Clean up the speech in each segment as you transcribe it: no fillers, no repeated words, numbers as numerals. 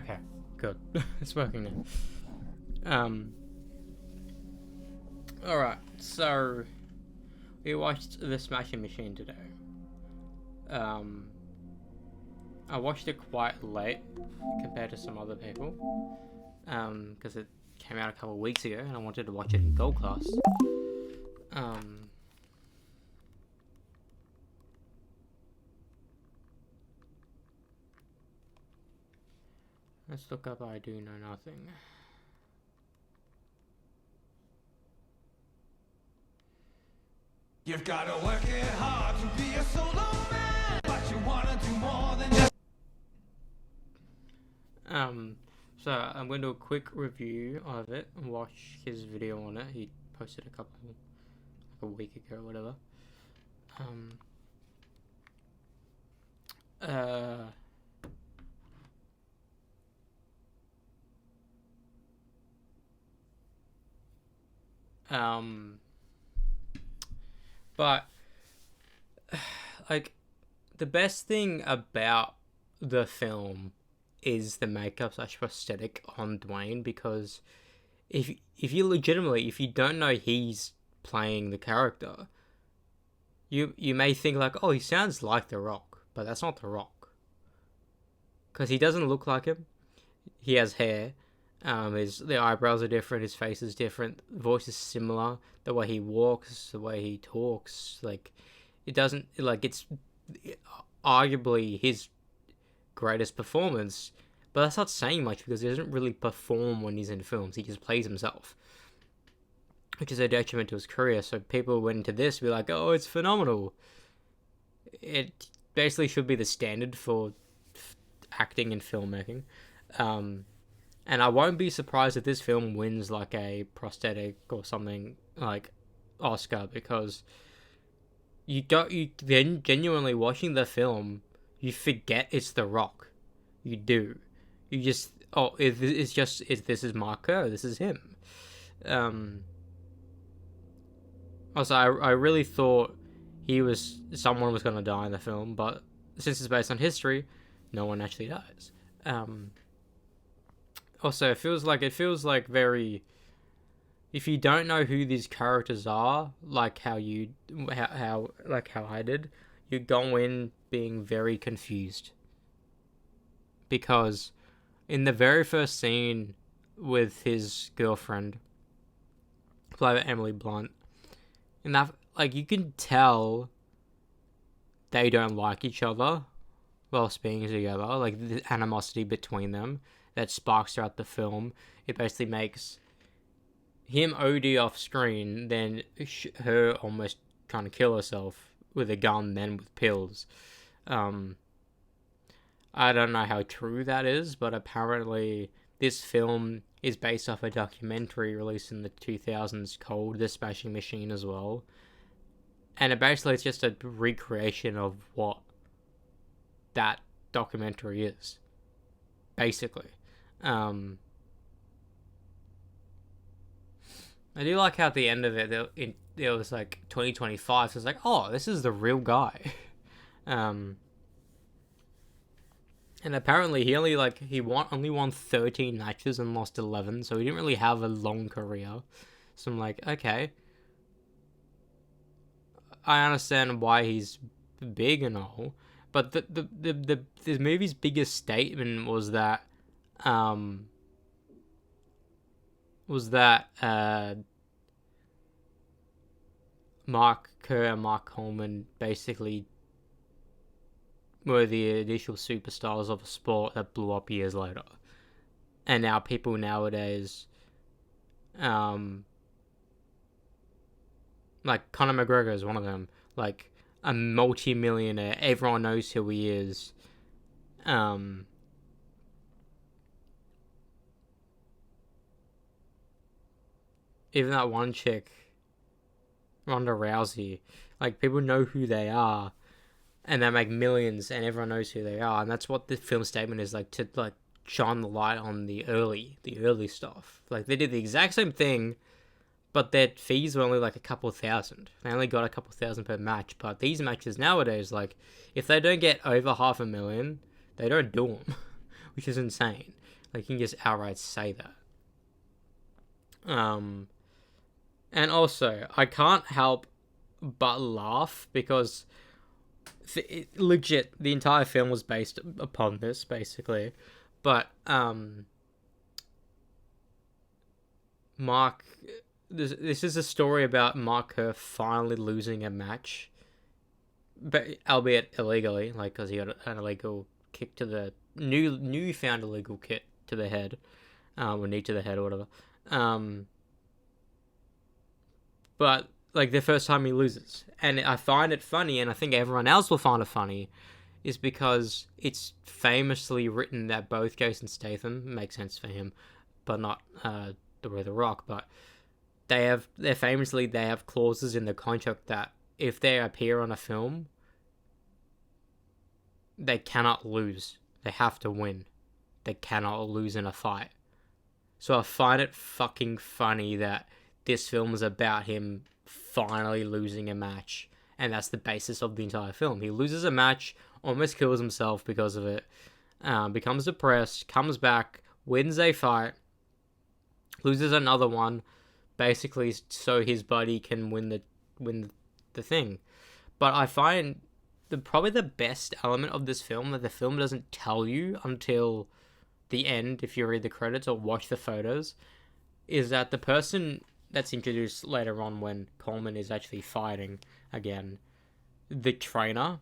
Okay, good. It's working now. Alright, so we watched The Smashing Machine today. I watched it quite late compared to some other people. Because it came out a couple of weeks ago and I wanted to watch it in gold class. Let's look up I Do Know Nothing. You've gotta work it hard to be a solo man, but you wanna do more than just. So I'm going to do a quick review of it and watch his video on it. He posted a week ago or whatever. But like the best thing about the film is the makeup / prosthetic on Dwayne, because if you don't know he's playing the character, you may think like, oh, he sounds like The Rock, but that's not The Rock, because he doesn't look like him. He has hair. The eyebrows are different. His face is different. The voice is similar. The way he walks, the way he talks, like it's arguably his greatest performance. But that's not saying much because he doesn't really perform when he's in films. He just plays himself, which is a detriment to his career. So people went into this to be like, oh, it's phenomenal. It basically should be the standard for acting and filmmaking. And I won't be surprised if this film wins like a prosthetic or something like Oscar, because you then genuinely watching the film, you forget it's The Rock. You do. You just, this is Mark Kerr, this is him. Also, I really thought someone was going to die in the film, but since it's based on history, no one actually dies. Also, it feels like very. If you don't know who these characters are, like how I did, you go in being very confused. Because in the very first scene with his girlfriend, played by Emily Blunt, and that, like, you can tell they don't like each other whilst being together, like the animosity between them that sparks throughout the film. It basically makes him OD off screen, then her almost trying to kill herself with a gun, then with pills. I don't know how true that is, but apparently this film is based off a documentary released in the 2000s called The Smashing Machine as well. And it's just a recreation of what that documentary is, basically. I do like how at the end of it, it was like 2025, so it's like, oh, this is the real guy. And apparently he only won 13 matches and lost 11, so he didn't really have a long career. So I'm like, okay, I understand why he's big and all, but the movie's biggest statement was that Mark Kerr and Mark Coleman basically were the initial superstars of a sport that blew up years later. And now people nowadays, like Conor McGregor is one of them, like a multi-millionaire, everyone knows who he is. Even that one chick, Ronda Rousey, like people know who they are, and they make millions, and everyone knows who they are, and that's what the film statement is, like, to like shine the light on the early stuff. Like they did the exact same thing, but their fees were only like a couple thousand. They only got a couple thousand per match. But these matches nowadays, like, if they don't get over $500,000, they don't do them, which is insane. Like, he can just outright say that. And also, I can't help but laugh because legit, the entire film was based upon this, basically. But, Mark, this is a story about Mark Kerr finally losing a match, but albeit illegally, like, because he got an illegal kick to the newfound illegal kick to the head, or knee to the head or whatever. But like the first time he loses, and I find it funny, and I think everyone else will find it funny, is because it's famously written that both Jason Statham, makes sense for him, but not the Rock, but they have clauses in the contract that if they appear on a film, they cannot lose. They have to win. They cannot lose in a fight. So I find it fucking funny that this film is about him finally losing a match, and that's the basis of the entire film. He loses a match, almost kills himself because of it, becomes depressed, comes back, wins a fight, loses another one, basically so his buddy can win the thing. But I find probably the best element of this film that the film doesn't tell you until the end, if you read the credits or watch the photos, is that the person that's introduced later on when Coleman is actually fighting again, the trainer,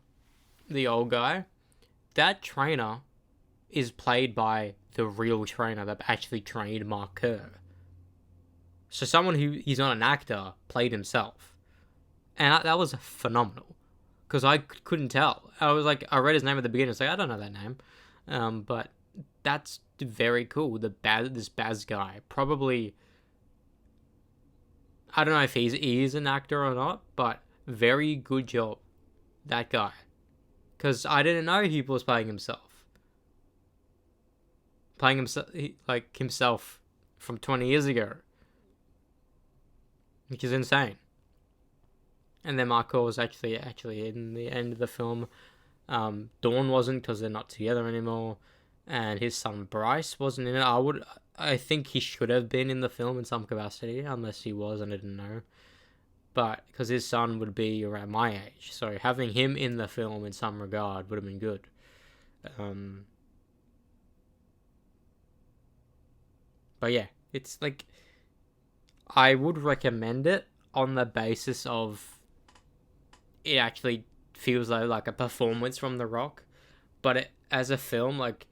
the old guy, that trainer is played by the real trainer that actually trained Mark Kerr. So someone who he's not an actor played himself, and that was phenomenal because I couldn't tell. I was like, I read his name at the beginning. It's like, I don't know that name, but that's very cool. This Baz guy probably, I don't know if he is an actor or not, but very good job, that guy, because I didn't know he was playing himself like himself from 20 years ago, which is insane. And then Marco was actually in the end of the film. Dawn wasn't because they're not together anymore, and his son Bryce wasn't in it. I think he should have been in the film in some capacity, unless he was and I didn't know. But because his son would be around my age, so having him in the film in some regard would have been good. But yeah, it's like, I would recommend it on the basis of it actually feels like a performance from The Rock, but as a film, like,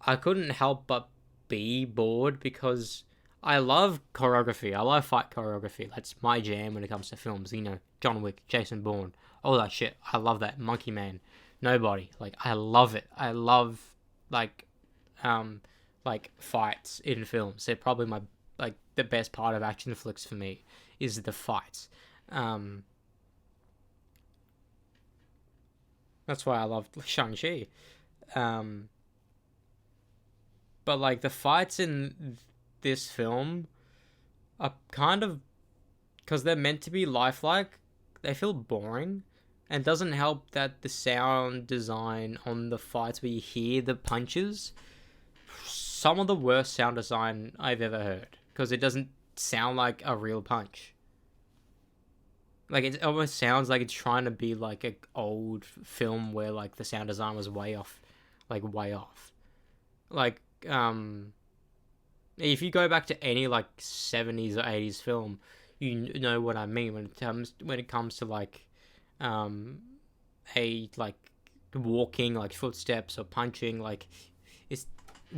I couldn't help but be bored because I love choreography. I love fight choreography. That's my jam when it comes to films. You know, John Wick, Jason Bourne, all that shit. I love that. Monkey Man, Nobody. Like, I love it. I love like fights in films. They're probably the best part of action flicks for me is the fights. That's why I love Shang-Chi. But like the fights in this film are kind of, because they're meant to be lifelike, they feel boring. And it doesn't help that the sound design on the fights where you hear the punches, some of the worst sound design I've ever heard, because it doesn't sound like a real punch. Like, it almost sounds like it's trying to be like an old film where like the sound design was way off. Like, if you go back to any like 70s or 80s film, you know what I mean when it comes to like a like walking, like footsteps or punching, like it's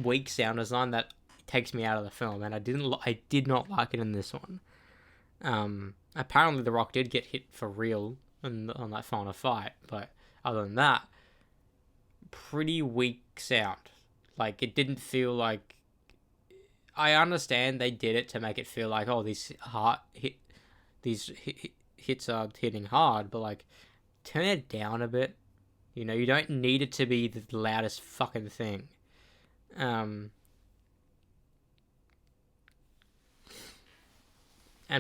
weak sound design that takes me out of the film, and I did not like it in this one. Apparently The Rock did get hit for real on that final fight, but other than that, pretty weak sound. Like, it didn't feel like, I understand they did it to make it feel like, oh, these hits are hitting hard, but like, turn it down a bit. You know, you don't need it to be the loudest fucking thing. And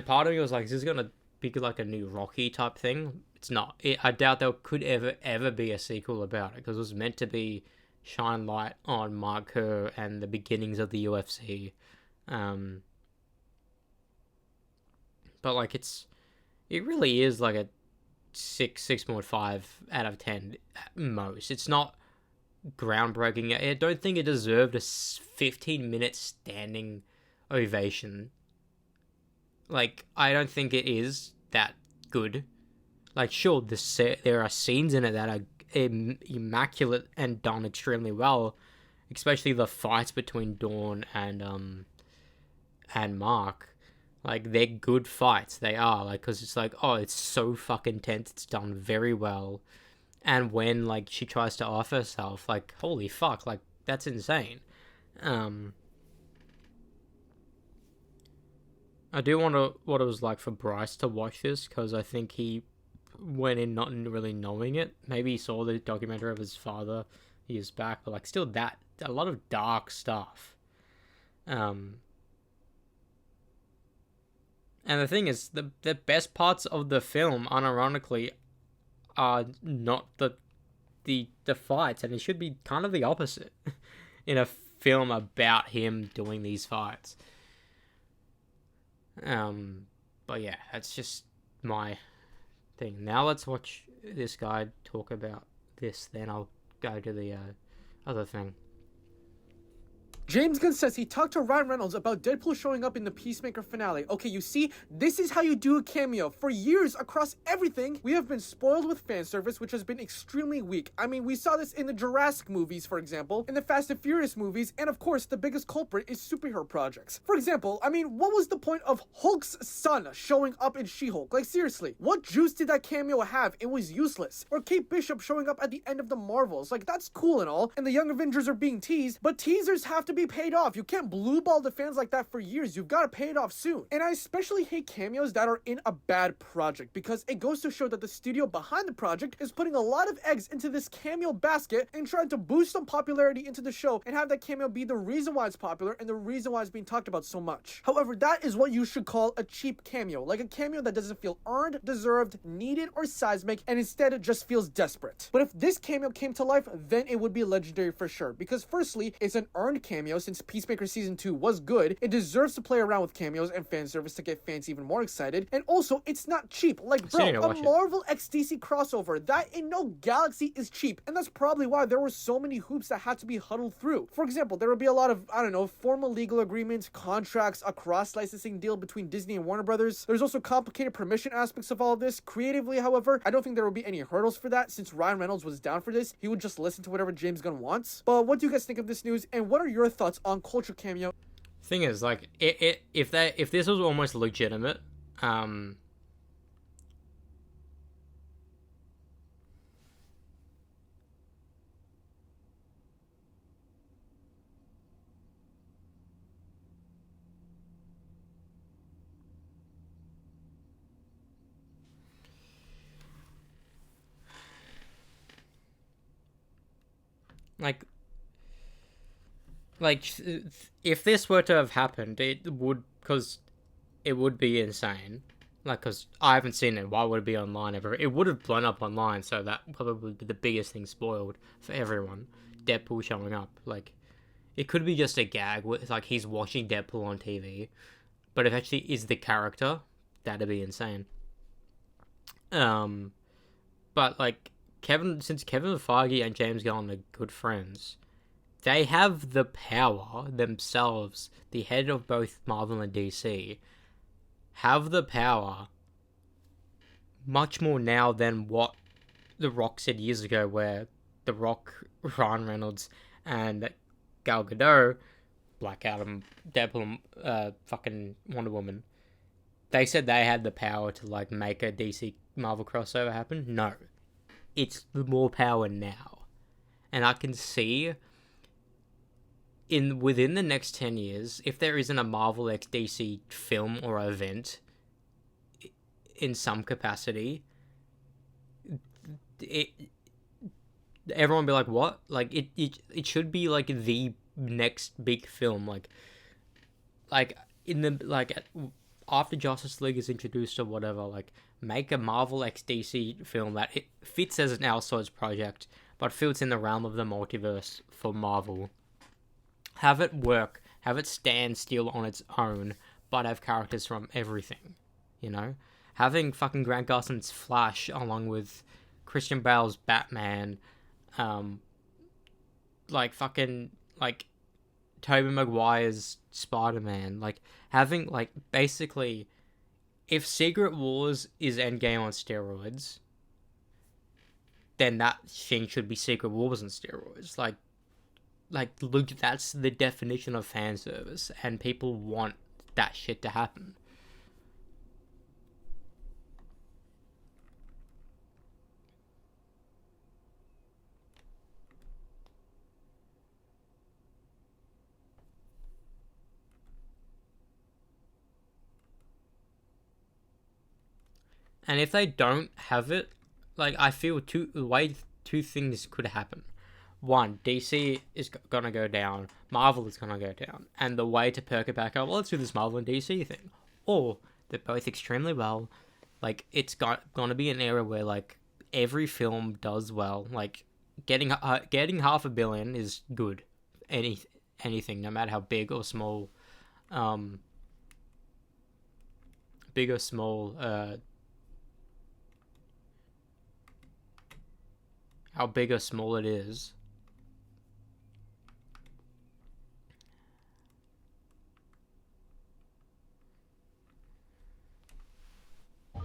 part of me was like, is this gonna be like a new Rocky type thing? It's not. I doubt there could ever be a sequel about it, because it was meant to be shine light on Mark Kerr and the beginnings of the UFC. But like it really is like a 6.5 out of 10 at most. It's not groundbreaking. I don't think it deserved a 15-minute standing ovation. Like, I don't think it is that good. Like, sure, there are scenes in it that are immaculate and done extremely well, especially the fights between Dawn and Mark. Like, they're good fights. They are, like, because it's like, oh, it's so fucking tense. It's done very well. And when, like, she tries to off herself, like, holy fuck, like, that's insane. I do wonder what it was like for Bryce to watch this, because I think he went in not really knowing it. Maybe he saw the documentary of his father years back, but, like, still a lot of dark stuff. And the thing is, the best parts of the film, unironically, are not the fights, and it should be kind of the opposite in a film about him doing these fights. But yeah, that's just my thing. Now let's watch this guy talk about this, then I'll go to the other thing. James Gunn says he talked to Ryan Reynolds about Deadpool showing up in the Peacemaker finale. Okay, you see, this is how you do a cameo. For years, across everything, we have been spoiled with fan service, which has been extremely weak. I mean, we saw this in the Jurassic movies, for example, in the Fast and Furious movies, and of course, the biggest culprit is superhero projects. For example, I mean, what was the point of Hulk's son showing up in She-Hulk? Like, seriously, what juice did that cameo have? It was useless. Or Kate Bishop showing up at the end of the Marvels. Like, that's cool and all, and the Young Avengers are being teased, but teasers have to be paid off. You can't blue ball the fans like that for years. You've got to pay it off soon. And I especially hate cameos that are in a bad project, because it goes to show that the studio behind the project is putting a lot of eggs into this cameo basket and trying to boost some popularity into the show and have that cameo be the reason why it's popular and the reason why it's being talked about so much. However, that is what you should call a cheap cameo, like a cameo that doesn't feel earned, deserved, needed, or seismic, and instead it just feels desperate. But if this cameo came to life, then it would be legendary for sure, because firstly, it's an earned cameo. Since Peacemaker Season 2 was good, it deserves to play around with cameos and fan service to get fans even more excited. And also, it's not cheap. Like, bro, a Marvel x DC crossover, that in no galaxy is cheap. And that's probably why there were so many hoops that had to be huddled through. For example, there would be a lot of, I don't know, formal legal agreements, contracts, a cross-licensing deal between Disney and Warner Brothers. There's also complicated permission aspects of all of this. Creatively, however, I don't think there would be any hurdles for that. Since Ryan Reynolds was down for this, he would just listen to whatever James Gunn wants. But what do you guys think of this news, and what are your thoughts on culture cameo? Thing is, like, if this was almost legitimate, like, if this were to have happened, it would, because it would be insane. Like, because I haven't seen it, why would it be online ever? It would have blown up online, so that probably would be the biggest thing spoiled for everyone. Deadpool showing up. Like, it could be just a gag, with, like, he's watching Deadpool on TV, but if actually is the character, that'd be insane. But, like, since Kevin Feige and James Gunn are good friends, they have the power themselves, the head of both Marvel and DC, have the power much more now than what The Rock said years ago, where The Rock, Ryan Reynolds, and Gal Gadot, Black Adam, Deadpool, fucking Wonder Woman, they said they had the power to, like, make a DC Marvel crossover happen. No. It's more power now. And I can see within the next 10 years, if there isn't a Marvel x DC film or event in some capacity, everyone will be like, what? Like, it should be, like, the next big film. Like in the, like, after Justice League is introduced or whatever, like, make a Marvel x DC film that it fits as an outsourced project, but feel it's in the realm of the multiverse for Marvel. Have it work, have it stand still on its own, but have characters from everything, you know? Having fucking Grant Gustin's Flash along with Christian Bale's Batman, like fucking, like, Tobey Maguire's Spider-Man, like, having, like, basically, if Secret Wars is Endgame on steroids, then that thing should be Secret Wars on steroids. Like, look, that's the definition of fan service, and people want that shit to happen. And if they don't have it, like, I feel two things could happen. One, DC is gonna go down, Marvel is gonna go down, and the way to perk it back up, well, let's do this Marvel and DC thing. Or they're both extremely well. Like, it's gonna be an era where, like, every film does well. Like, getting $500 million is good. Anything, no matter how big or small, big or small, how big or small it is.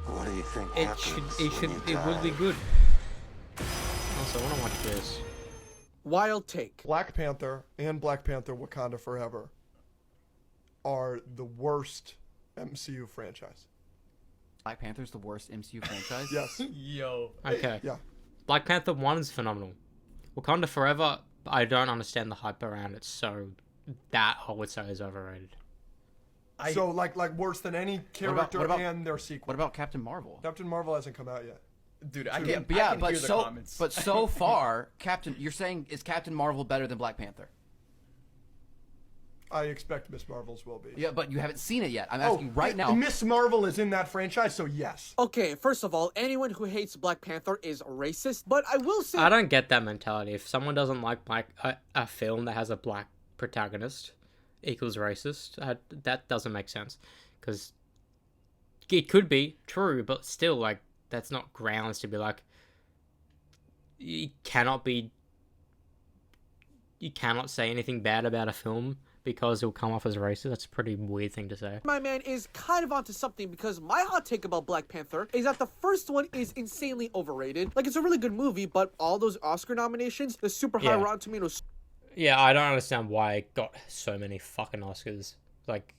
What do you think It would be good. Also, I want to watch this. Wild take. Black Panther and Black Panther Wakanda Forever are the worst MCU franchise. Black Panther's the worst MCU franchise? Yes. Yo. Okay. Yeah. Black Panther 1 is phenomenal. Wakanda Forever, I don't understand the hype around it, so that I would say is overrated. So like worse than any character what about- and their sequel. What about Captain Marvel? Captain Marvel hasn't come out yet. Dude, I Yeah, can, but I yeah, can hear the comments. but so far, you're saying is Captain Marvel better than Black Panther? I expect Miss Marvel's will be. Yeah, but you haven't seen it yet. I'm asking right now. Miss Marvel is in that franchise, so yes. Okay, first of all, anyone who hates Black Panther is racist, but I will say... I don't get that mentality. If someone doesn't like a film that has a black protagonist equals racist, that doesn't make sense. Because it could be true, but still, like, that's not grounds to be like, you cannot say anything bad about a film because it'll come off as racist. That's a pretty weird thing to say. My man is kind of onto something, because my hot take about Black Panther is that the first one is insanely overrated. Like, it's a really good movie, but all those Oscar nominations, the super high Yeah. Rotten Tomatoes Yeah, I don't understand why it got so many fucking Oscars. Like,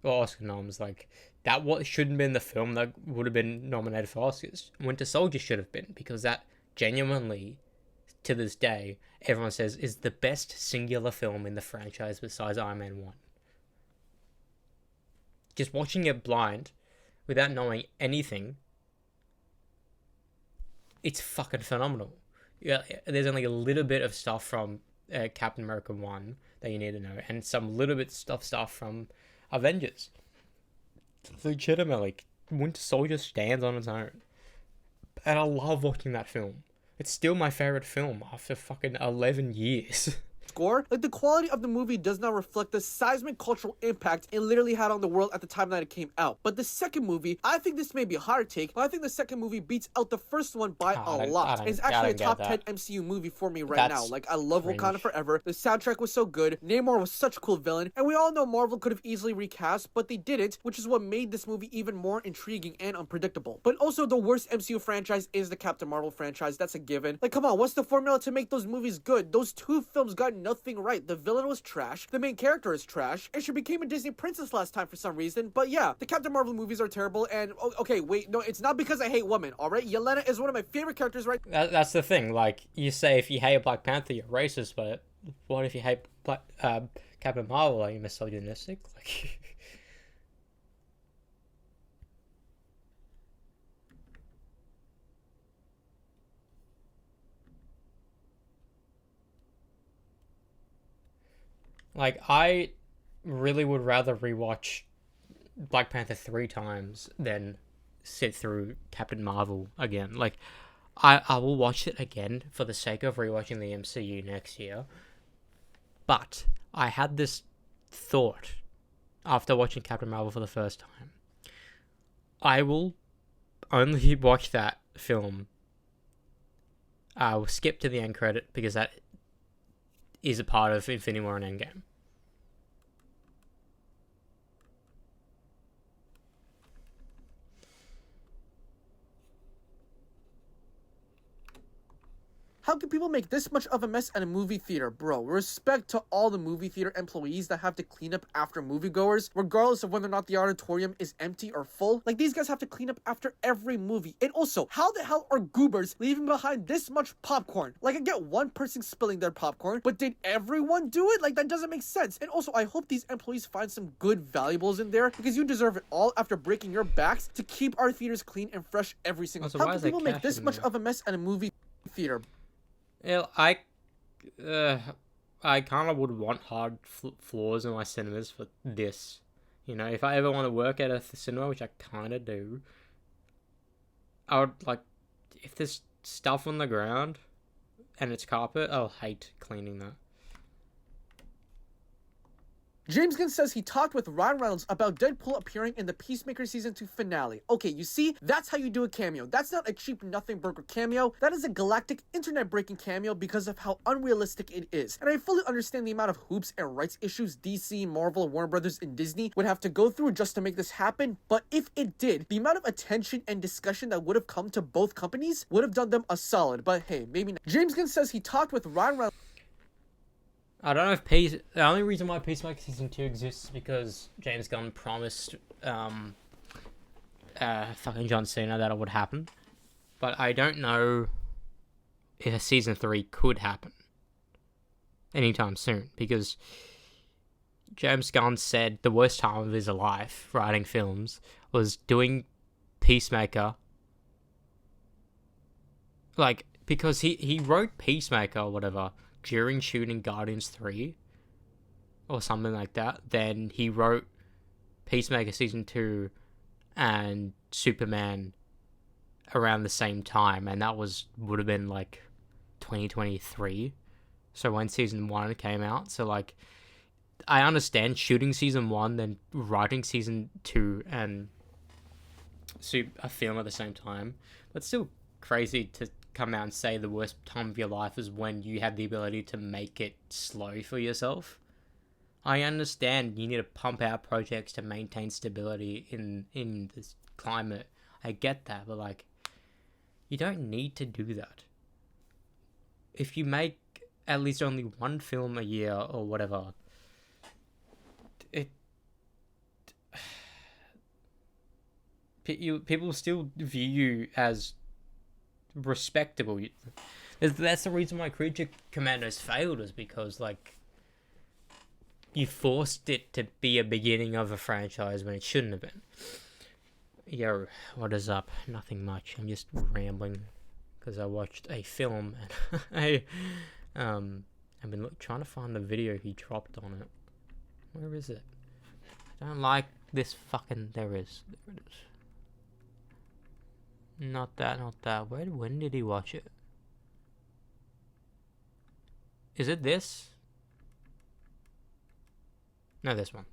or Oscar noms. Like, that shouldn't have been the film that would have been nominated for Oscars. Winter Soldier should have been, because that genuinely, to this day, everyone says is the best singular film in the franchise besides Iron Man 1. Just watching it blind, without knowing anything, it's fucking phenomenal. Yeah, there's only a little bit of stuff from Captain America 1 that you need to know, and some little bit stuff from Avengers. Legitimately, Winter Soldier stands on its own. And I love watching that film. It's still my favorite film after fucking 11 years. score. Like, the quality of the movie does not reflect the seismic cultural impact it literally had on the world at the time that it came out. But the second movie, I think this may be a hard take, but I think the second movie beats out the first one by a lot. It's actually a top 10 MCU movie for me right now. Like, I love Wakanda Forever. The soundtrack was so good. Namor was such a cool villain. And we all know Marvel could have easily recast, but they didn't, which is what made this movie even more intriguing and unpredictable. But also, the worst MCU franchise is the Captain Marvel franchise. That's a given. Like, come on, what's the formula to make those movies good? Those two films got nothing right. The villain was trash. The main character is trash. And she became a Disney princess last time for some reason. But yeah, the Captain Marvel movies are terrible. And okay, wait, no, it's not because I hate women, alright? Yelena is one of my favorite characters, right? That's the thing. Like, you say if you hate Black Panther, you're racist, but what if you hate Captain Marvel? Are you misogynistic? Like... Like, I really would rather rewatch Black Panther 3 times than sit through Captain Marvel again. Like, I will watch it again for the sake of rewatching the MCU next year. But I had this thought after watching Captain Marvel for the first time. I will only watch that film. I will skip to the end credit because that is a part of Infinity War and Endgame. How can people make this much of a mess at a movie theater? Bro, respect to all the movie theater employees that have to clean up after moviegoers, regardless of whether or not the auditorium is empty or full. Like, these guys have to clean up after every movie. And also, how the hell are goobers leaving behind this much popcorn? Like, I get one person spilling their popcorn, but did everyone do it? Like, that doesn't make sense. And also, I hope these employees find some good valuables in there, because you deserve it all after breaking your backs to keep our theaters clean and fresh every single Also, time. why How is can there people make cash this in much there? of a mess at a movie theater? Yeah, I kind of would want hard floors in my cinemas for this. You know, if I ever want to work at a cinema, which I kind of do, I would like, if there's stuff on the ground and it's carpet, I'll hate cleaning that. James Gunn says he talked with Ryan Reynolds about Deadpool appearing in the Peacemaker Season 2 finale. Okay, you see, that's how you do a cameo. That's not a cheap nothing burger cameo. That is a galactic, internet-breaking cameo because of how unrealistic it is. And I fully understand the amount of hoops and rights issues DC, Marvel, Warner Brothers, and Disney would have to go through just to make this happen, but if it did, the amount of attention and discussion that would have come to both companies would have done them a solid, but hey, maybe not. James Gunn says he talked with Ryan Reynolds. I don't know if the only reason why Peacemaker Season 2 exists is because James Gunn promised fucking John Cena that it would happen. But I don't know if a Season 3 could happen anytime soon, because James Gunn said the worst time of his life writing films was doing Peacemaker. Like, because he wrote Peacemaker or whatever during shooting Guardians 3 or something like that. Then he wrote Peacemaker Season 2 and Superman around the same time, and that would have been like 2023, so when Season 1 came out. So like, I understand shooting Season 1 then writing Season 2 and a film at the same time, but still crazy to come out and say the worst time of your life is when you have the ability to make it slow for yourself. I understand you need to pump out projects to maintain stability in this climate. I get that, but like, you don't need to do that. If you make at least only one film a year or whatever, people still view you as respectable. That's the reason why Creature Commandos failed, is because like, you forced it to be a beginning of a franchise when it shouldn't have been. Yo, what is up? Nothing much. I'm just rambling because I watched a film and I've been trying to find the video he dropped on it. Where is it? I don't like this fucking. There it is. Not that. When did he watch it? Is it this? No, this one.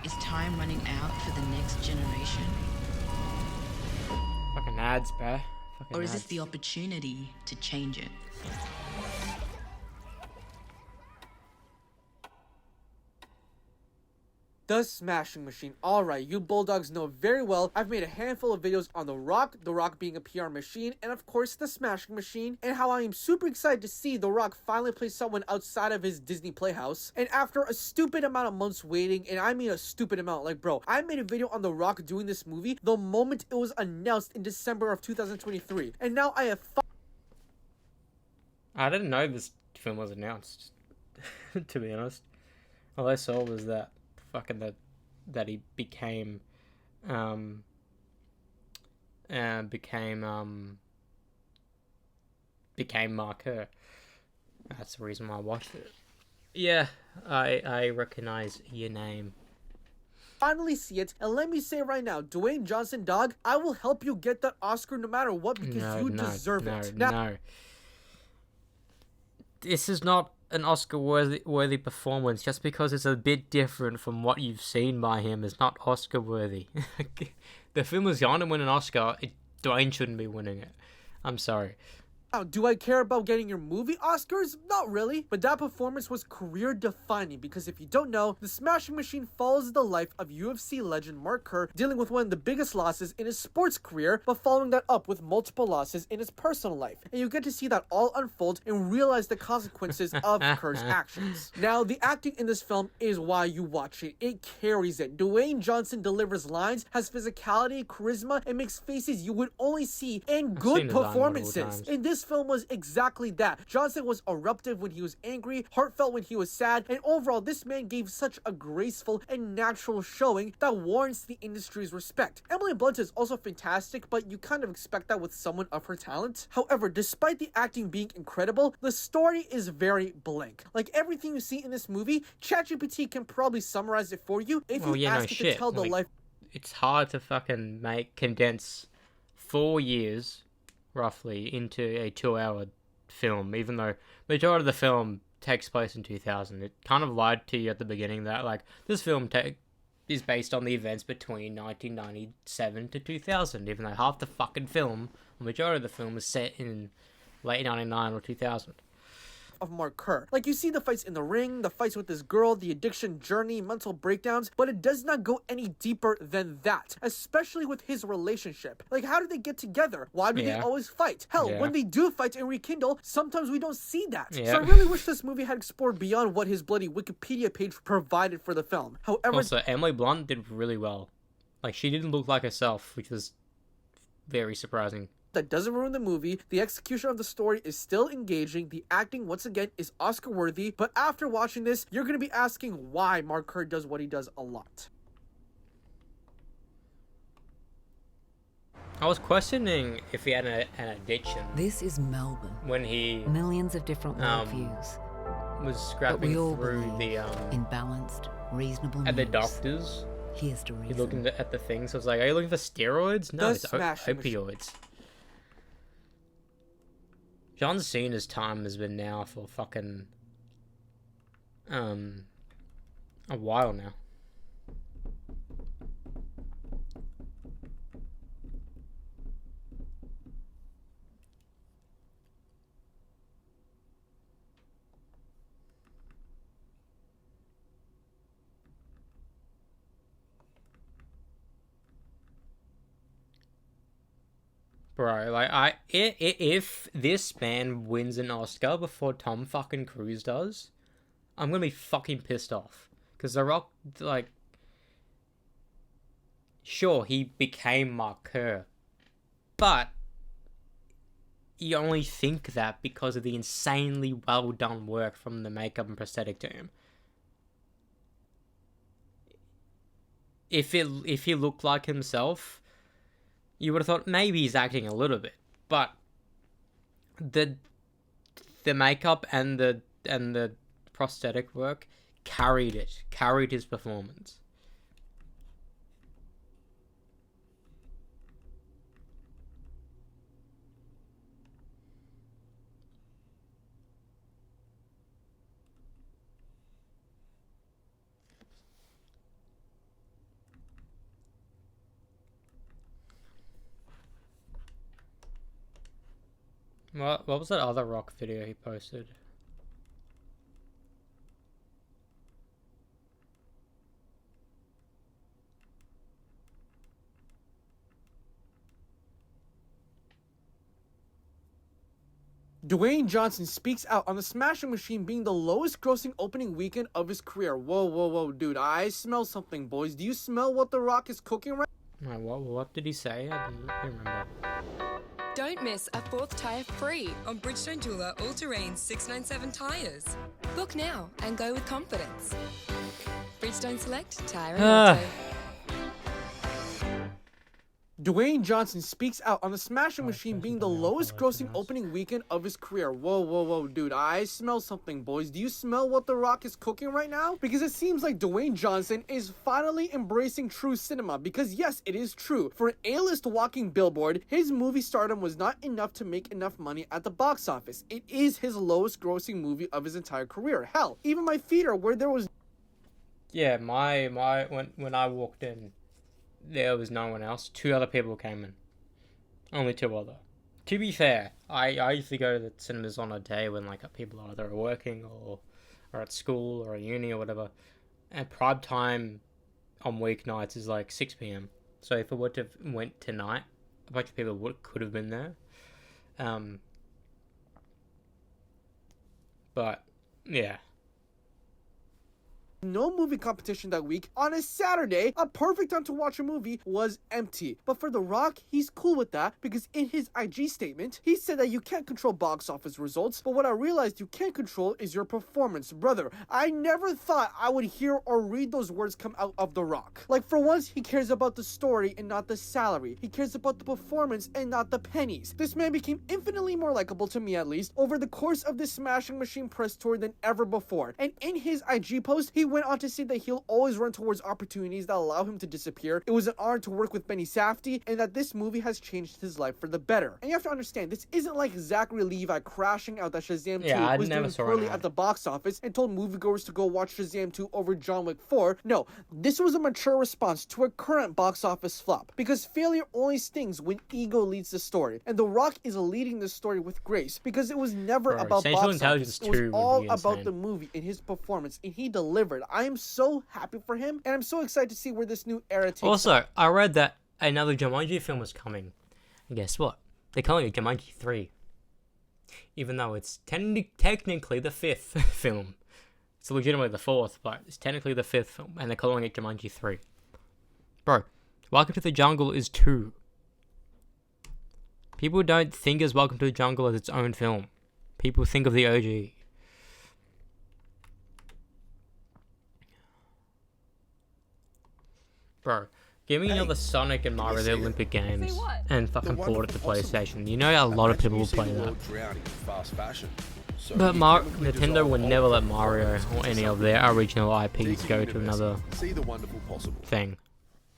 Is time running out for the next generation? Fucking ads, bruh. Or is this the opportunity to change it? The Smashing Machine. Alright, you bulldogs know very well I've made a handful of videos on The Rock being a PR machine, and of course The Smashing Machine, and how I am super excited to see The Rock finally play someone outside of his Disney Playhouse. And after a stupid amount of months waiting, and I mean a stupid amount, like bro, I made a video on The Rock doing this movie the moment it was announced in December of 2023, and now I have I didn't know this film was announced, to be honest. All I saw was that that he became Mark Kerr. That's the reason why I watched it. Yeah, I recognize your name. finally see it, and let me say right now, Dwayne Johnson, dog, I will help you get that Oscar no matter what because you deserve it. Now, No. This is not an Oscar-worthy performance. Just because it's a bit different from what you've seen by him is not Oscar-worthy. The film was going to win an Oscar. Dwayne shouldn't be winning it. I'm sorry. now, do I care about getting your movie Oscars? Not really, but that performance was career-defining because if you don't know, The Smashing Machine follows the life of UFC legend Mark Kerr dealing with one of the biggest losses in his sports career, but following that up with multiple losses in his personal life. And you get to see that all unfold and realize the consequences of Kerr's actions. Now, the acting in this film is why you watch it. It carries it. Dwayne Johnson delivers lines, has physicality, charisma, and makes faces you would only see in good seen his line multiple performances. times. And this film was exactly that. Johnson was eruptive when he was angry, heartfelt when he was sad, and overall, this man gave such a graceful and natural showing that warrants the industry's respect. Emily Blunt is also fantastic, but you kind of expect that with someone of her talent. However, despite the acting being incredible, the story is very blank. Like everything you see in this movie, ChatGPT can probably summarize it for you if you ask it to tell the life. It's hard to fucking condense 4 years roughly into a 2-hour film, even though majority of the film takes place in 2000. It kind of lied to you at the beginning that like this film is based on the events between 1997 to 2000, even though half the fucking film, the majority of the film, is set in late 99 or 2000. Of Mark Kerr. Like, you see the fights in the ring, the fights with this girl, the addiction journey, mental breakdowns, but it does not go any deeper than that, especially with his relationship. Like, how do they get together? Why do they always fight? Hell, when they do fight and rekindle, sometimes we don't see that. So I really wish this movie had explored beyond what his bloody Wikipedia page provided for the film. However, also, Emily Blunt did really well. Like, she didn't look like herself, which was very surprising. that doesn't ruin the movie. The execution of the story is still engaging. The acting, once again, is Oscar worthy. But after watching this, you're going to be asking why Mark Kerr does what he does a lot. I was questioning if he had an addiction This is Melbourne. when he Millions of different worldviews. was But scrapping we all through believe the in balanced, reasonable at the means. doctors. Here's the He reason. looked at the things. So I was like, "Are you looking for steroids? No, The it's Smashing Machine. opioids." John Cena's time has been now for fucking a while now. Bro, like if this man wins an Oscar before Tom fucking Cruise does, I'm gonna be fucking pissed off. Cause The Rock, like, sure he became Mark Kerr, but you only think that because of the insanely well done work from the makeup and prosthetic team. If he looked like himself, you would have thought maybe he's acting a little bit, but the makeup and the prosthetic work carried his performance. What was that other Rock video he posted? Dwayne Johnson speaks out on The Smashing Machine being the lowest grossing opening weekend of his career. Whoa, dude, I smell something, boys. Do you smell what The Rock is cooking right Wait, what did he say? I didn't remember. Don't miss a fourth tyre free on Bridgestone Jeweler All-Terrain 697 tyres. Book now and go with confidence. Bridgestone Select Tyre and Auto. Dwayne Johnson speaks out on The Smashing Machine being the lowest grossing opening weekend of his career. Whoa, dude, I smell something, boys. Do you smell what The Rock is cooking right now? Because it seems like Dwayne Johnson is finally embracing true cinema, because yes, it is true. For an A-list walking billboard, his movie stardom was not enough to make enough money at the box office. It is his lowest grossing movie of his entire career. Hell, even my theater where there was Yeah, when I walked in, there was no one else. 2 other people came in. Only 2 other. To be fair, I usually go to the cinemas on a day when like people are either working or at school or at uni or whatever. And prime time on weeknights is like 6 p.m. So if it would have went tonight, a bunch of people could have been there. But yeah. no movie competition that week. On a Saturday, a perfect time to watch a movie was empty. But for The Rock, he's cool with that because in his IG statement, he said that you can't control box office results, but what I realized you can't control is your performance. Brother, I never thought I would hear or read those words come out of The Rock. Like, for once, he cares about the story and not the salary. He cares about the performance and not the pennies. This man became infinitely more likable, to me at least, over the course of this Smashing Machine press tour than ever before. And in his IG post, he went on to say that he'll always run towards opportunities that allow him to disappear. It was an honor to work with Benny Safdie, and that this movie has changed his life for the better. And you have to understand, this isn't like Zachary Levi crashing out that Shazam 2 was doing poorly at the box office and told moviegoers to go watch Shazam 2 over John Wick 4. No, this was a mature response to a current box office flop, because failure only stings when ego leads the story, and The Rock is leading the story with grace, because it was never about box office. It was all about the movie and his performance, and he delivered. I am so happy for him, and I'm so excited to see where this new era takes Also, I read that another Jumanji film was coming. And guess what? They're calling it Jumanji 3. Even though it's technically the 5th film. It's legitimately the 4th, but it's technically the 5th film, and they're calling it Jumanji 3. Bro, Welcome to the Jungle is 2. People don't think of Welcome to the Jungle as its own film. People think of the OG. Bro, give me another Sonic and Mario the Olympic Games and fucking port it to PlayStation. You know a lot of people will play that. But Nintendo would never let Mario or any of their original IPs go to another thing.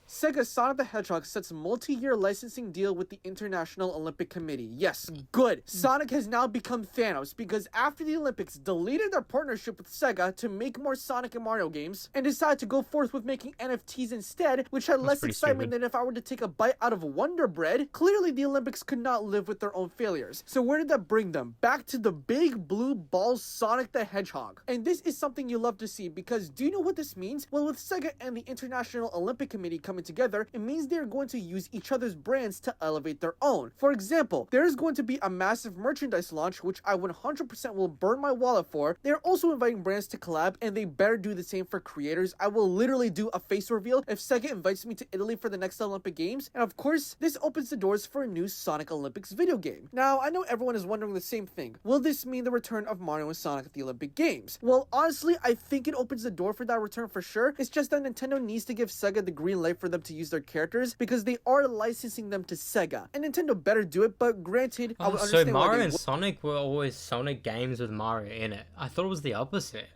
Sega Sonic the Hedgehog sets multi-year licensing deal with the International Olympic Committee. Yes, good. Sonic has now become Thanos because after the Olympics deleted their partnership with Sega to make more Sonic and Mario games and decided to go forth with making NFTs instead, which had less excitement than if I were to take a bite out of Wonder Bread, clearly the Olympics could not live with their own failures. So where did that bring them? Back to the big blue ball Sonic the Hedgehog. And this is something you love to see because do you know what this means? Well, with Sega and the International Olympic Committee coming together, it means they're going to use each other's brands to elevate their own. For example, there is going to be a massive merchandise launch, which I 100% will burn my wallet for. They're also inviting brands to collab, and they better do the same for creators. I will literally do a face reveal if Sega invites me to Italy for the next Olympic Games, and of course, this opens the doors for a new Sonic Olympics video game. Now, I know everyone is wondering the same thing. Will this mean the return of Mario and Sonic at the Olympic Games? Well, honestly, I think it opens the door for that return for sure. It's just that Nintendo needs to give Sega the green light for them to use their characters because they are licensing them to Sega, and Nintendo better do it. But granted, I would understand so Mario and Sonic were always Sonic games with Mario in it. I thought it was the opposite.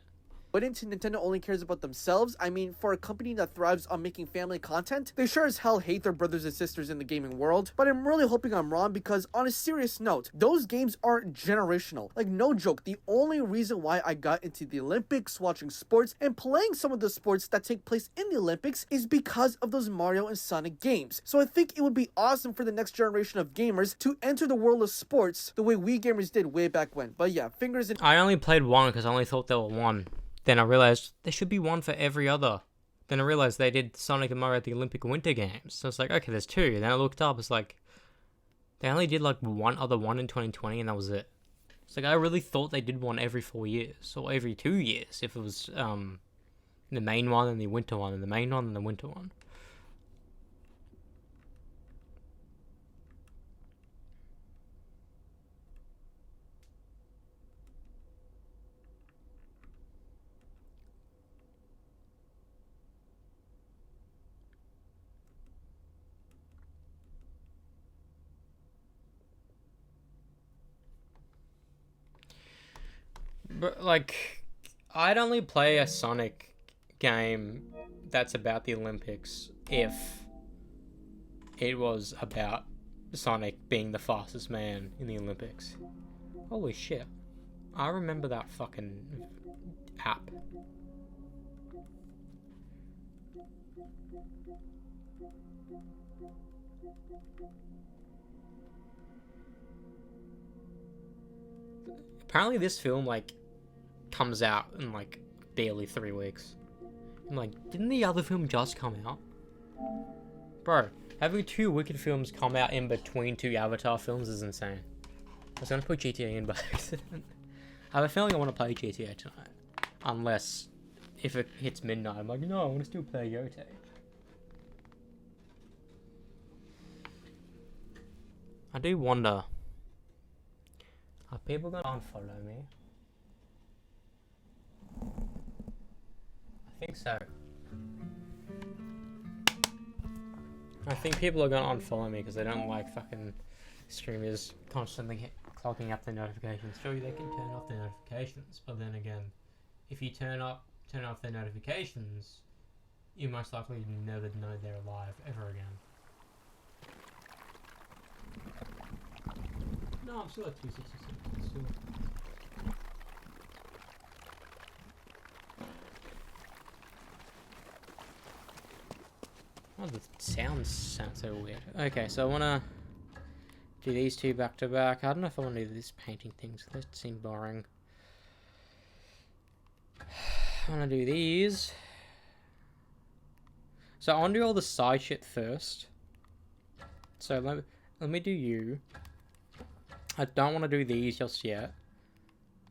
Wouldn't Nintendo only cares about themselves? I mean, for a company that thrives on making family content, they sure as hell hate their brothers and sisters in the gaming world. But I'm really hoping I'm wrong because on a serious note, those games are generational. Like, no joke, the only reason why I got into the Olympics, watching sports, and playing some of the sports that take place in the Olympics is because of those Mario and Sonic games. So I think it would be awesome for the next generation of gamers to enter the world of sports the way we gamers did way back when. But yeah, fingers in... I only played one because I only thought there were one. Then I realized there should be one for every other. Then I realized they did Sonic and Mario at the Olympic Winter Games. So it's like, okay, there's 2. Then I looked up, it's like, they only did like one other one in 2020 and that was it. It's like, I really thought they did one every 4 years, or every 2 years, if it was the main one and the winter one, and the main one and the winter one. But like, I'd only play a Sonic game that's about the Olympics if it was about Sonic being the fastest man in the Olympics. Holy shit. I remember that fucking app. Apparently this film, like, comes out in, like, barely 3 weeks. I'm like, didn't the other film just come out? Bro, having 2 Wicked films come out in between 2 Avatar films is insane. I was gonna put GTA in by accident. I have a feeling I want to play GTA tonight. Unless, if it hits midnight, I'm like, no, I want to still play Yotei. I do wonder, are people gonna unfollow me? I think so. I think people are gonna unfollow me because they don't like fucking streamers constantly clogging up their notifications. Sure, they can turn off their notifications, but then again, if you turn off their notifications, you most likely never know they're alive ever again. No, I'm still at 266. Still. Oh, the sounds sound so weird. Okay, so I wanna do these 2 back to back. I don't know if I want to do this painting things. That seem boring. I want to do these. So I want to do all the side shit first. So let me do you. I don't want to do these just yet.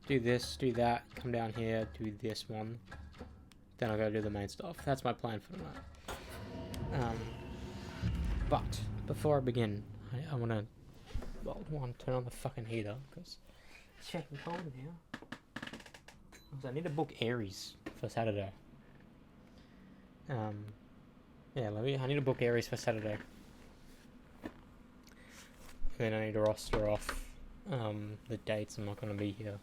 Do this, do that, come down here, do this one. Then I'll go do the main stuff. That's my plan for tonight. But before I begin, I want to, well, turn on the fucking heater because it's fucking cold in here. So I need to book Aries for Saturday. Yeah, I need to book Aries for Saturday. Then I need to roster off the dates I'm not going to be here.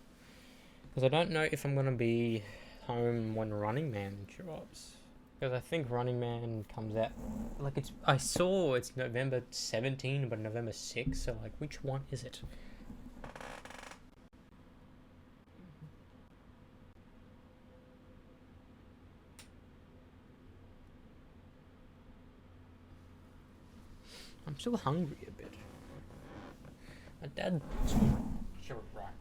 Because I don't know if I'm going to be home when Running Man drops. Because I think Running Man comes out, like I saw it's November 17, but November 6, so like which one is it? I'm still hungry a bit. My dad sure wraps.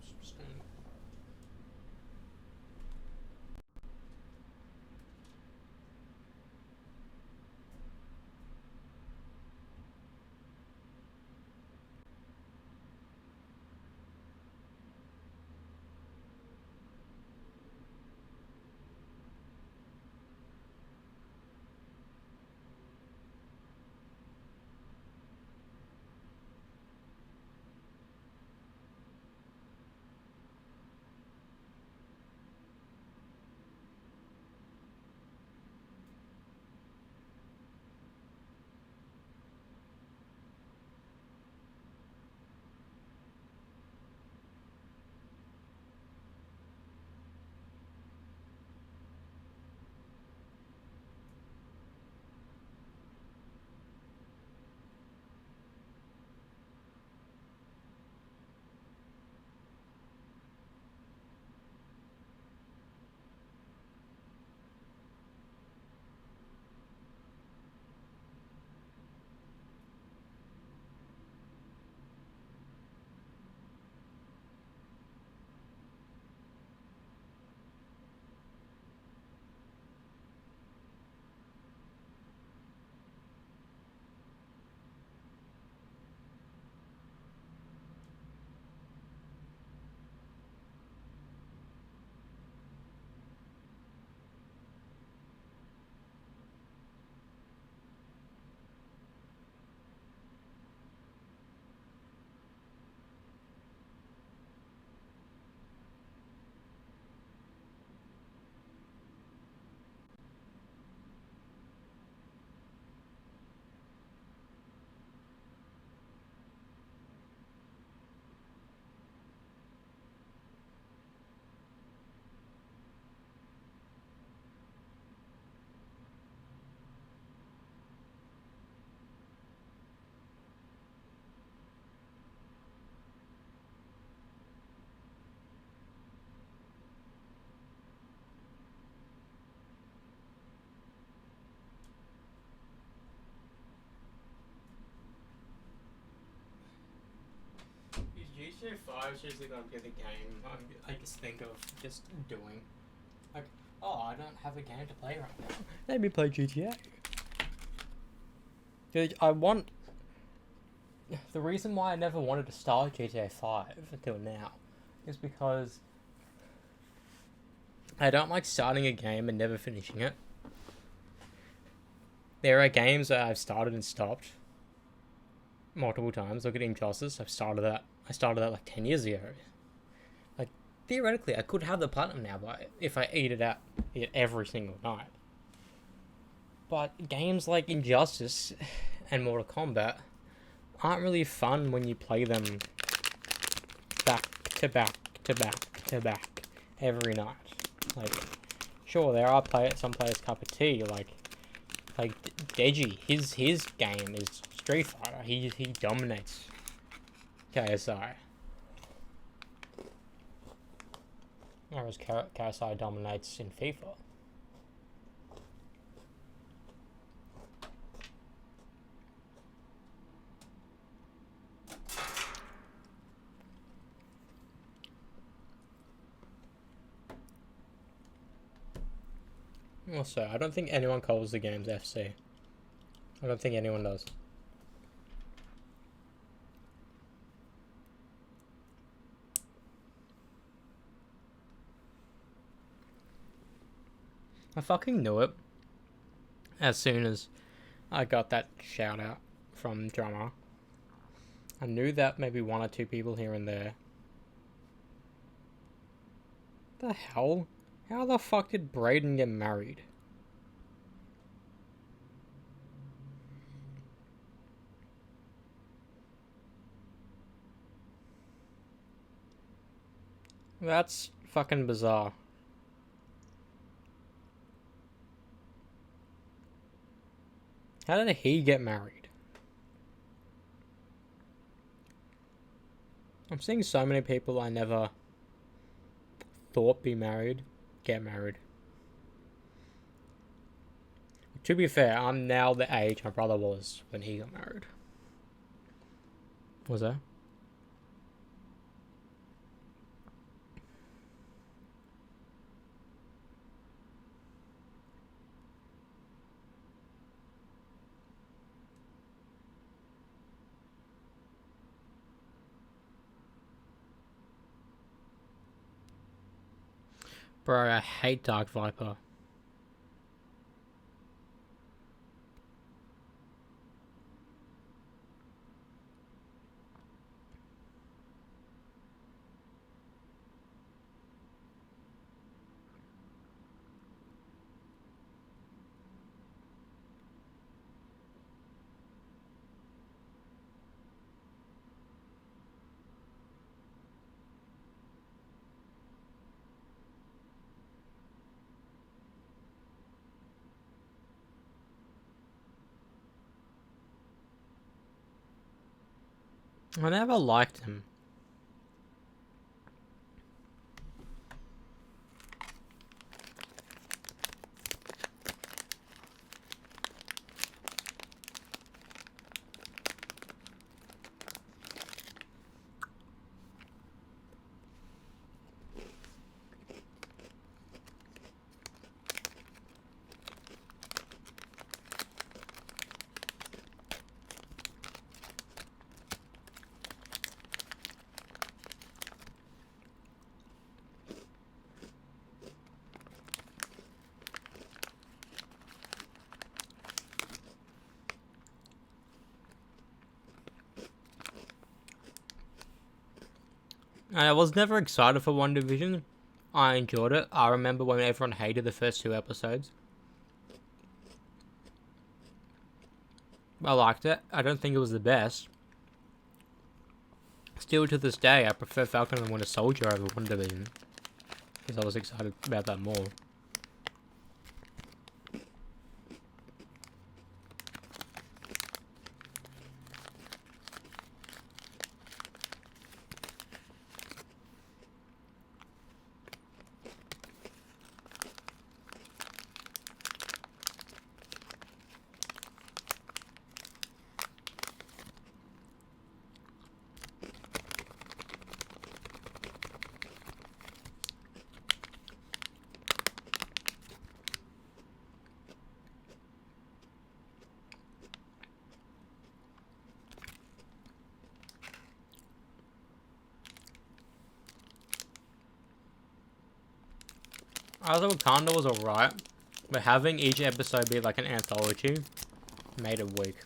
GTA 5 is usually gonna be the game I just think of just doing. Like, oh, I don't have a game to play right now. Let me play GTA. Dude, the reason why I never wanted to start GTA 5 until now is because I don't like starting a game and never finishing it. There are games that I've started and stopped multiple times. Look at Injustice. I started that like 10 years ago. Like, theoretically, I could have the platinum now, but if I eat it every single night. But games like Injustice and Mortal Kombat aren't really fun when you play them back to back to back to back every night. Like, sure, there are some players' cup of tea, like Deji. His game is Street Fighter. He dominates KSI. Whereas KSI dominates in FIFA. Also, I don't think anyone calls the games FC. I don't think anyone does. I fucking knew it. As soon as I got that shout out from Drummer. I knew that maybe one or two people here and there. The hell? How the fuck did Brayden get married? That's fucking bizarre. How did he get married? I'm seeing so many people I never thought be married get married. To be fair, I'm now the age my brother was when he got married. Was that? Bro, I hate Dark Viper. I never liked him. I was never excited for One Division. I enjoyed it. I remember when everyone hated the first 2 episodes. I liked it. I don't think it was the best. Still to this day, I prefer Falcon and Winter Soldier over One Division. Because I was excited about that more. I thought Wakanda was alright, but having each episode be like an anthology made it weak.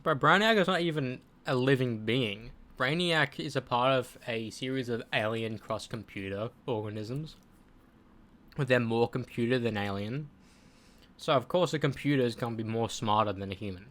But Brainiac is not even a living being. Brainiac is a part of a series of alien cross-computer organisms. They're more computer than alien. So of course a computer is going to be more smarter than a human.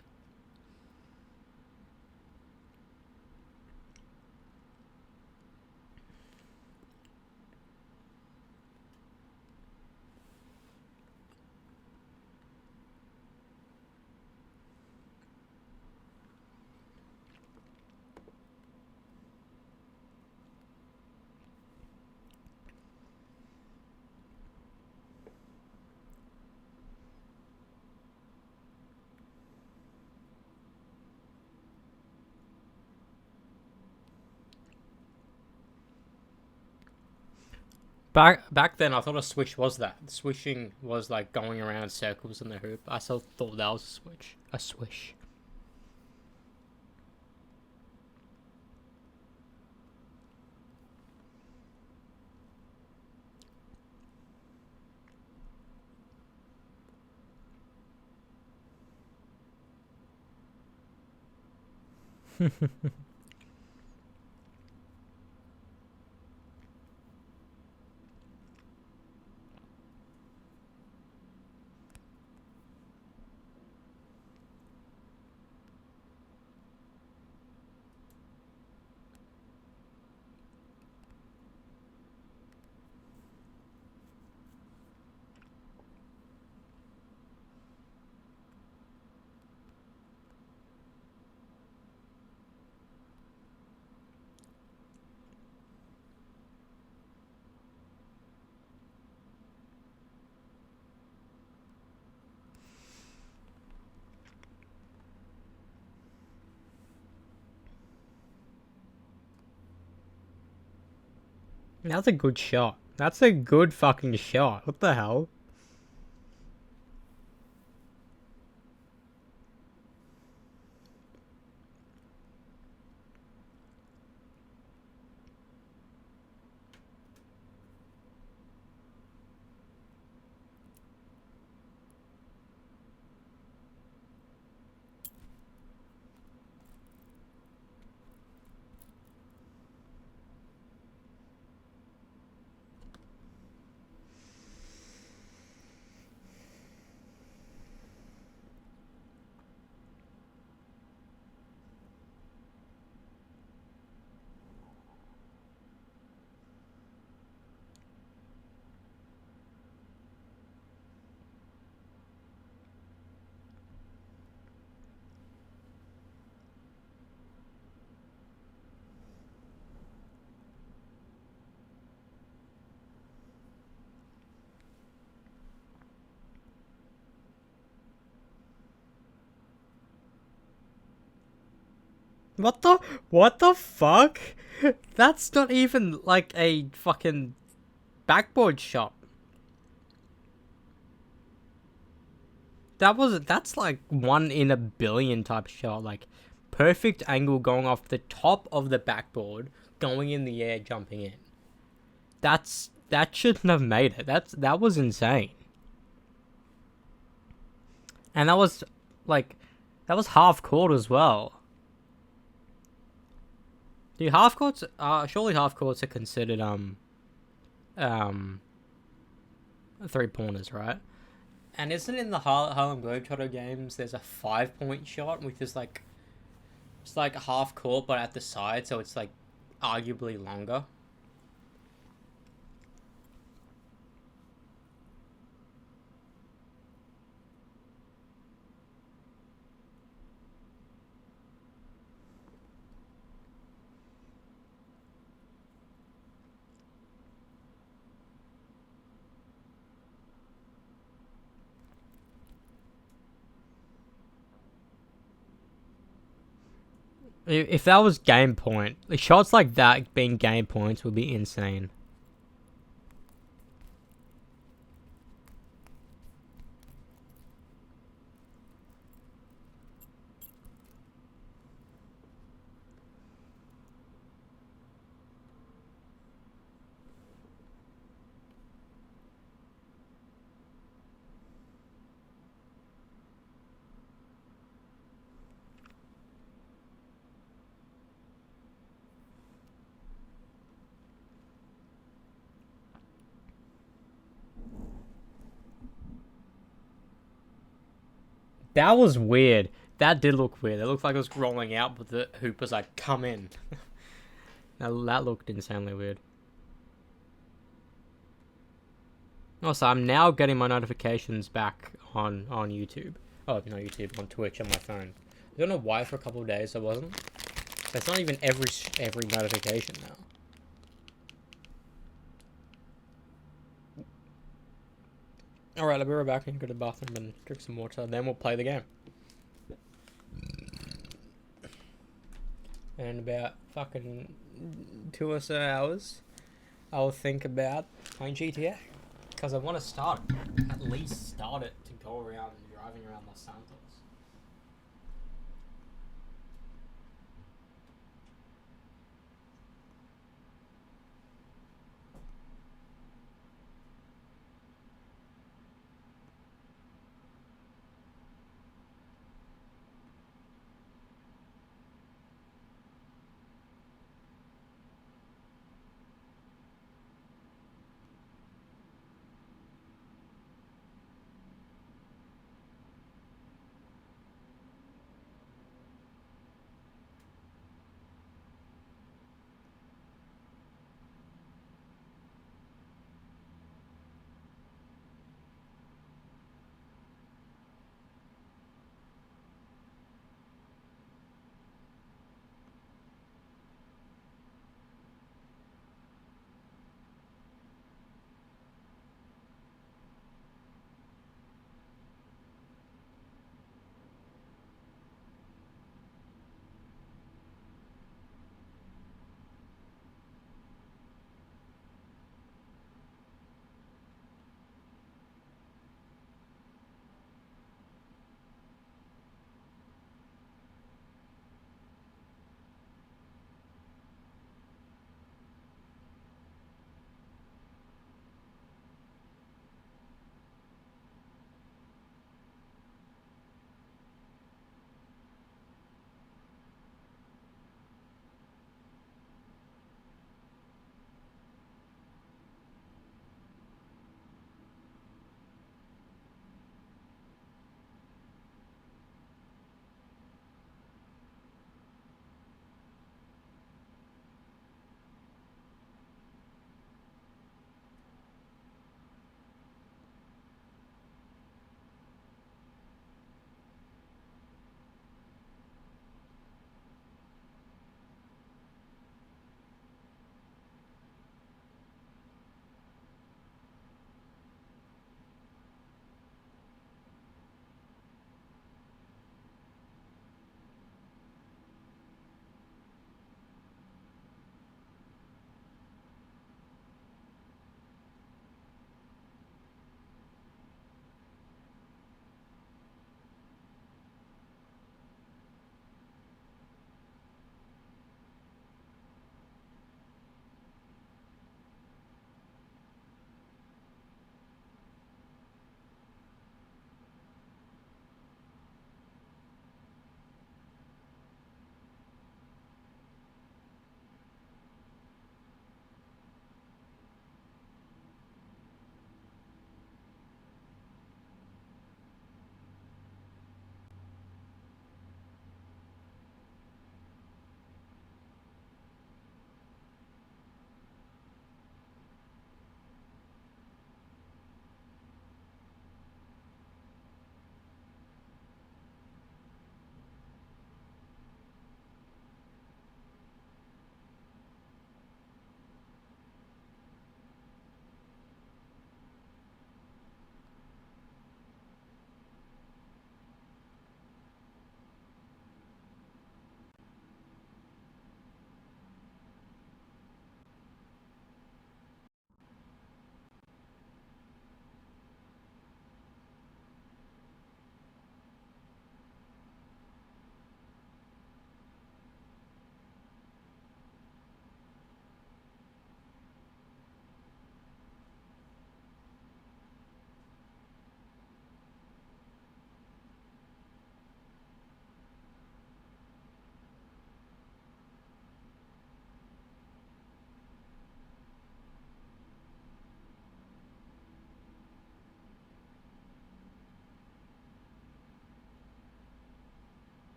Back then, I thought a switch was that. Swishing was like going around circles in the hoop. I still thought that was a switch. A swish. That's a good shot. That's a good fucking shot. What the hell? What the fuck? That's not even like a fucking backboard shot. That's like 1 in a billion type shot, like perfect angle going off the top of the backboard, going in the air, jumping in. That shouldn't have made it. That was insane. And that was half court as well. Dude, half courts surely half courts are considered 3-pointers, right? And isn't in the Harlem Globetrotter games there's a 5-point shot, which is like it's like half court but at the side, so it's like arguably longer. If that was game point, like shots like that being game points would be insane. That was weird. That did look weird. It looked like it was rolling out, but the hoop was like, come in. That looked insanely weird. Also, I'm now getting my notifications back on YouTube. Oh, not YouTube, on Twitch on my phone. I don't know why for a couple of days I wasn't. It's not even every notification now. Alright, I'll be right back and go to the bathroom and drink some water, then we'll play the game. And in about fucking 2 or so hours, I'll think about playing GTA. Because I want to start it. At least start it to go around driving around Los Santos.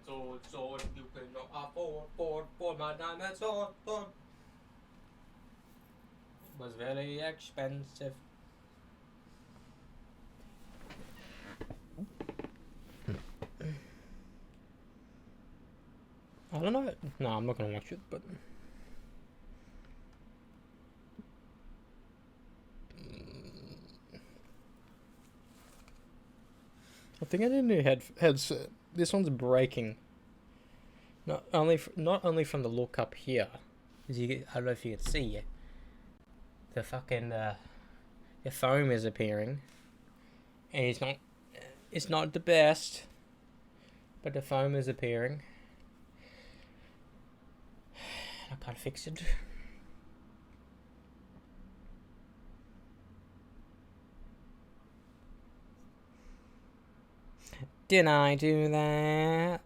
sword. You cannot afford my diamond sword. It was very expensive. I don't know. No, I'm not gonna watch it, but I think I need a new headset. This one's breaking. Not only from the look up here. I don't know if you can see it. The fucking the foam is appearing, and it's not the best, but the foam is appearing. I can't fix it. Did I do that?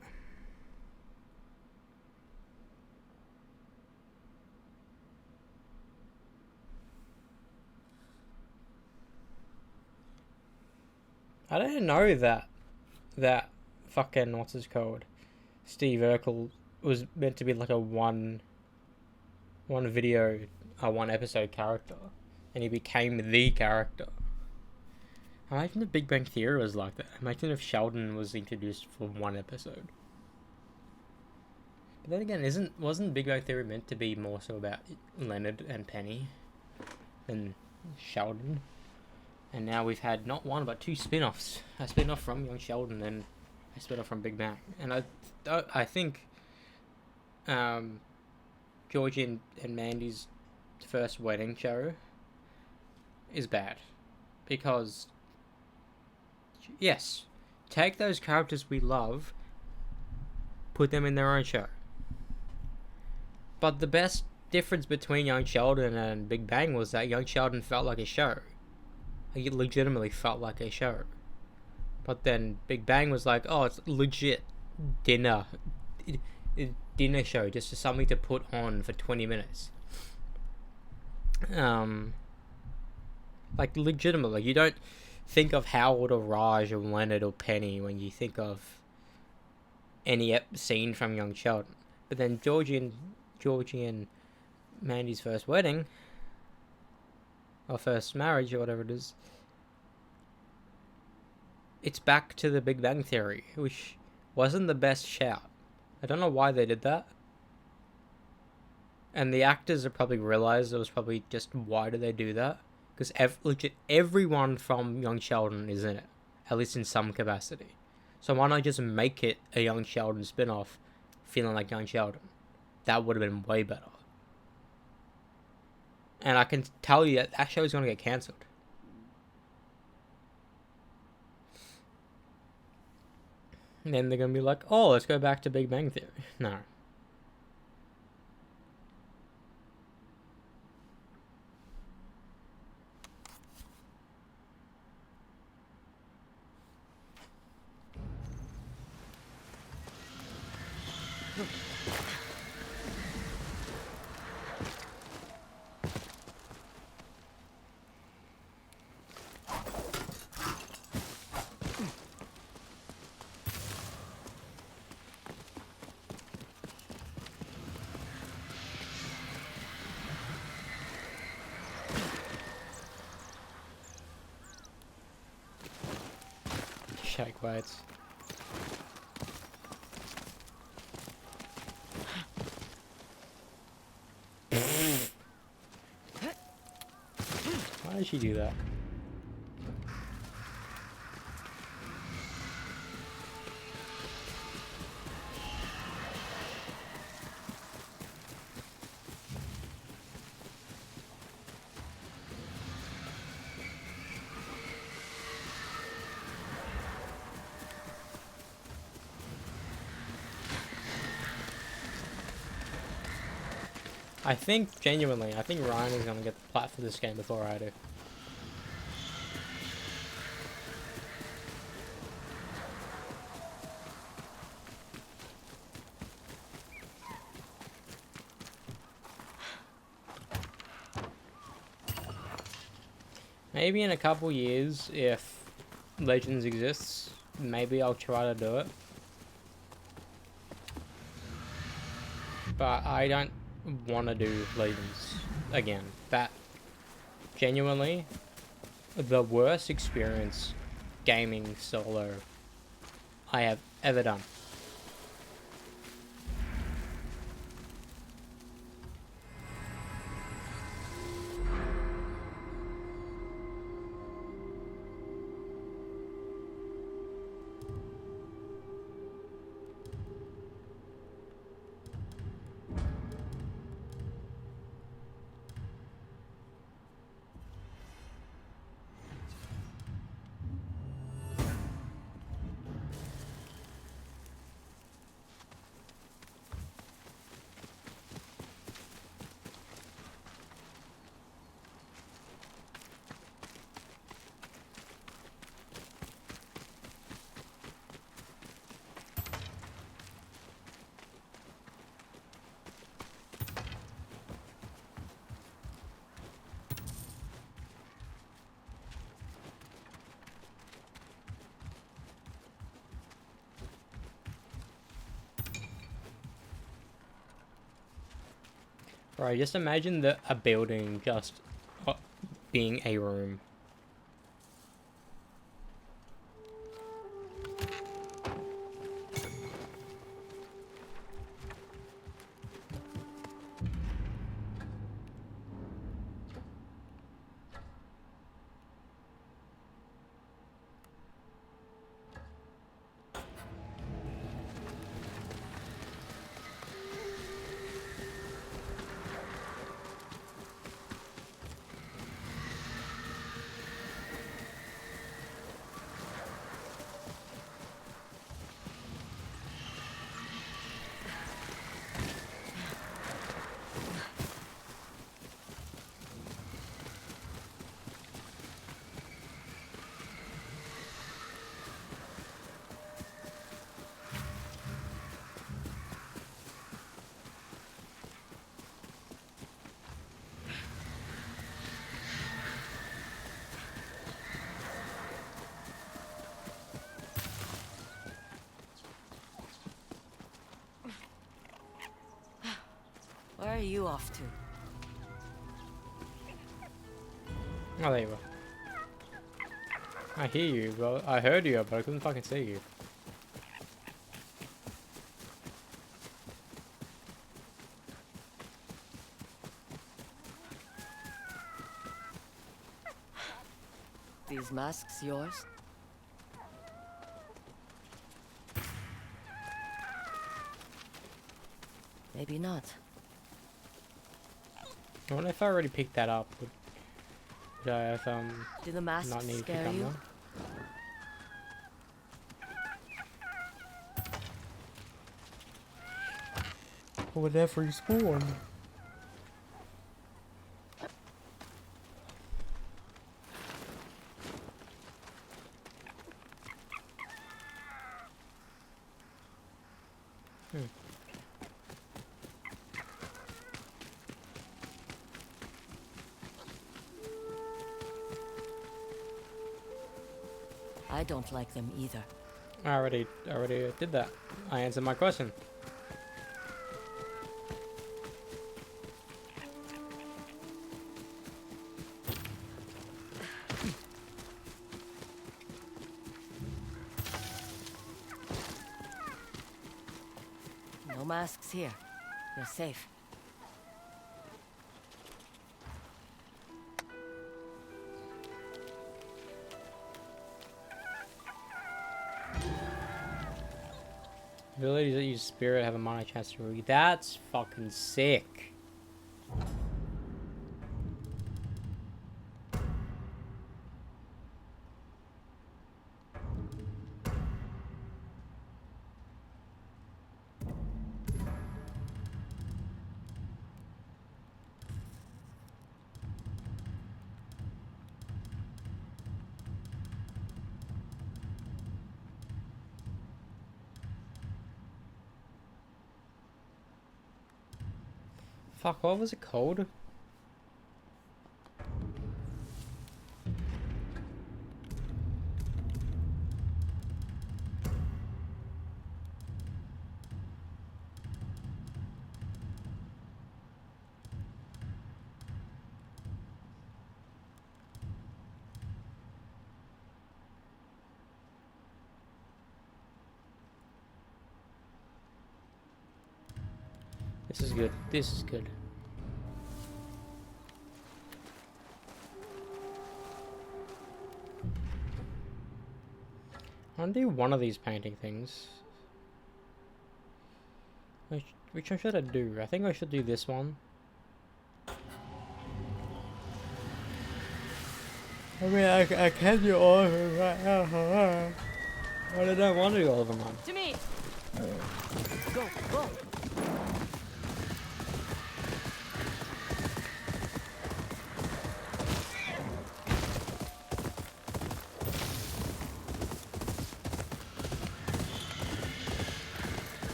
I didn't know that fucking what's his called? Steve Urkel was meant to be like a one video, one episode character, and he became the character. Imagine if Big Bang Theory was like that. Imagine if Sheldon was introduced for one episode. But then again, wasn't Big Bang Theory meant to be more so about Leonard and Penny than Sheldon? And now we've had not one but two spin-offs. A spin-off from Young Sheldon and a spin-off from Big Bang. And I think Georgie and Mandy's first wedding show is bad. Because, yes, take those characters we love, put them in their own show. But the best difference between Young Sheldon and Big Bang was that Young Sheldon felt like a show. Like, it legitimately felt like a show. But then Big Bang was like, oh, it's legit dinner show, just something to put on for 20 minutes. Like, legitimately, you don't think of Howard or Raj or Leonard or Penny when you think of any scene from Young Sheldon. But then Georgie and Mandy's first wedding, or first marriage, or whatever it is, it's back to the Big Bang Theory, which wasn't the best shout. I don't know why they did that. And the actors have probably realized it was probably just, why do they do that? Because legit everyone from Young Sheldon is in it, at least in some capacity. So why not just make it a Young Sheldon spin-off, feeling like Young Sheldon? That would have been way better. And I can tell you that show is going to get cancelled. And then they're going to be like, oh, let's go back to Big Bang Theory. No. Shake weights. Why did she do that? I think Ryan is gonna get the plat for this game before I do. Maybe in a couple years, if Legends exists, maybe I'll try to do it. but I don't want to do Legends again. That genuinely the worst experience gaming solo I have ever done. Right, just imagine a building just being a room. Where are you off to? Oh, there you go. I hear you, but I heard you, but I couldn't fucking see you. These masks yours? Maybe not. I wonder if I already picked that up. Would I have Do the masks not need to pick scare up you? more? Or would that respawn? I don't like them either. I already did that. I answered my question. No masks here. You're safe. Abilities that use spirit have a minor chance to read. That's fucking sick. Fuck, what was it called? This is good. This is good. I want to do one of these painting things. Which one should I do? I think I should do this one. I mean, I can do all of them right now. But I don't want to do all of them on. To me! Go, go!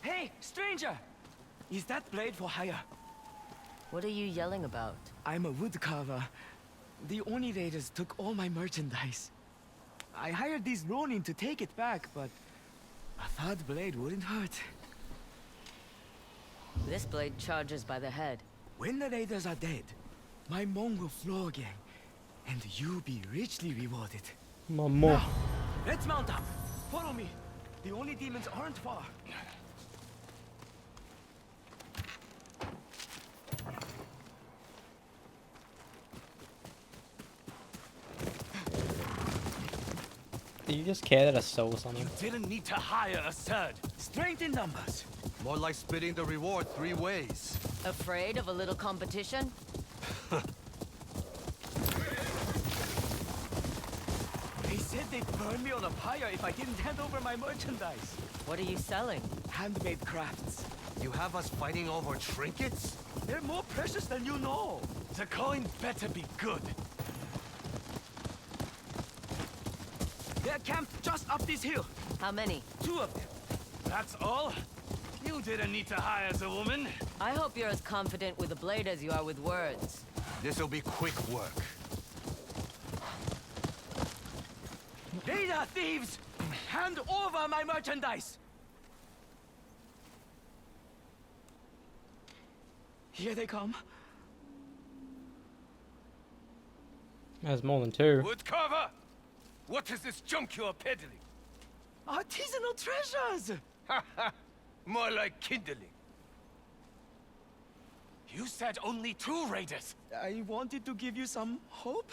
Hey, stranger! Is that blade for hire? What are you yelling about? I'm a woodcarver. The Oni raiders took all my merchandise. I hired these Ronin to take it back, but a third blade wouldn't hurt. This blade charges by the head. When the raiders are dead, my Mong will flow again, and you be richly rewarded. Mama. Now, let's mount up. Follow me. The Oni demons aren't far. Do you just care that I stole something? Didn't need to hire a third. Strength in numbers. More like splitting the reward 3 ways. Afraid of a little competition? They said they'd burn me on a pyre if I didn't hand over my merchandise. What are you selling? Handmade crafts. You have us fighting over trinkets? They're more precious than you know. The coin better be good. They're camped just up this hill. How many? 2 of them. That's all? You didn't need to hire the woman. I hope you're as confident with a blade as you are with words. This'll be quick work. Raider thieves! Hand over my merchandise! Here they come. There's more than 2. Woodcarver! What is this junk you're peddling? Artisanal treasures! Ha ha! More like kindling. You said only 2 raiders. I wanted to give you some hope.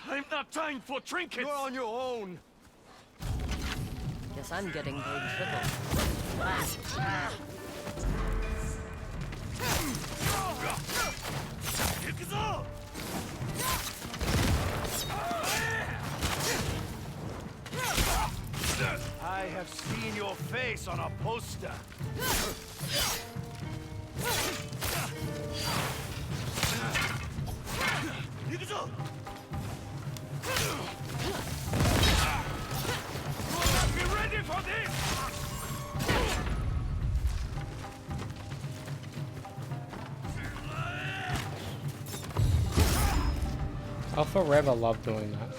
I'm not trying for trinkets. You're on your own. Guess I'm getting paid triple. I have seen your face on a poster. Be ready for this! I'll forever love doing that.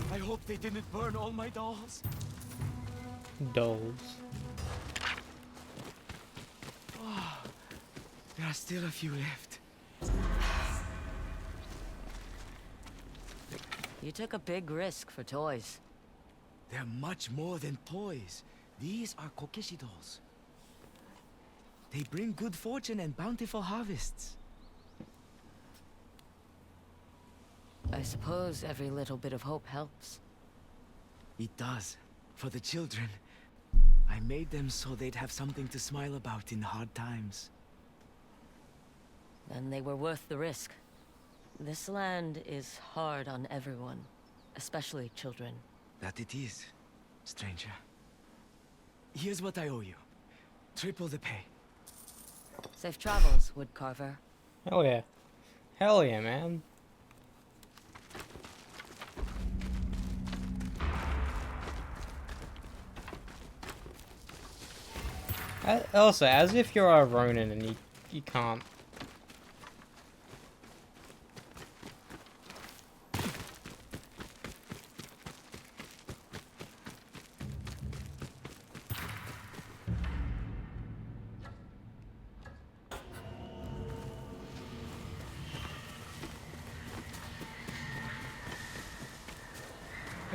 I hope they didn't burn all my dolls. Dolls. There are still a few left. You took a big risk for toys. They're much more than toys. These are Kokeshi dolls. They bring good fortune and bountiful harvests. I suppose every little bit of hope helps. It does. For the children. I made them so they'd have something to smile about in hard times. Then they were worth the risk. This land is hard on everyone, especially children. That it is, stranger. Here's what I owe you. Triple the pay. Safe travels, woodcarver. Hell yeah. Hell yeah, man. Also, as if you're a Ronin and you can't.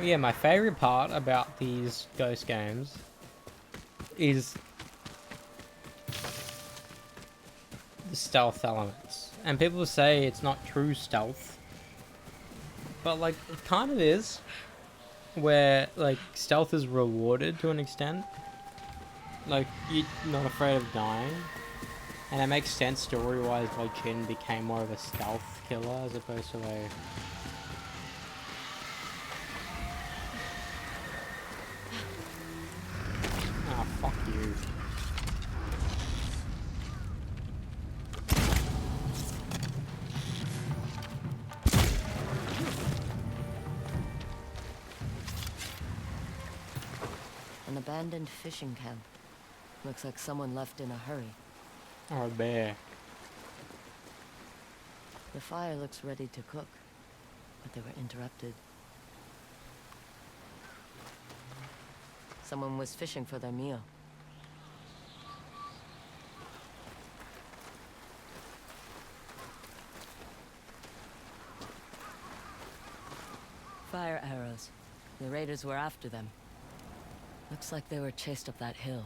Yeah, my favorite part about these Ghost games is the stealth elements. And people say it's not true stealth, but like it kind of is, where like stealth is rewarded to an extent. Like you're not afraid of dying, and it makes sense story-wise why Jin became more of a stealth killer as opposed to a. Ah, fuck you. An abandoned fishing camp. Looks like someone left in a hurry. Or a bear. The fire looks ready to cook, but they were interrupted. Someone was fishing for their meal. Fire arrows. The raiders were after them. Looks like they were chased up that hill.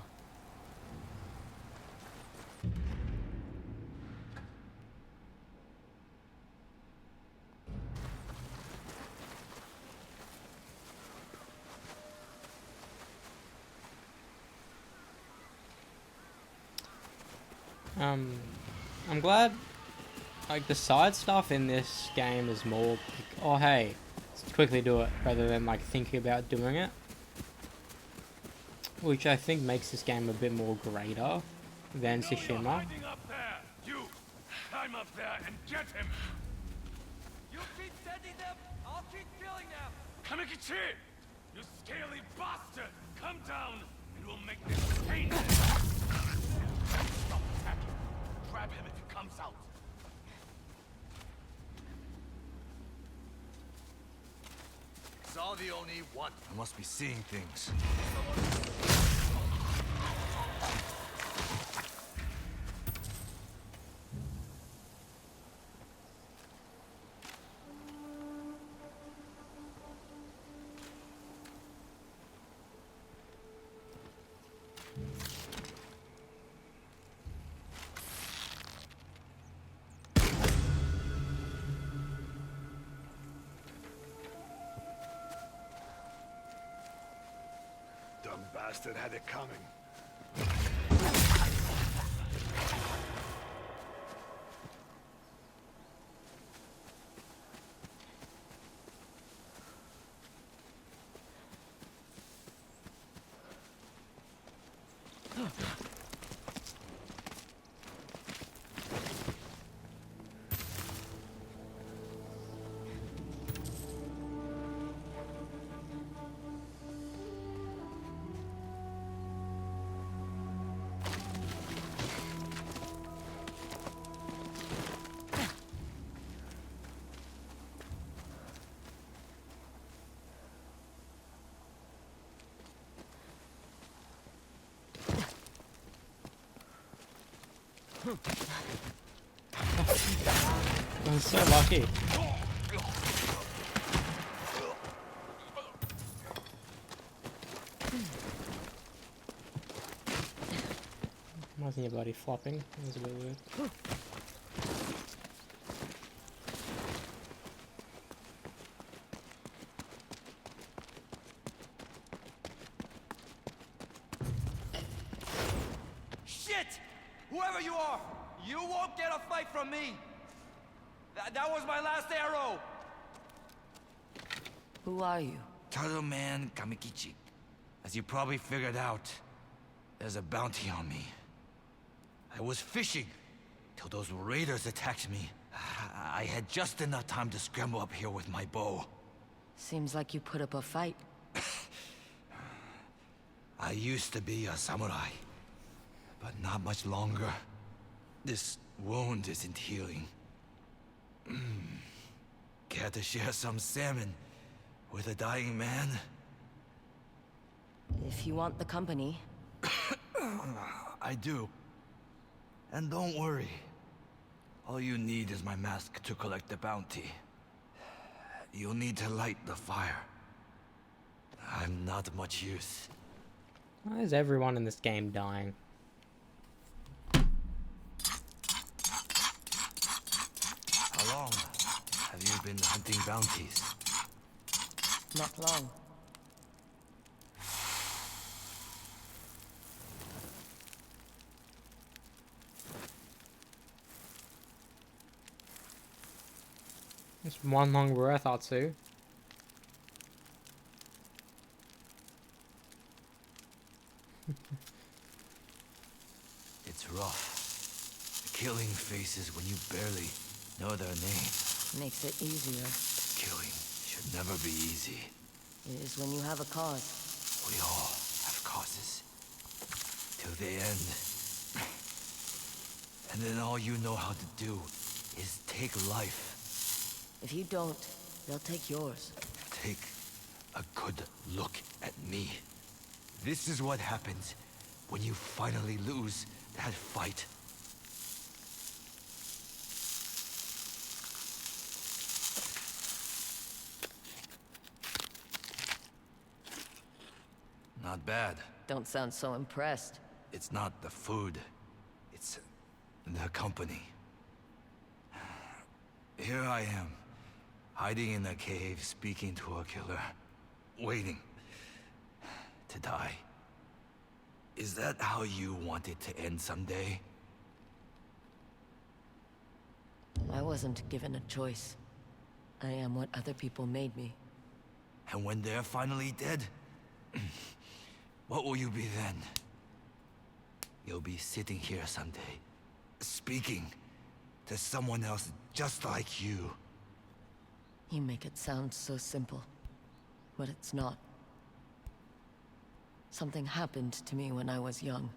I'm glad, like, the side stuff in this game is more, like, oh hey, let's quickly do it, rather than, like, thinking about doing it. Which I think makes this game a bit more greater than Tsushima. Up there. You climb up there and get him. You keep sending them, I'll keep killing them. Kamikichi, you scaly bastard, come down and we'll make this painless. Stop attacking. Grab him if he comes out. Saw the Oni one. I must be seeing things. Dumb bastard had it coming. I'm so lucky. Wasn't your body flopping? It was a bit weird. Shit! Whoever you are, you won't get a fight from me. That was my last arrow. Who are you? Turtle Man Kamikichi. As you probably figured out, there's a bounty on me. I was fishing till those raiders attacked me. I had just enough time to scramble up here with my bow. Seems like you put up a fight. I used to be a samurai, but not much longer. This wound isn't healing. Care to share some salmon with a dying man? If you want the company. I do. And don't worry. All you need is my mask to collect the bounty. You'll need to light the fire. I'm not much use. Why is everyone in this game dying? How long have you been hunting bounties? Not long. It's one long breath or two. It's rough. Killing faces when you barely know their name. Makes it easier. Killing should never be easy. It is when you have a cause. We all have causes. Till the end. And then all you know how to do is take life. If you don't, they'll take yours. Take a good look at me. This is what happens when you finally lose that fight. Not bad. Don't sound so impressed. It's not the food. It's the company. Here I am, hiding in a cave, speaking to a killer, waiting to die. Is that how you want it to end someday? I wasn't given a choice. I am what other people made me. And when they're finally dead, what will you be then? You'll be sitting here someday, speaking to someone else just like you. You make it sound so simple, but it's not. Something happened to me when I was young.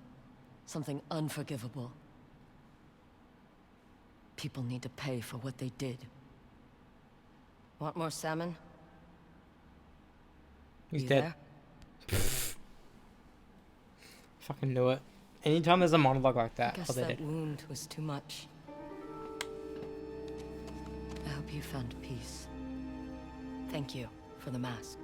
Something unforgivable. People need to pay for what they did. Want more salmon? He's You dead. there? Fucking knew it. Anytime there's a monologue like I that, guess oh, they that did. wound was too much. I hope you found peace. Thank you for the mask.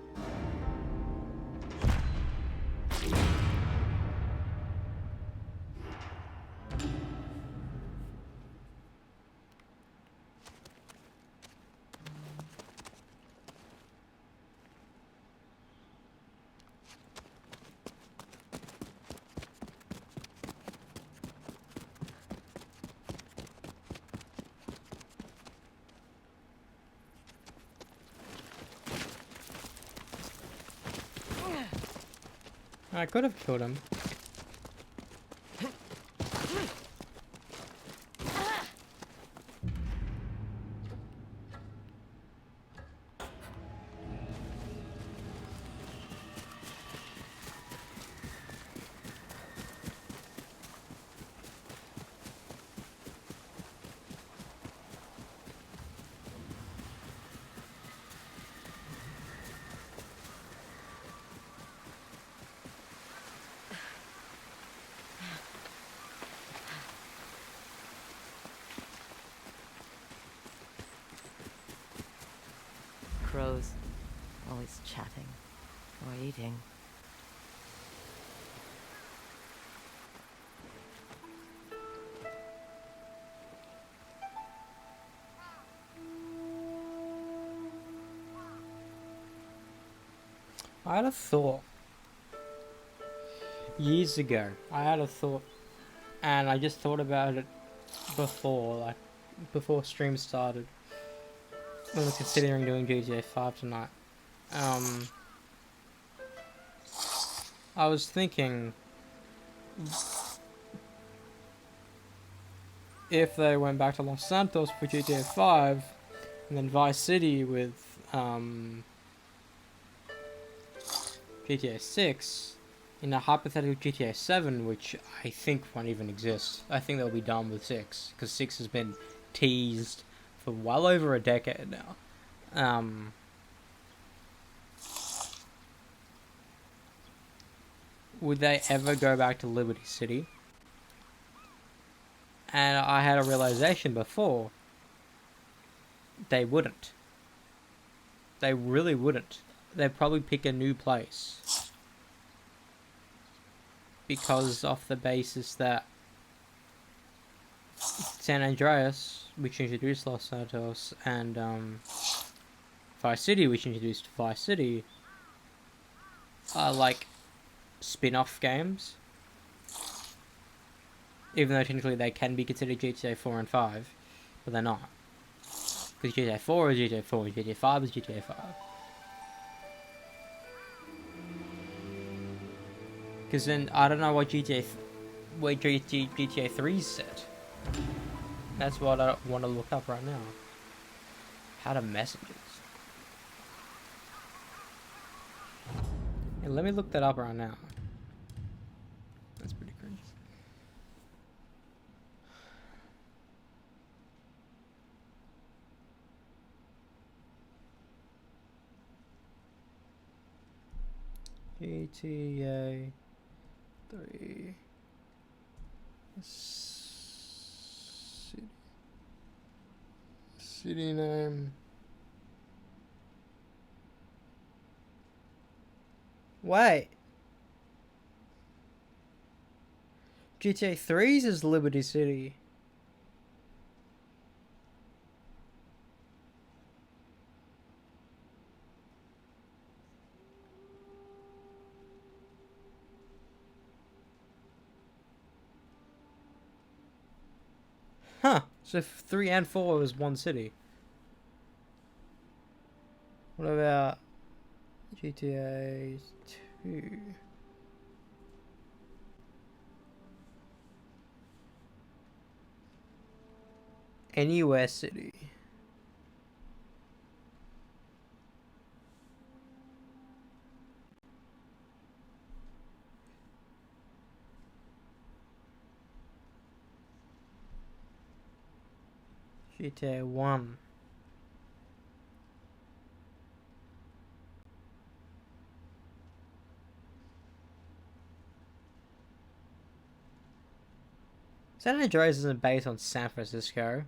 I could have killed him. Crows, always chatting or eating. I had a thought. Years ago, I had a thought, and I just thought about it before stream started. I was considering doing GTA 5 tonight. I was thinking, if they went back to Los Santos for GTA 5, and then Vice City with GTA 6, in a hypothetical GTA 7, which I think won't even exist. I think they'll be done with 6, because 6 has been teased for well over a decade now. Would they ever go back to Liberty City? And I had a realization before. They wouldn't. They really wouldn't. They'd probably pick a new place. Because off the basis that San Andreas, which introduced Los Santos, and Vice City, which introduced Vice City, are like spin-off games. Even though technically they can be considered GTA 4 and 5, but they're not. Because GTA 4 is GTA 4, and GTA 5 is GTA 5. Because then, I don't know what where GTA 3 is set. That's what I want to look up right now. How to messages. Hey, let me look that up right now. That's pretty cringe. GTA 3 city name. Wait. GTA 3's is Liberty City. Huh. So 3 and 4 was one city. What about GTA 2? Anywhere City. GTA 1. San Andreas isn't based on San Francisco.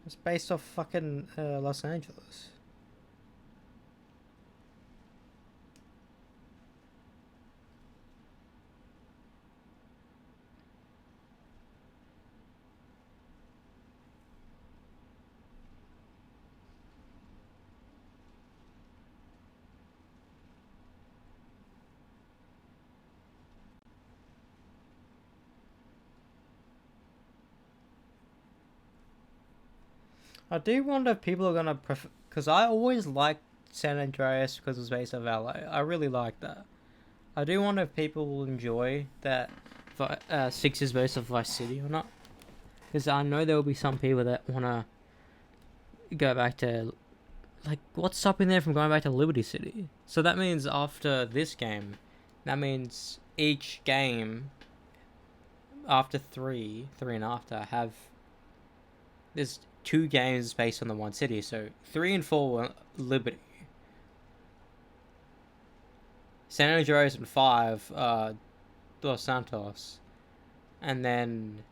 It's based off fucking Los Angeles. I do wonder if people are gonna prefer, because I always liked San Andreas because it's based off LA. I really like that. I do wonder if people will enjoy that 6 is based off Vice City or not. Because I know there will be some people that want to go back to, like, what's stopping them from going back to Liberty City? So that means after this game, that means each game after 3 and after have, there's 2 games based on the one city. So 3 and 4 were Liberty. San Andreas and 5 Los Santos. And then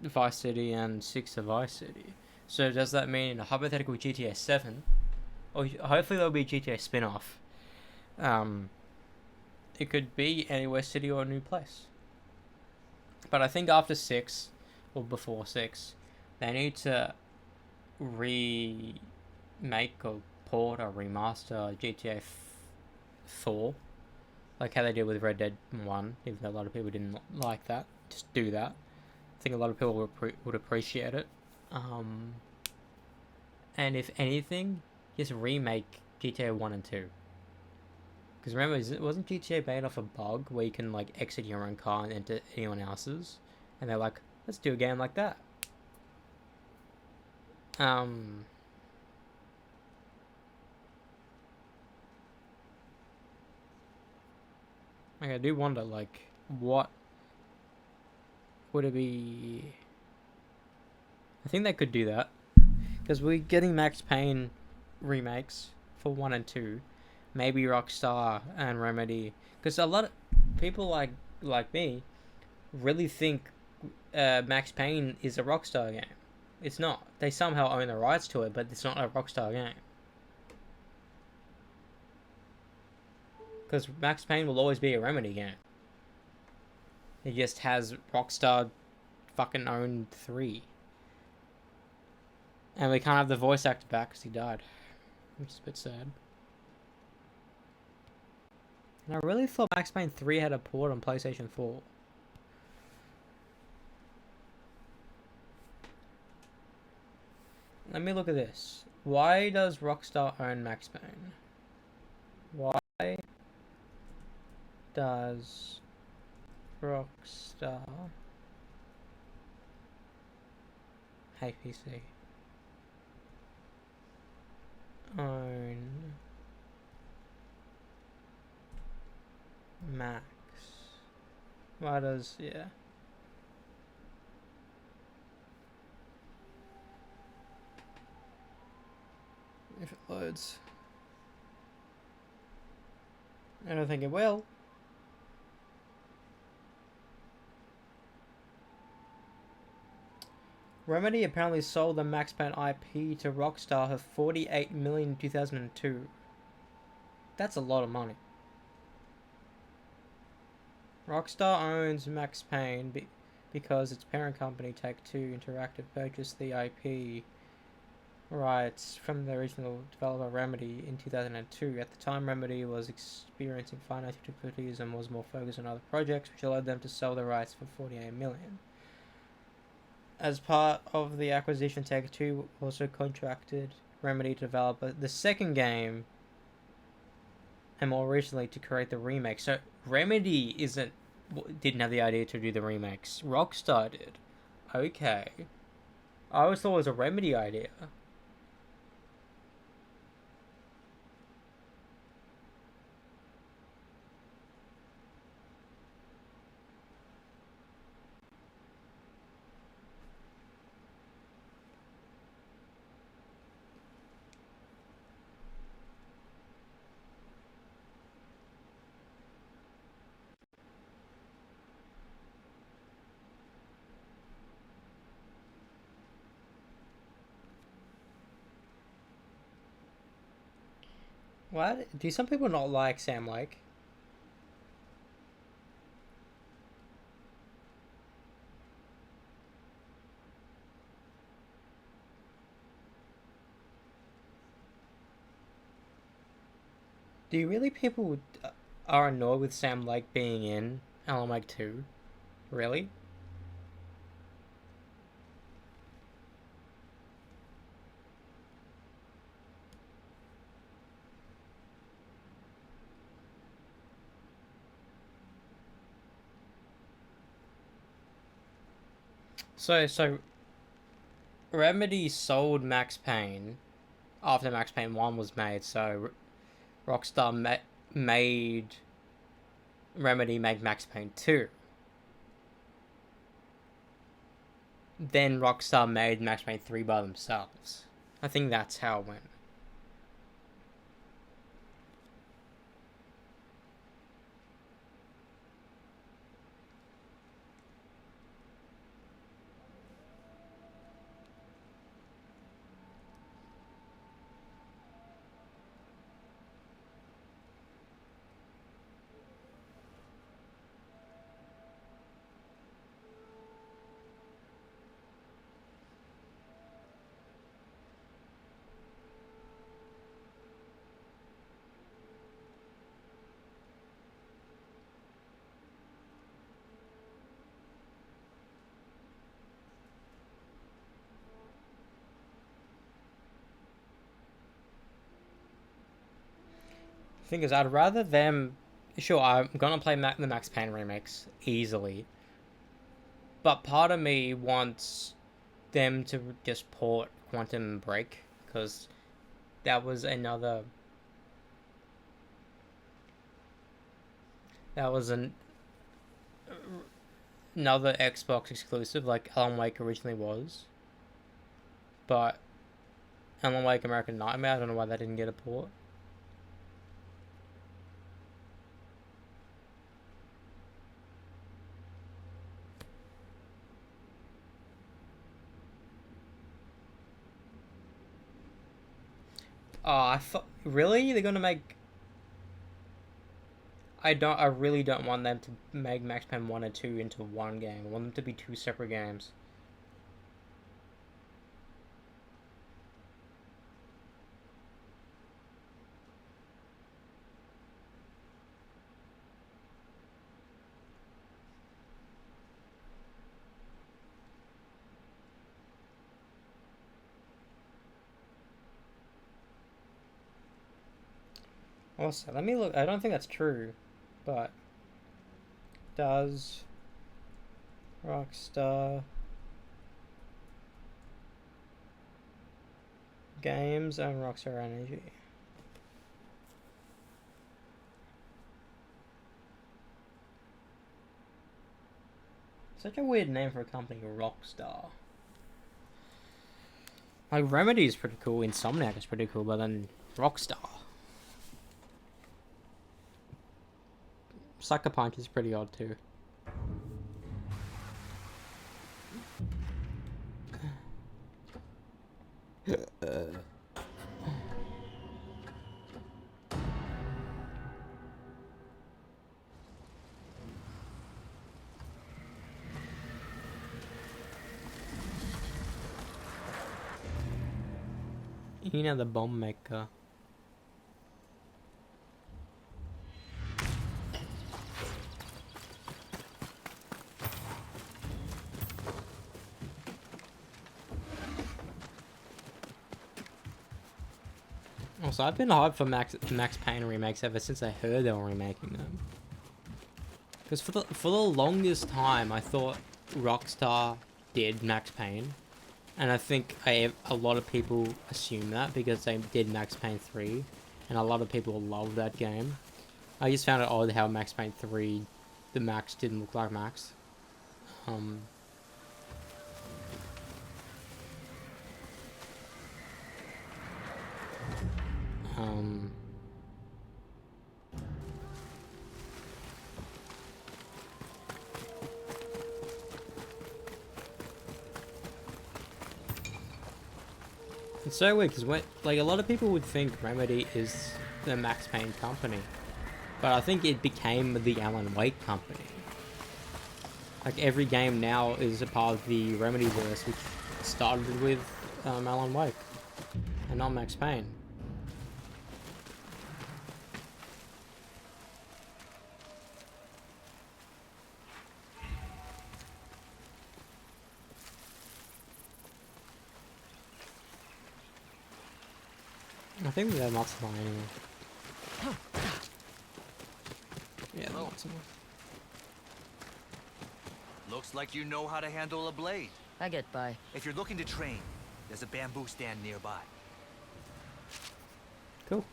Vice City and 6 are Vice City. So does that mean a hypothetical GTA 7, or hopefully there'll be a GTA spin-off, it could be Anywhere City or a new place. But I think after 6, or before 6, they need to remake or port or remaster GTA 4, like how they did with Red Dead 1, even though a lot of people didn't like that. Just do that. I think a lot of people would appreciate it. And if anything, just remake GTA 1 and 2. Because remember, wasn't GTA made off a bug where you can like exit your own car and enter anyone else's? And they're like, let's do a game like that. Like, I do wonder, like, what would it be? I think they could do that. Because we're getting Max Payne remakes for 1 and 2. Maybe Rockstar and Remedy. Because a lot of people like me really think Max Payne is a Rockstar game. It's not. They somehow own the rights to it, but it's not a Rockstar game. Because Max Payne will always be a Remedy game. It just has Rockstar fucking own 3. And we can't have the voice actor back because he died. Which is a bit sad. And I really thought Max Payne 3 had a port on PlayStation 4. Let me look at this. Why does Rockstar own Max Payne? Why does Rockstar... Hey PC. Own Max. Why does... yeah. If it loads. I don't think it will. Remedy apparently sold the Max Payne IP to Rockstar for $48 million in 2002. That's a lot of money. Rockstar owns Max Payne because its parent company Take-Two Interactive purchased the IP rights from the original developer Remedy in 2002. At the time, Remedy was experiencing financial difficulties and was more focused on other projects, which allowed them to sell the rights for $48 million. As part of the acquisition, Take-Two also contracted Remedy to develop the second game, and more recently to create the remake. So Remedy didn't have the idea to do the remakes. Rockstar did. Okay. I always thought it was a Remedy idea. What? Do some people not like Sam Lake? Do you really people are annoyed with Sam Lake being in Alan Wake 2? Really? So Remedy sold Max Payne after Max Payne 1 was made, so Rockstar made Remedy make Max Payne 2. Then Rockstar made Max Payne 3 by themselves. I think that's how it went. thing is, I'd rather them. Sure, I'm gonna play the Max Payne remakes easily, but part of me wants them to just port Quantum Break, because that was another. That was another Xbox exclusive, like Alan Wake originally was. But Alan Wake American Nightmare, I don't know why that didn't get a port. Oh, I thought, really? They're gonna make... I really don't want them to make Max Payne 1 and 2 into one game. I want them to be two separate games. Also, let me look. I don't think that's true, but does Rockstar Games and Rockstar Energy? Such a weird name for a company, Rockstar. Like, Remedy is pretty cool, Insomniac is pretty cool, but then Rockstar. Sucker Punch is pretty odd too. The Bomb Maker. Also, I've been hyped for Max Payne remakes ever since I heard they were remaking them. Because for the longest time, I thought Rockstar did Max Payne, and I think a lot of people assume that because they did Max Payne 3, and a lot of people love that game. I just found it odd how Max Payne 3, the Max didn't look like Max. It's so weird because like a lot of people would think Remedy is the Max Payne company, but I think it became the Alan Wake company. Like every game now is a part of the Remedyverse, which started with Alan Wake and not Max Payne. I think we have lots of more anyway. Yeah, lots of more. Looks like you know how to handle a blade. I get by. If you're looking to train, there's a bamboo stand nearby. Cool.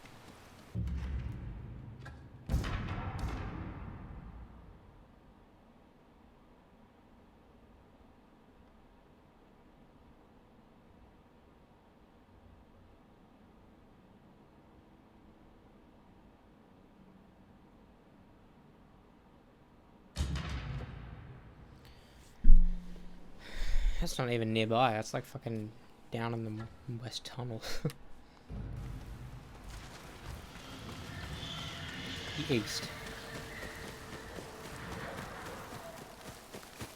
That's not even nearby, that's like fucking down in the West Tunnel. The East.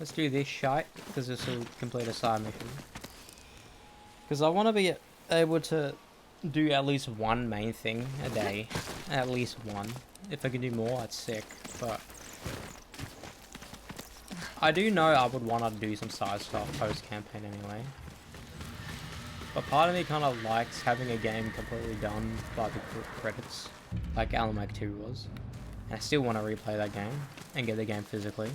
Let's do this shite, because this will complete a side mission. Because I want to be able to do at least one main thing a day. At least one. If I can do more, that's sick, but... I do know I would want to do some side stuff post-campaign anyway. But part of me kind of likes having a game completely done by the credits. like Alan Wake 2 was. And I still want to replay that game and get the game physically.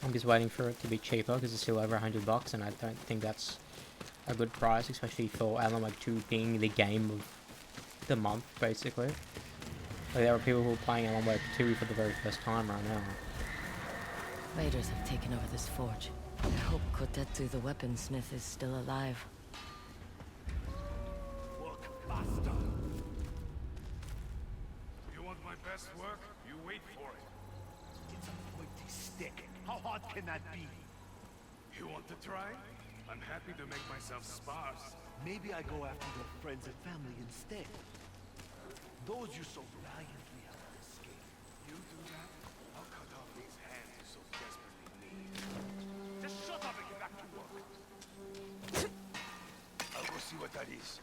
I'm just waiting for it to be cheaper because it's still over $100 and I don't think that's a good price, especially for Alan Wake 2 being the game of the month, basically. Like, there are people who are playing Alan Wake 2 for the very first time right now. Raiders have taken over this forge. I hope Kotetsu the weaponsmith is still alive. Work faster. You want my best work? You wait for it. It's a pointy stick. How hard can that be? You want to try? I'm happy to make myself sparse. Maybe I go after your friends and family instead. Those you so valiantly helped escape. You do that? I'll cut off these hands you so desperately need. Just shut up and get back to work. I'll go see what that is.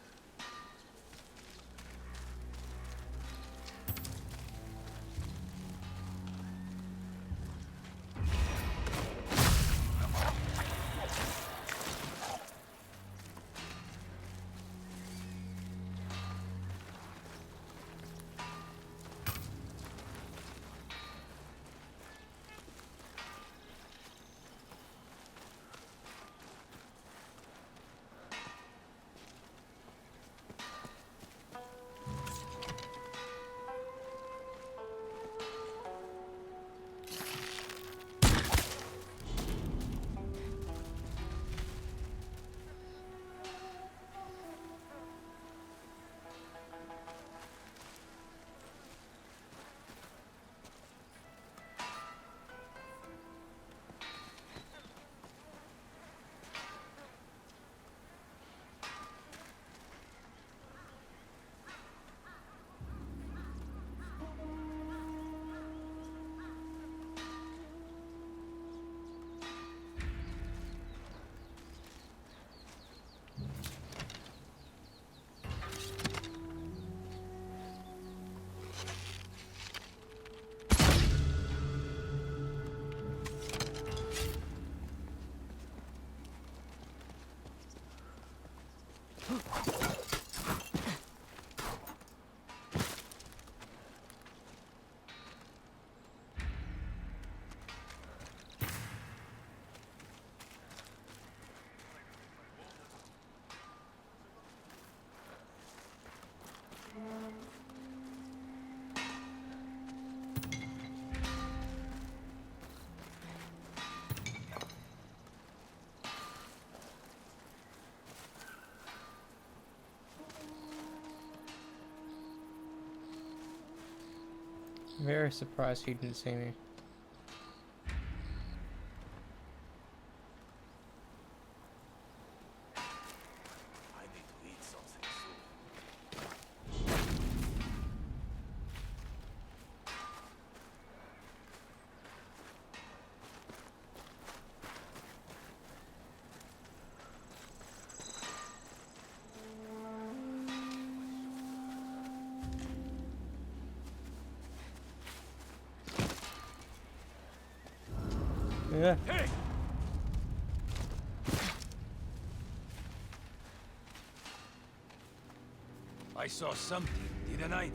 I'm very surprised he didn't see me. I need to eat something soon. Yeah. Hey! I saw something, didn't I?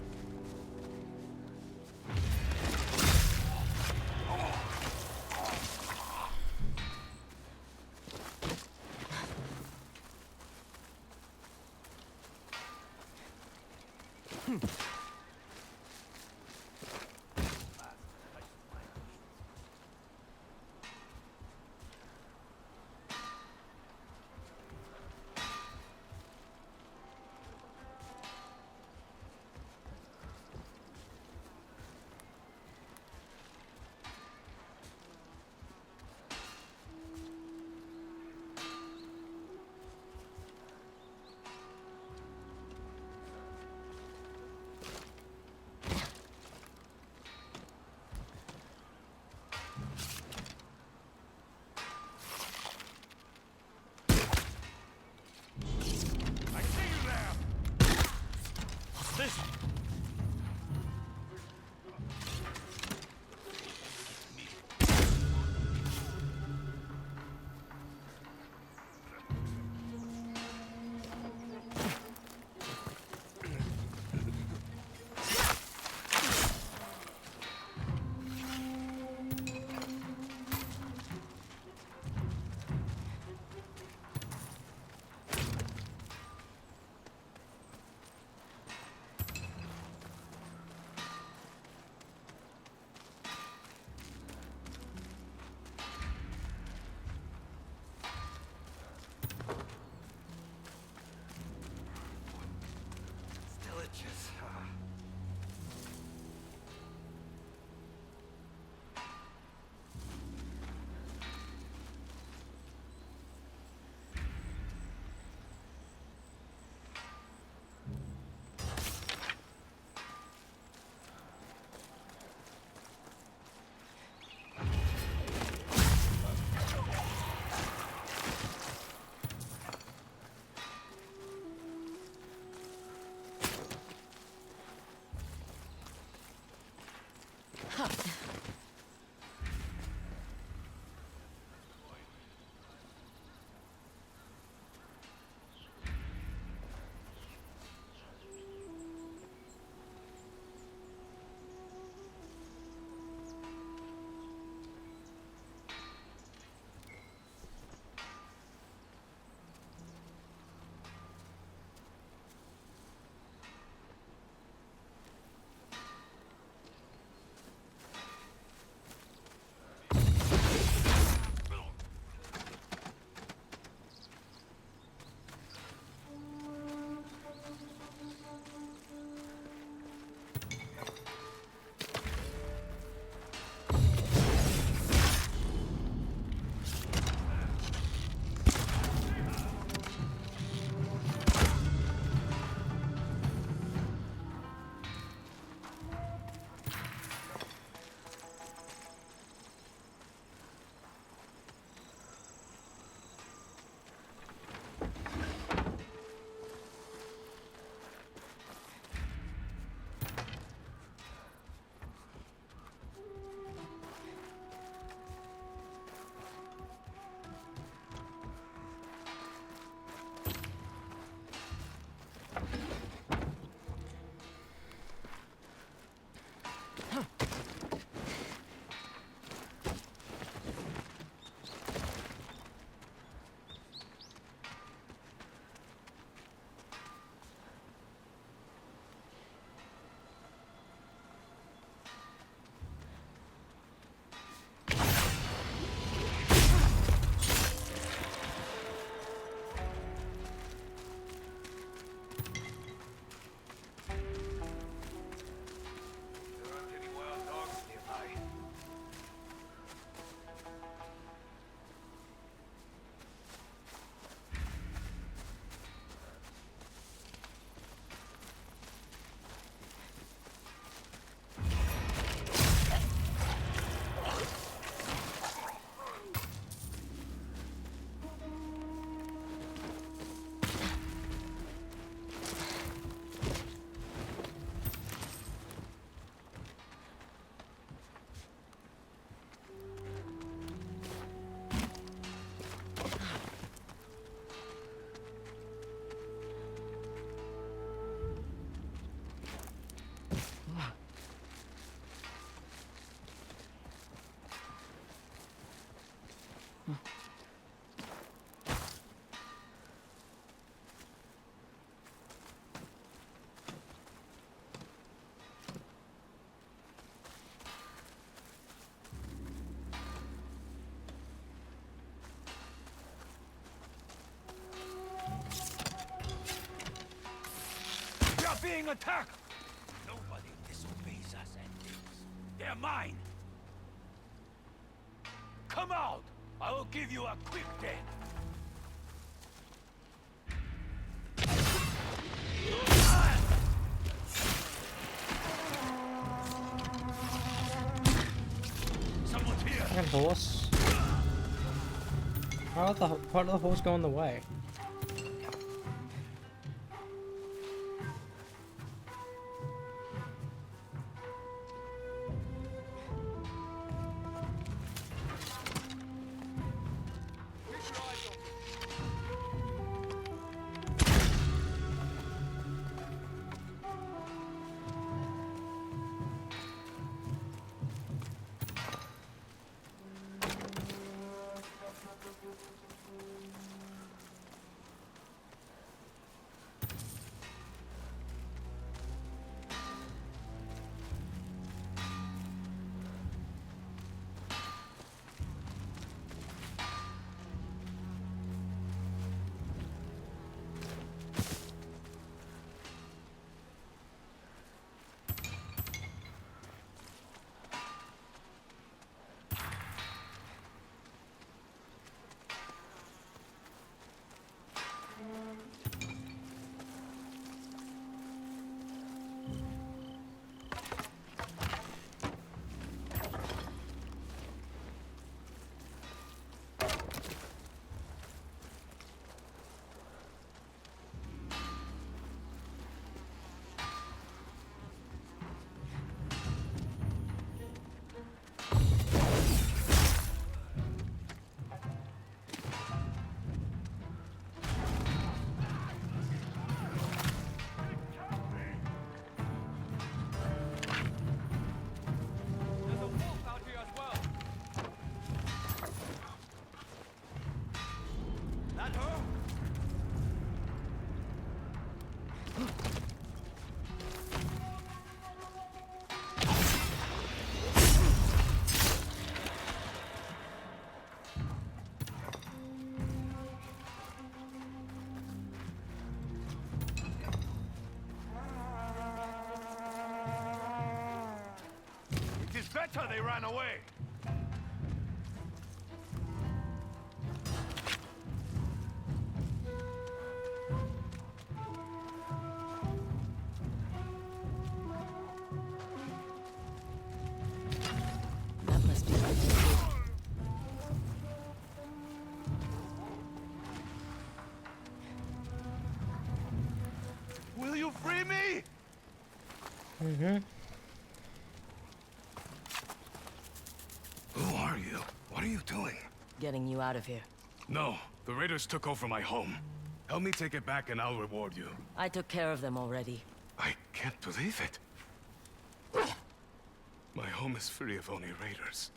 We are being attacked! Nobody disobeys us and lives. They're mine! Come out! I will give you a quick death! Someone's here! Fucking horse. Why did the horse go in the way? It is better they ran away! That must be good to see. Will you free me? Mm-hmm. Who are you? What are you doing? Getting you out of here. No, the raiders took over my home. Help me take it back and I'll reward you. I took care of them already. I can't believe it. My home is free of any raiders.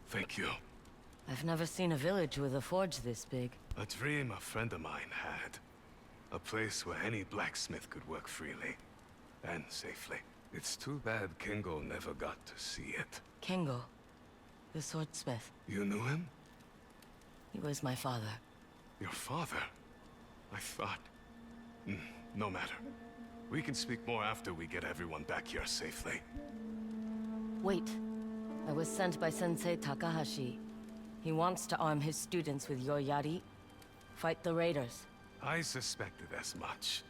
Thank you. I've never seen a village with a forge this big. A dream a friend of mine had. A place where any blacksmith could work freely. And safely. It's too bad Kengo never got to see it. Kengo, the swordsmith. You knew him? He was my father. Your father? I thought... no matter. We can speak more after we get everyone back here safely. Wait. I was sent by Sensei Takahashi. He wants to arm his students with your yari. Fight the raiders. I suspected as much.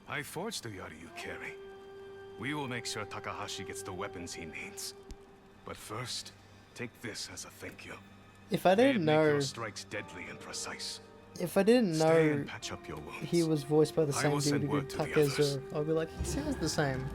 I forged the yari you carry. We will make sure Takahashi gets the weapons he needs. But first, take this as a thank you. If I didn't Make know, your strikes deadly and precise. if I didn't Stay know and patch up your wounds. he was voiced by the I same will dude send who word did to the others. Takezo, I'll be like, he sounds the same.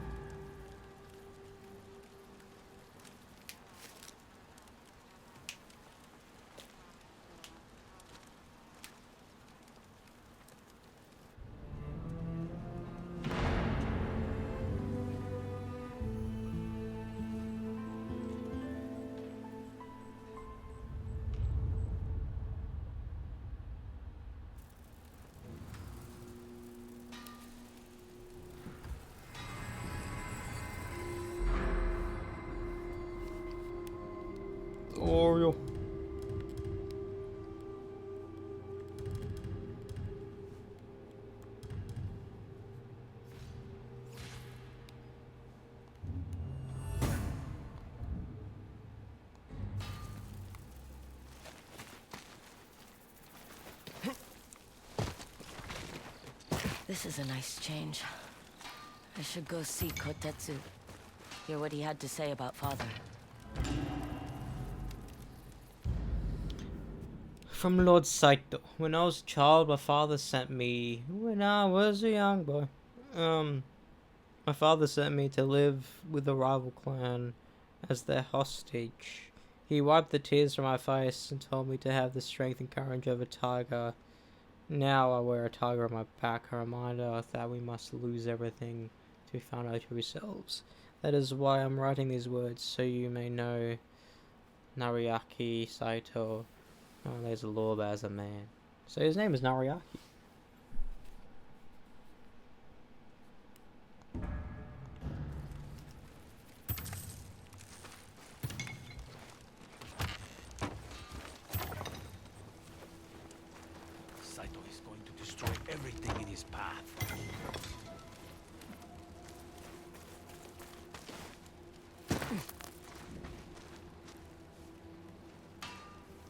This is a nice change. I should go see Kotetsu. Hear what he had to say about father. From Lord Saito. When I was a child, my father sent me... When I was a young boy. My father sent me to live with a rival clan as their hostage. He wiped the tears from my face and told me to have the strength and courage of a tiger. Now I wear a tiger on my back, a reminder that we must lose everything to find our true selves. That is why I'm writing these words, so you may know Nariaki Saito. Oh, there's a law as a man. So his name is Nariaki. Saito is going to destroy everything in his path.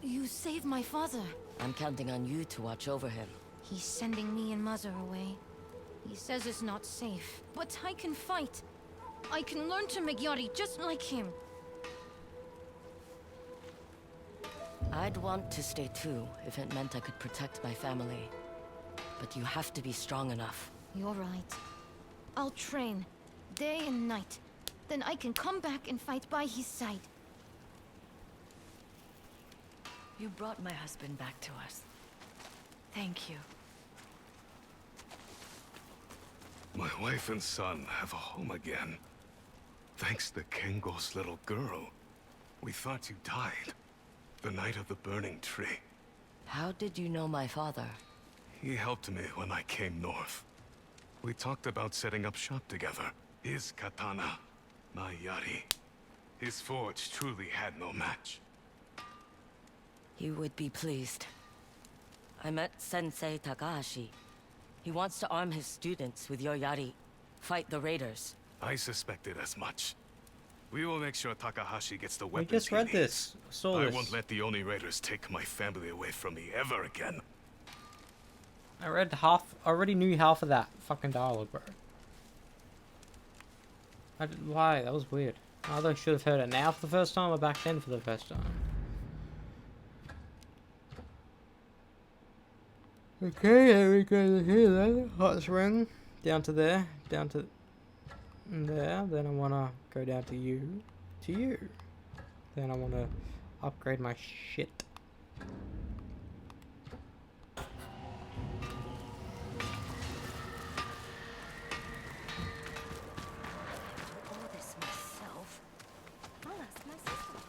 You saved my father. I'm counting on you to watch over him. He's sending me and Mother away. He says it's not safe, but I can fight. I can learn to make yari just like him. I'd want to stay too, if it meant I could protect my family. But you have to be strong enough. You're right. I'll train, day and night. Then I can come back and fight by his side. You brought my husband back to us. Thank you. My wife and son have a home again. Thanks to Kengo's little girl. We thought you died. The night of the burning tree. How did you know my father? He helped me when I came north. We talked about setting up shop together. His katana, my yari. His forge truly had no match. He would be pleased. I met Sensei Takahashi. He wants to arm his students with your yari. Fight the raiders. I suspected as much. We will make sure Takahashi gets the We weapons just he read needs. this. Saw I this. won't let the Oni Raiders take my family away from me ever again. I read half. I already knew half of that fucking dialogue, bro. Why? That was weird. I either should have heard it now for the first time or back then for the first time. Okay, there we go here then. Hot spring. Down to there. Down to there. Then I wanna go down to you. To you. Then I wanna upgrade my shit. All this myself. I'll ask my sister.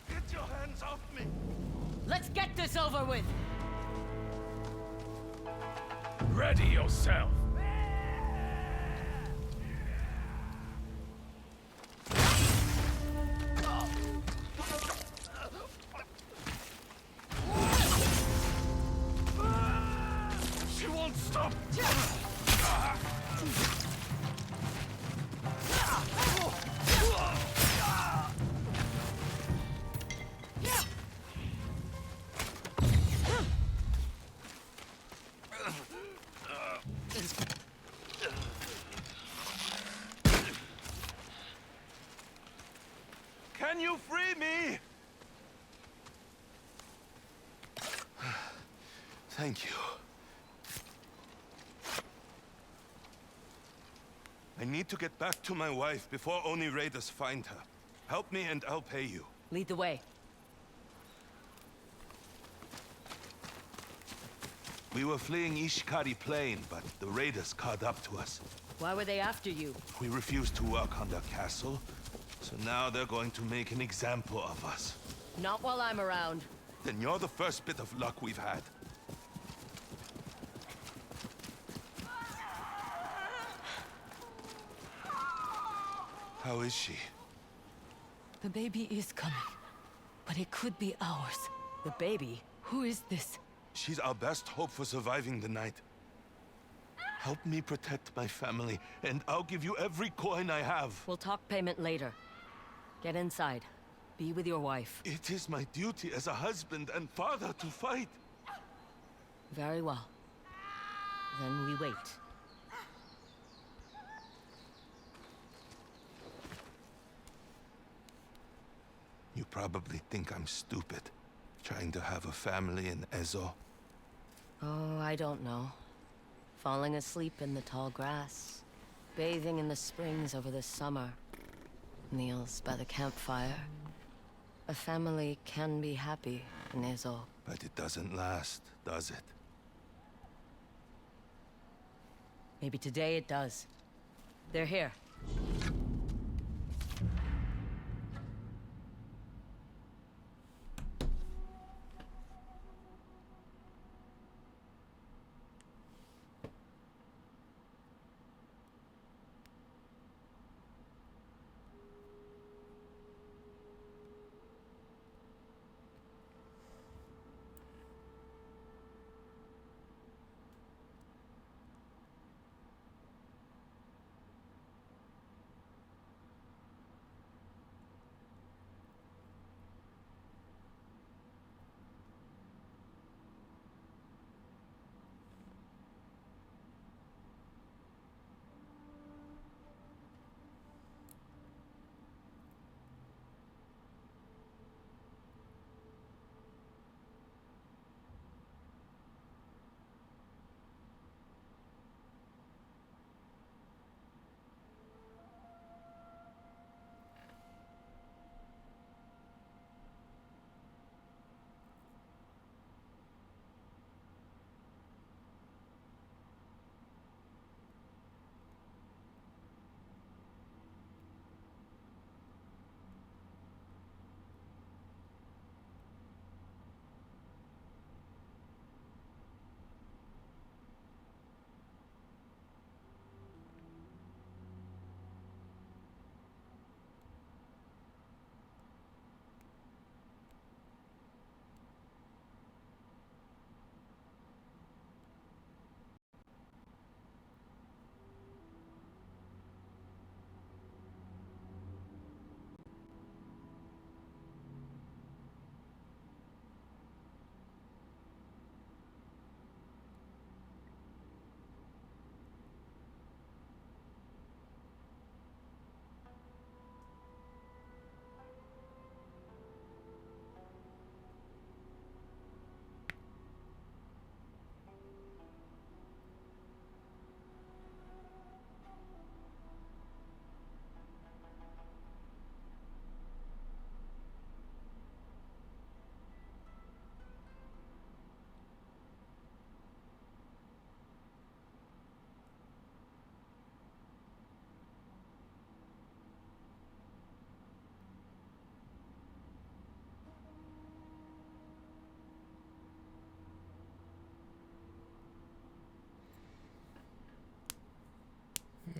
Get your hands off me! Let's get this over with! Ready yourself! She won't stop! Can you free me? Thank you. I need to get back to my wife before Oni raiders find her. Help me and I'll pay you. Lead the way. We were fleeing Ishikari Plain, but the raiders caught up to us. Why were they after you? We refused to work on their castle, so now they're going to make an example of us. Not while I'm around. Then you're the first bit of luck we've had. How is she? The baby is coming, but it could be ours. The baby? Who is this? She's our best hope for surviving the night. Help me protect my family, and I'll give you every coin I have. We'll talk payment later. Get inside. Be with your wife. It is my duty as a husband and father to fight. Very well. Then we wait. You probably think I'm stupid, trying to have a family in Ezo. Oh, I don't know. Falling asleep in the tall grass. Bathing in the springs over the summer. Meals by the campfire. A family can be happy in Ezo. But it doesn't last, does it? Maybe today it does. They're here.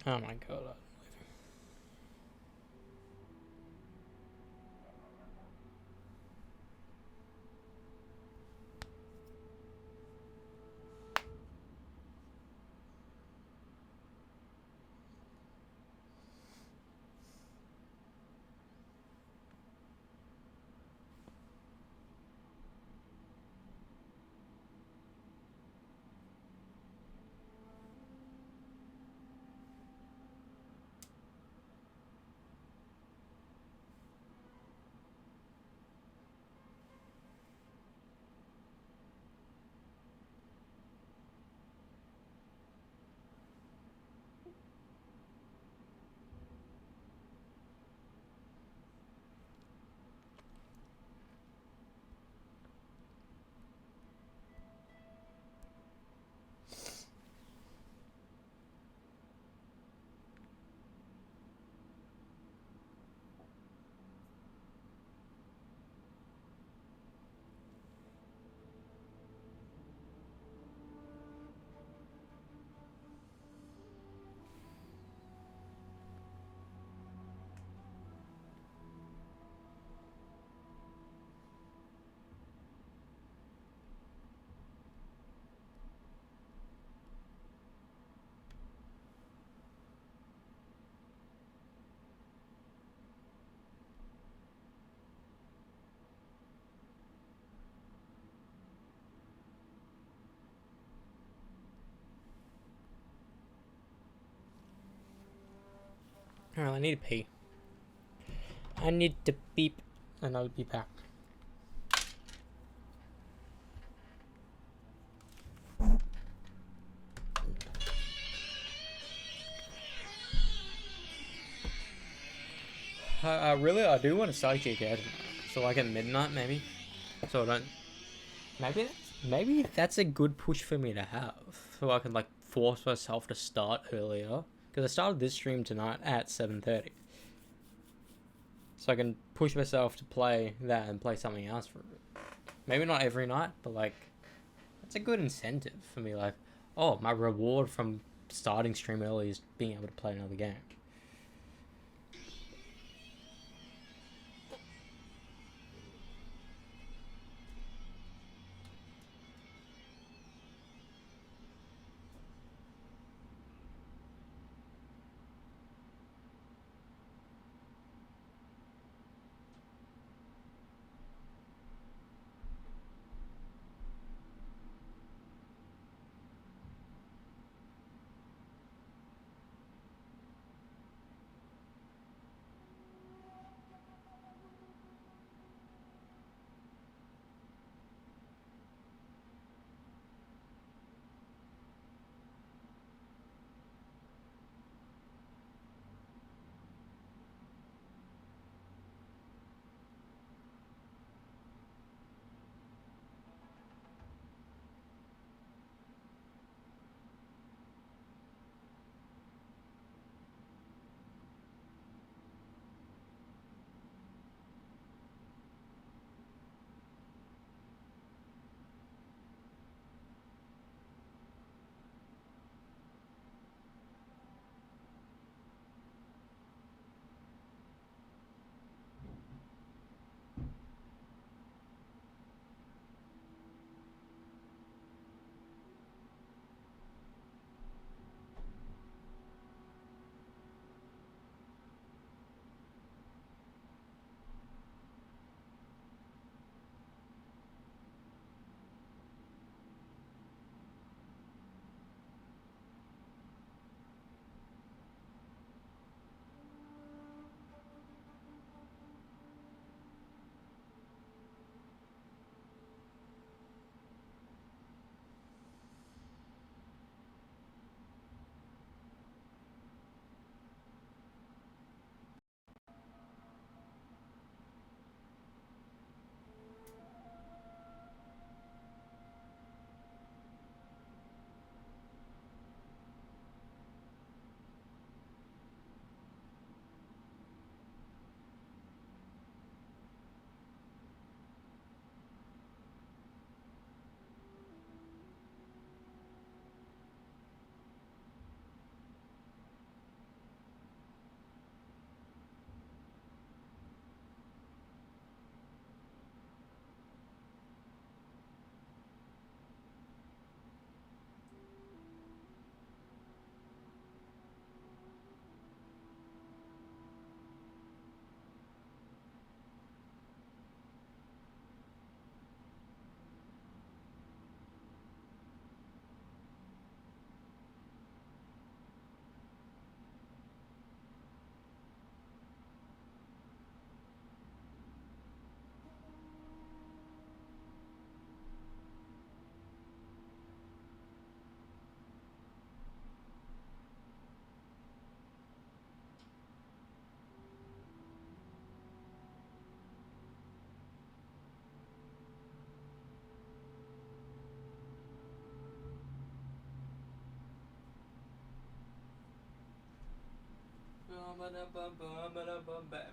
Oh my god. Alright, I need to pee. I need to beep, and I'll be back. Really, I do want to start GK, so like at midnight maybe, so I don't. Maybe that's a good push for me to have, so I can like force myself to start earlier, because I started this stream tonight at 7:30, so I can push myself to play that and play something else for it. Maybe not every night, but like that's a good incentive for me. Like, oh, my reward from starting stream early is being able to play another game.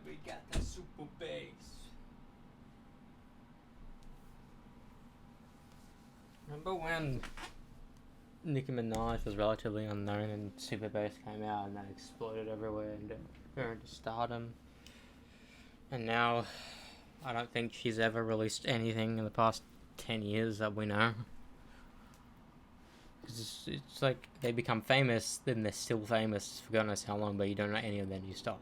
We got the super bass. Remember when Nicki Minaj was relatively unknown and super bass came out and that exploded everywhere and her into stardom? And now, I don't think she's ever released anything in the past 10 years that we know. It's like they become famous, then they're still famous for God knows how long, but you don't know any of their new stuff.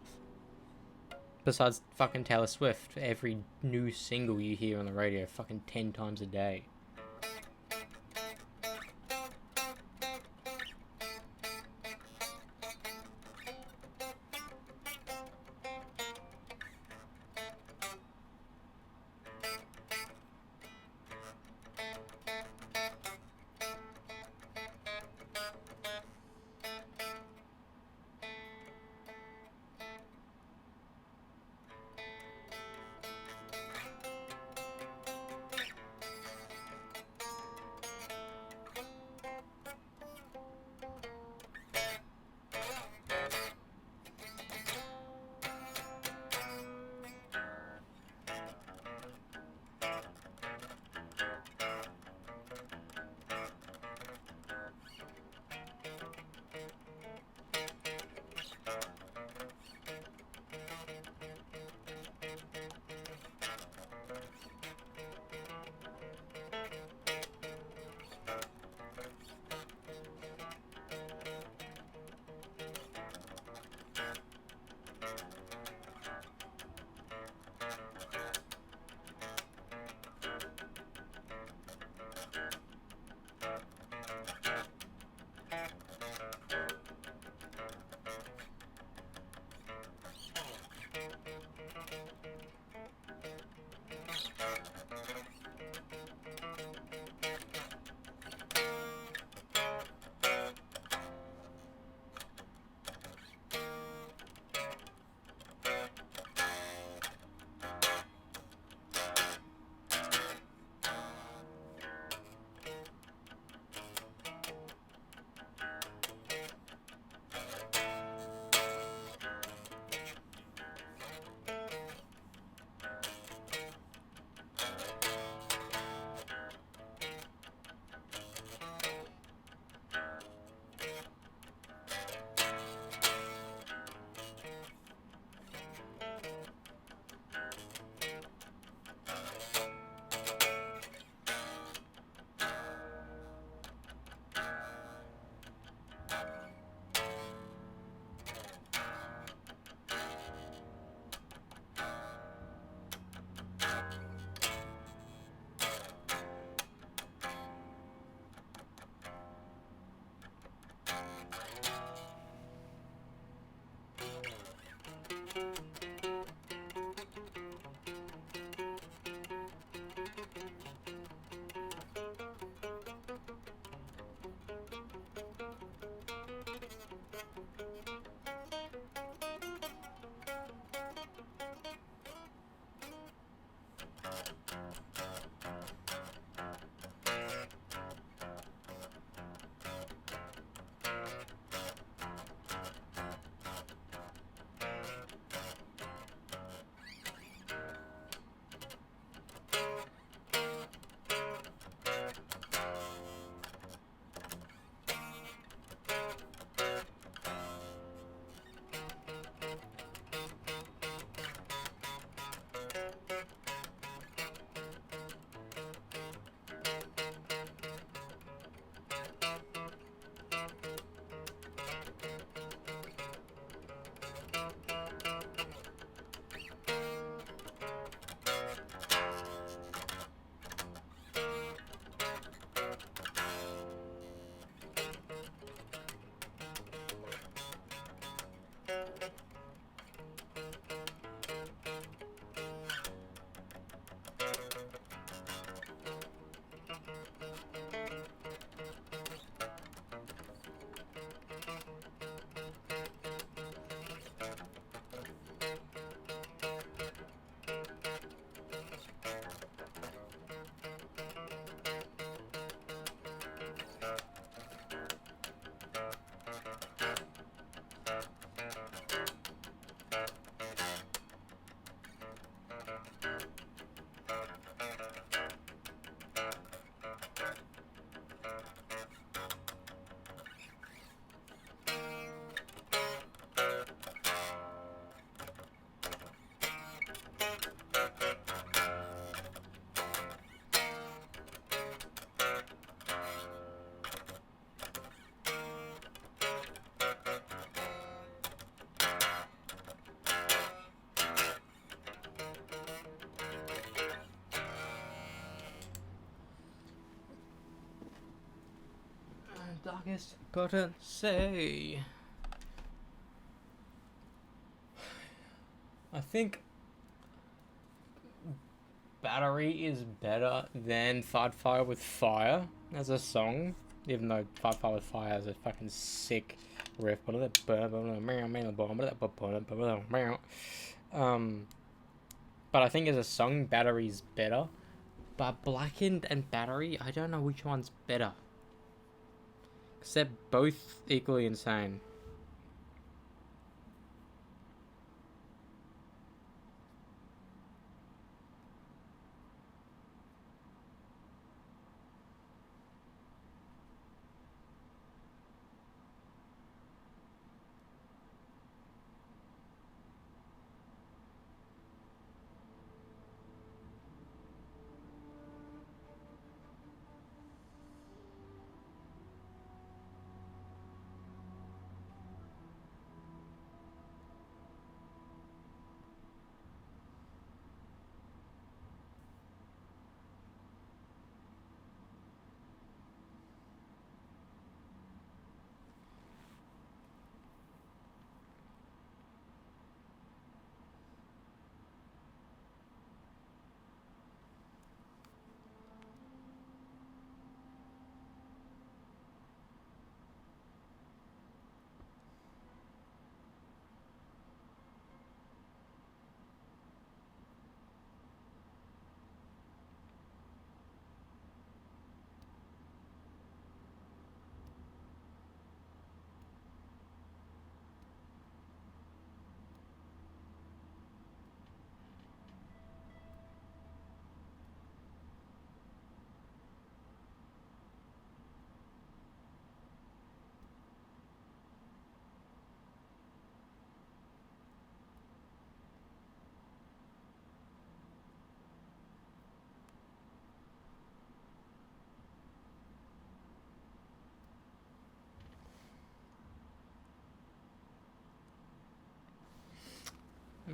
Besides fucking Taylor Swift, every new single you hear on the radio fucking 10 times a day. darkest potency. I think Battery is better than Fight Fire with Fire as a song, even though Fight Fire with Fire has a fucking sick riff. But I think as a song, Battery's better. But Blackened and Battery, I don't know which one's better. Because they're both equally insane.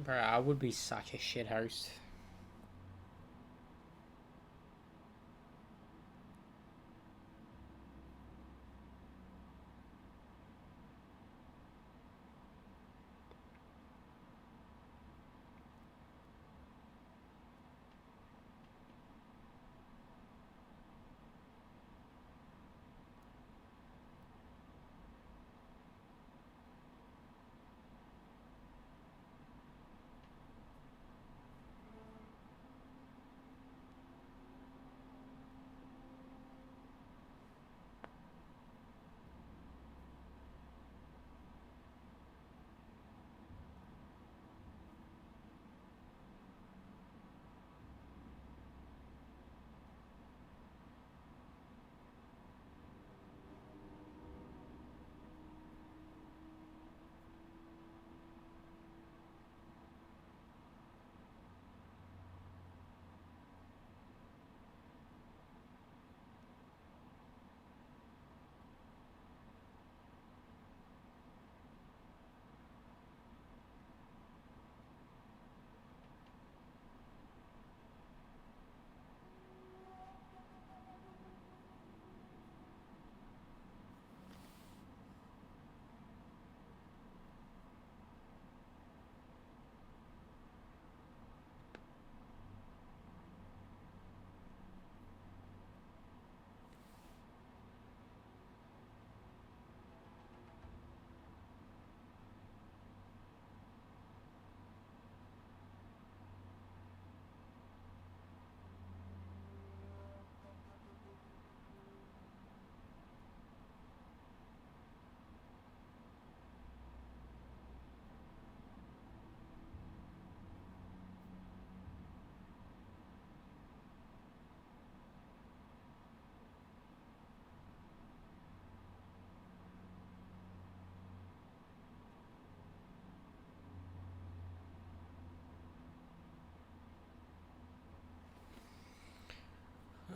Bro, I would be such a shit host.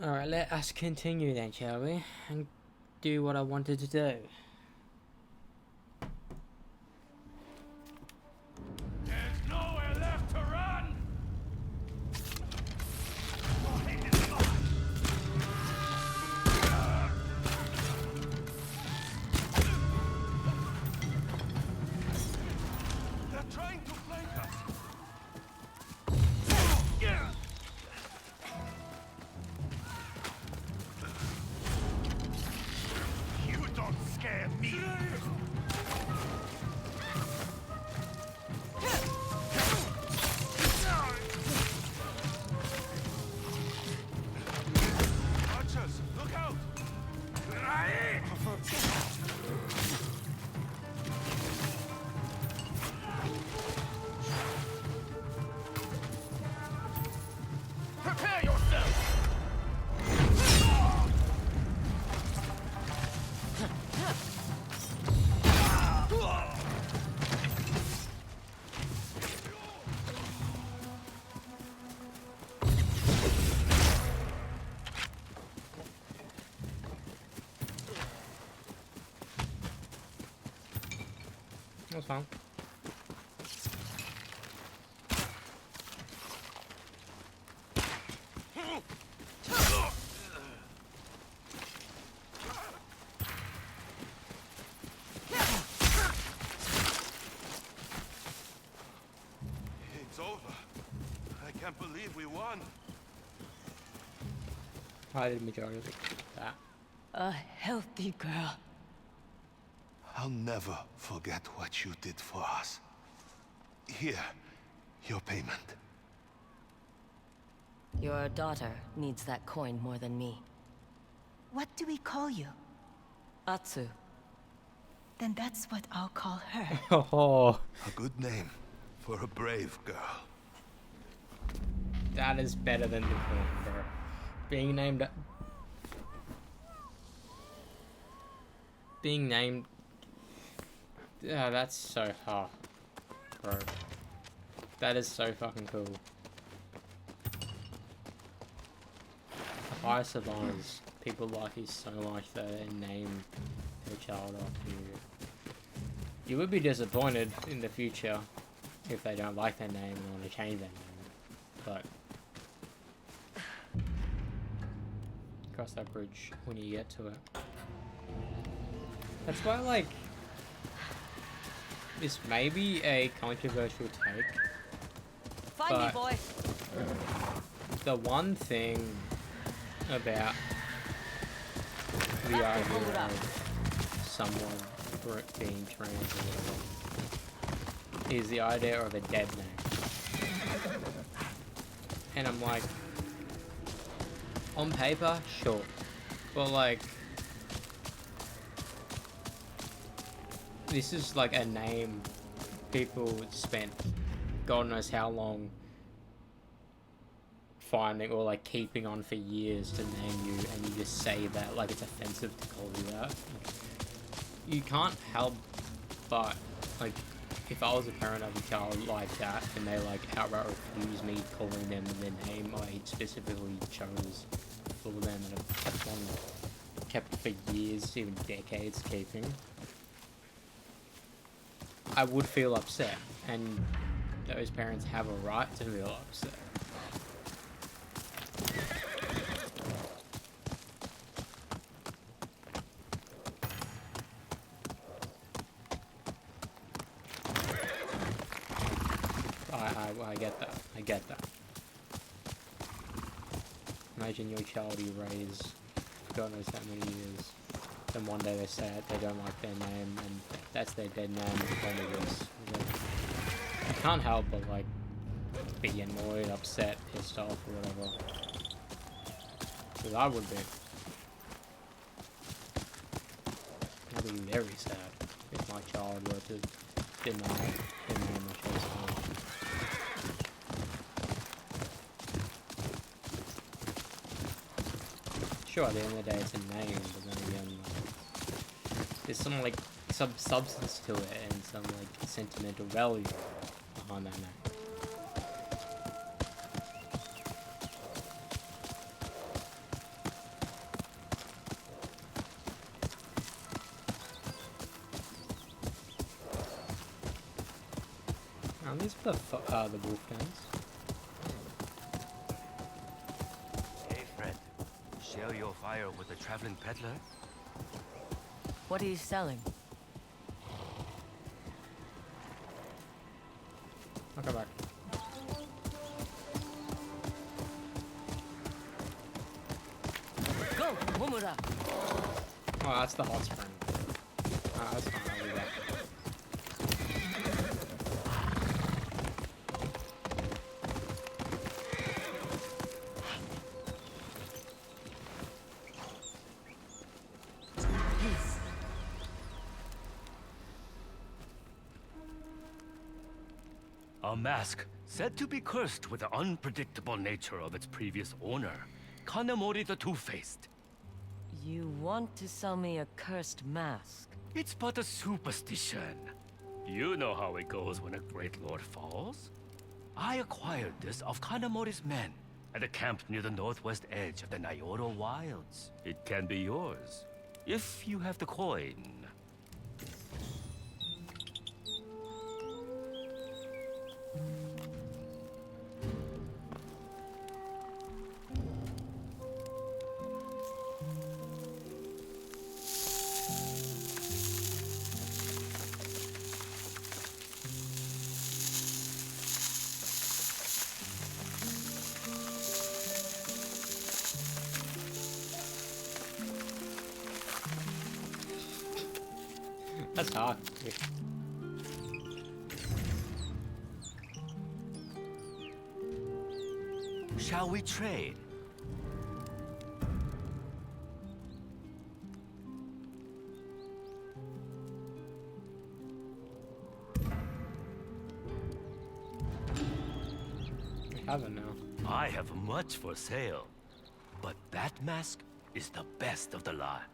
Alright, let us continue then, shall we? And do what I wanted to do. There's nowhere left to run! Prepare yourself! That's fine. It's over. I can't believe we won. I did majority of that. A healthy girl. I'll never forget what you did for us. Here, your payment. Your daughter needs that coin more than me. What do we call you? Atsu. Then that's what I'll call her. Oh, A good name for a brave girl. that is better than the point, bro. Being named. Yeah, that's so hard, bro. That is so fucking cool. The highest of honors. People like you so much that they name their child after you. You would be disappointed in the future if they don't like their name and want to change their name. But cross that bridge when you get to it. That's why, like, this may be a controversial take, Find me, but boy. the one thing about the idea of someone being trans or whatever is the idea of a dead name. And I'm like, on paper, sure, but like, this is like a name people spent God knows how long finding or like keeping on for years to name you, and you just say that like it's offensive to call you that. You can't help but, like, if I was a parent of a child like that and they like outright refuse me calling them the name I specifically chose for them and have kept for years, even decades keeping, I would feel upset, and those parents have a right to feel upset. I get that. I get that. Imagine your child you raise for God knows how many years, then one day they say it, they don't like their name, and that's their dead name because of this. You can't help but like be annoyed, upset, pissed off, or whatever. Because I would be. It would be very sad if my child were to deny the name I chose for them. Sure, at the end of the day, it's a name, but then again, like, there's some like substance to it and some like sentimental value behind that name. These are the wolf dens. Hey, Fred. Share your fire with a traveling peddler? What are you selling? I'll come back. Go, Mumura! Oh, that's the hot spring. Oh, that's fine, I'll do that. A mask said to be cursed with the unpredictable nature of its previous owner, Kanamori the Two-Faced. You want to sell me a cursed mask? It's but a superstition. You know how it goes when a great lord falls. I acquired this of Kanamori's men at a camp near the northwest edge of the Nyoro Wilds. It can be yours, if you have the coin. That's hard. Shall we trade? I haven't now. I have much for sale, but that mask is the best of the lot.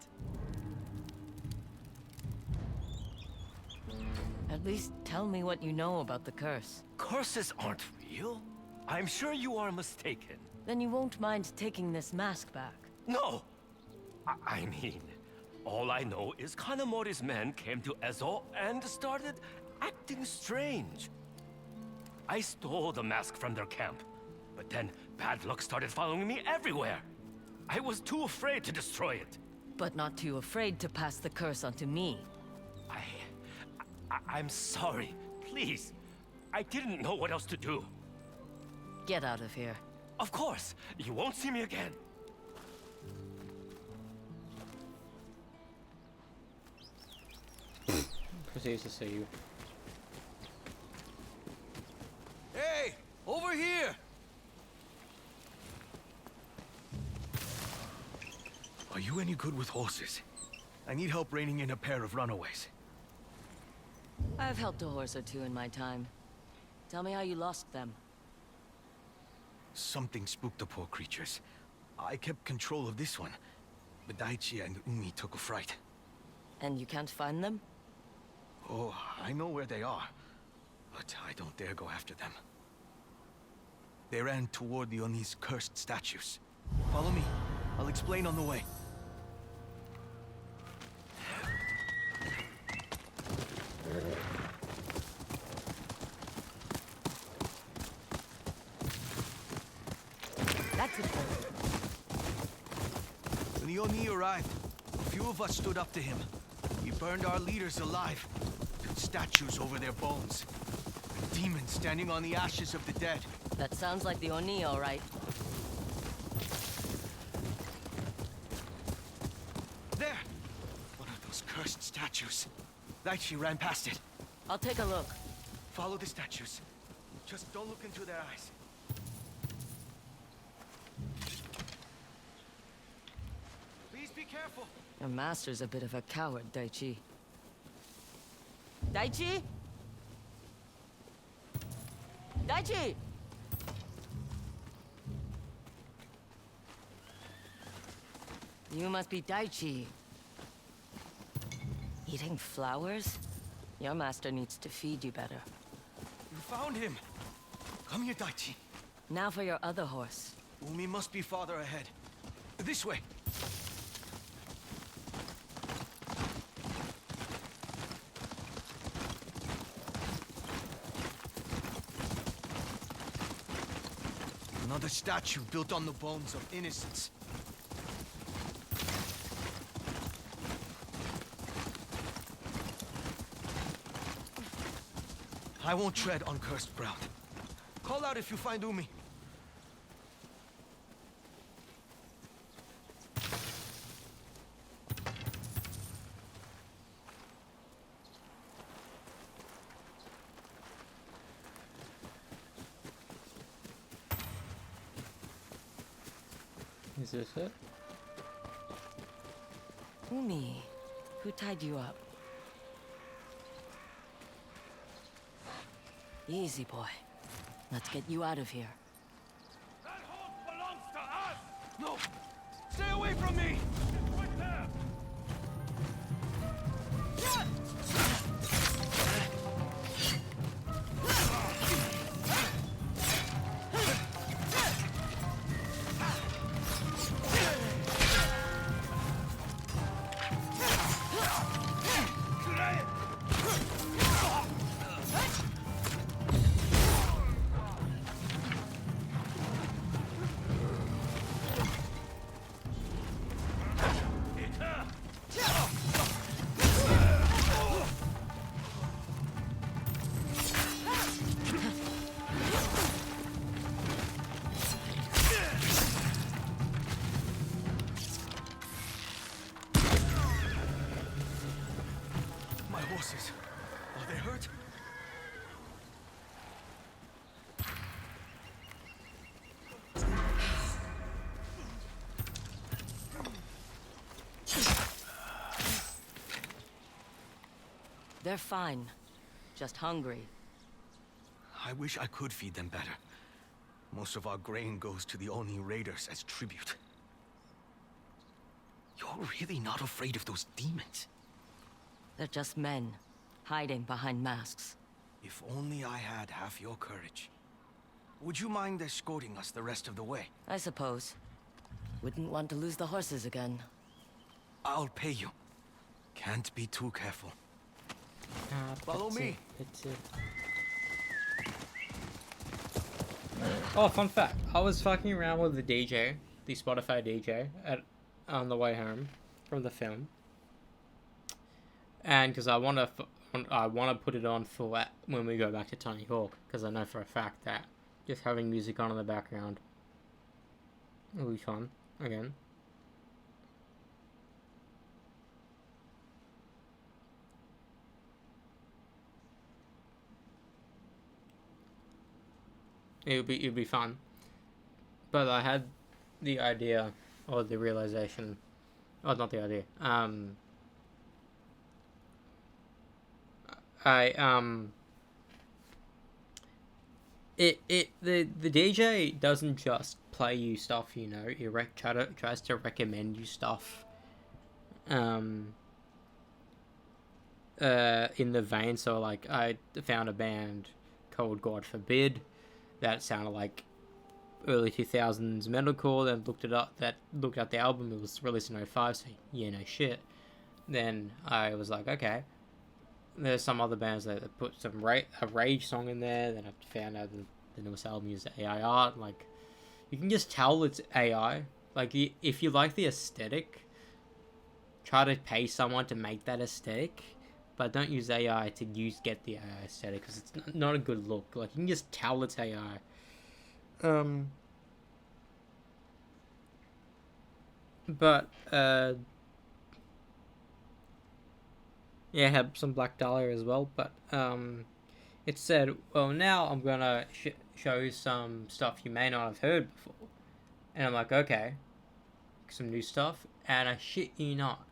At least tell me what you know about the curse. Curses aren't real. I'm sure you are mistaken. Then you won't mind taking this mask back. No! I mean, all I know is Kanamori's men came to Ezo and started acting strange. I stole the mask from their camp, but then bad luck started following me everywhere. I was too afraid to destroy it. But not too afraid to pass the curse onto me. I'm sorry. Please. I didn't know what else to do. Get out of here. Of course. You won't see me again. Proceeds to see you. Hey! Over here! Are you any good with horses? I need help reining in a pair of runaways. I've helped a horse or two in my time. Tell me how you lost them. Something spooked the poor creatures. I kept control of this one, but Daichi and Umi took a fright. And you can't find them? Oh, I know where they are, but I don't dare go after them. They ran toward the Oni's cursed statues. Follow me. I'll explain on the way. That's important. When the Oni arrived, a few of us stood up to him. He burned our leaders alive, built statues over their bones. Demons standing on the ashes of the dead. That sounds like the Oni, all right. There! One of those cursed statues. Daichi ran past it. I'll take a look. Follow the statues. Just don't look into their eyes. Please be careful. Your master's a bit of a coward, Daichi. Daichi? Daichi! You must be Daichi. Eating flowers? Your master needs to feed you better. You found him. Come here, Daichi. Now for your other horse. Umi must be farther ahead. This way. Another statue built on the bones of innocence. I won't tread on cursed ground. Call out if you find Umi. Is this it? Umi, who tied you up? Easy, boy. Let's get you out of here. That horse belongs to us! No! Stay away from me! It's right there! My horses. Are they hurt? They're fine. Just hungry. I wish I could feed them better. Most of our grain goes to the Oni raiders as tribute. You're really not afraid of those demons? They're just men, hiding behind masks. If only I had half your courage. Would you mind escorting us the rest of the way? I suppose. Wouldn't want to lose the horses again. I'll pay you. Can't be too careful. Follow me. Oh, fun fact. I was fucking around with the DJ, the Spotify DJ, on the way home from the film. And because I want to put it on for when we go back to Tony Hawk, because I know for a fact that just having music on in the background will be fun again. It'd be fun. But I had the idea, or the realization, oh, not the idea. The DJ doesn't just play you stuff, you know. He tries to recommend you stuff. In the vein, so like I found a band called God Forbid that sounded like early 2000s metalcore. Then looked up the album. It was released in 2005, so yeah, no shit. Then I was like, okay, there's some other bands that put a Rage song in there. Then I found out the newest album used AI art. Like, you can just tell it's AI. Like, if you like the aesthetic, try to pay someone to make that aesthetic, but don't use AI to get the AI aesthetic, because it's not a good look. Like, you can just tell it's AI. Yeah, I had some Black Dahlia as well, but it said, well, now I'm gonna show you some stuff you may not have heard before. And I'm like, okay, some new stuff, and I shit you not,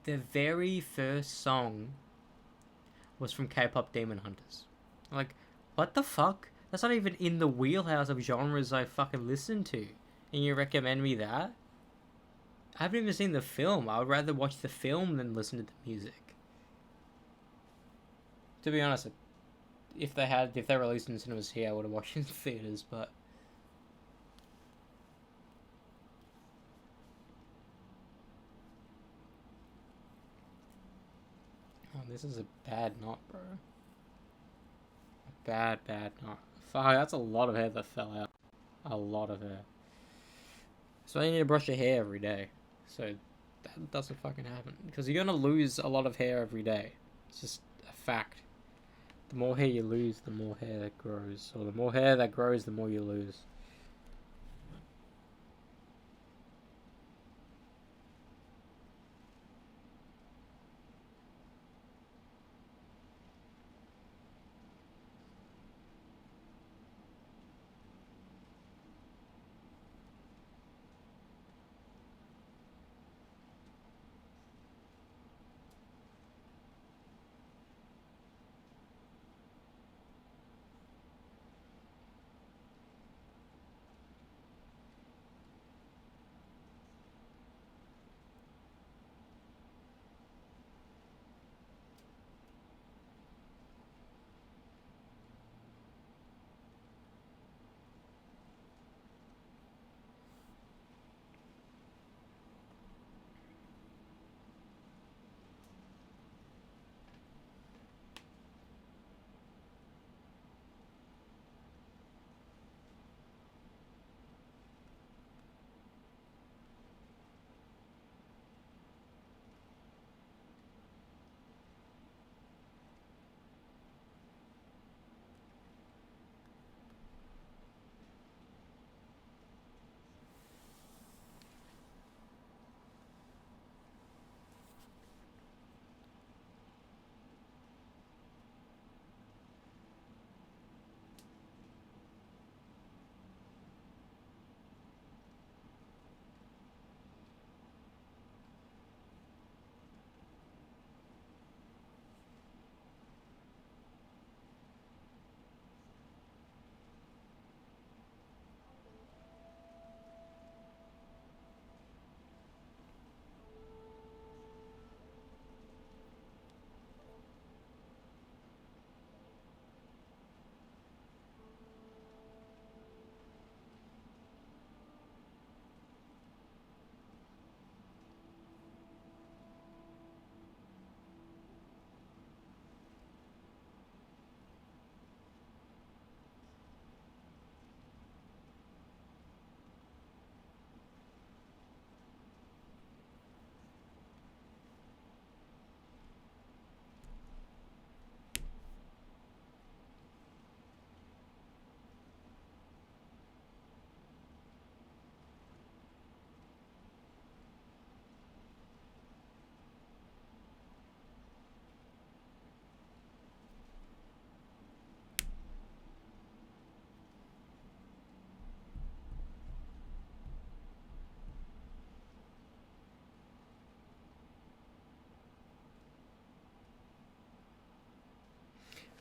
the very first song was from K-pop Demon Hunters. I'm like, what the fuck? That's not even in the wheelhouse of genres I fucking listen to, and you recommend me that? I haven't even seen the film. I would rather watch the film than listen to the music. To be honest, if they released in cinemas here, I would have watched it in theaters, but oh, this is a bad knot, bro. A bad knot. Fuck, that's a lot of hair that fell out. A lot of hair. So you need to brush your hair every day. So that doesn't fucking happen, because you're gonna lose a lot of hair every day. It's just a fact. The more hair you lose, the more hair that grows. Or the more hair that grows, the more you lose.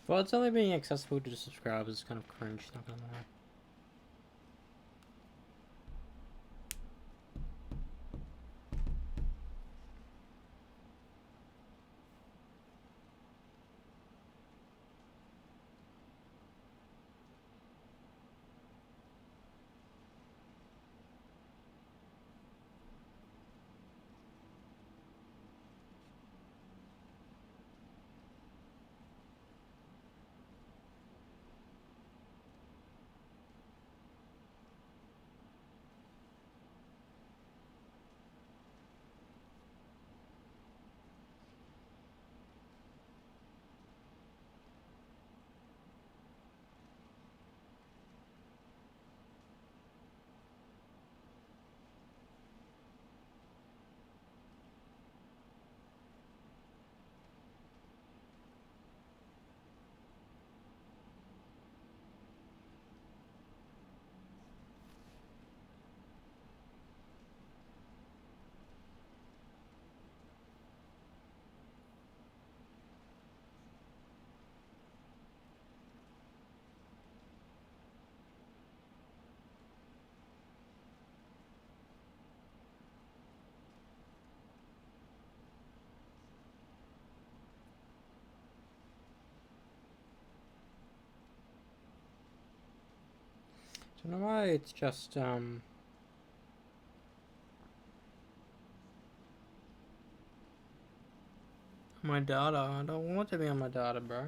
Well, it's only being accessible to subscribers is kind of cringe, not gonna lie. Don't know why it's just my data. I don't want it to be on my data, bro.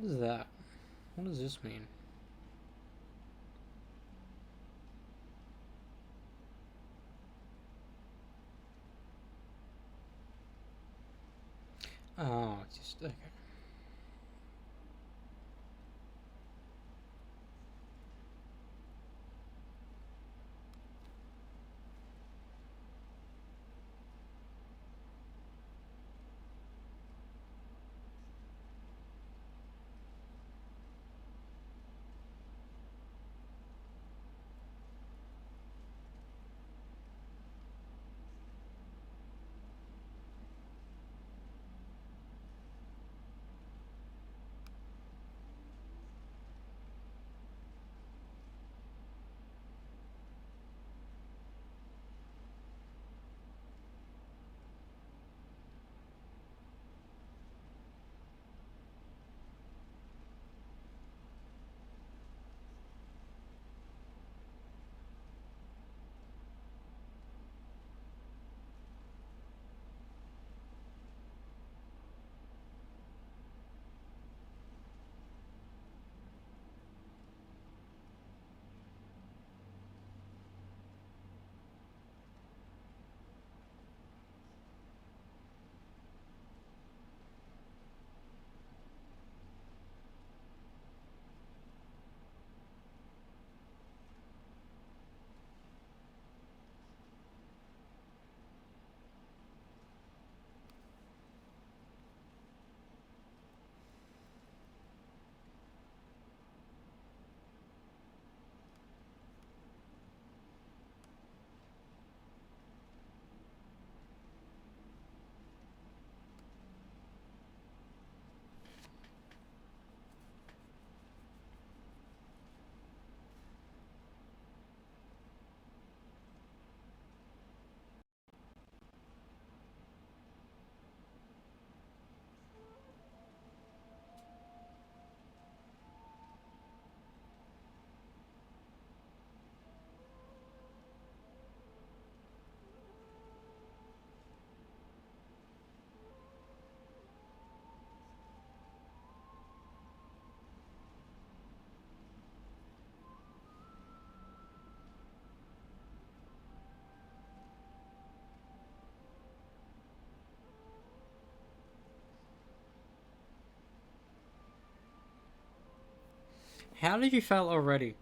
What is that? What does this mean? Oh, it's just okay. How did you fail already?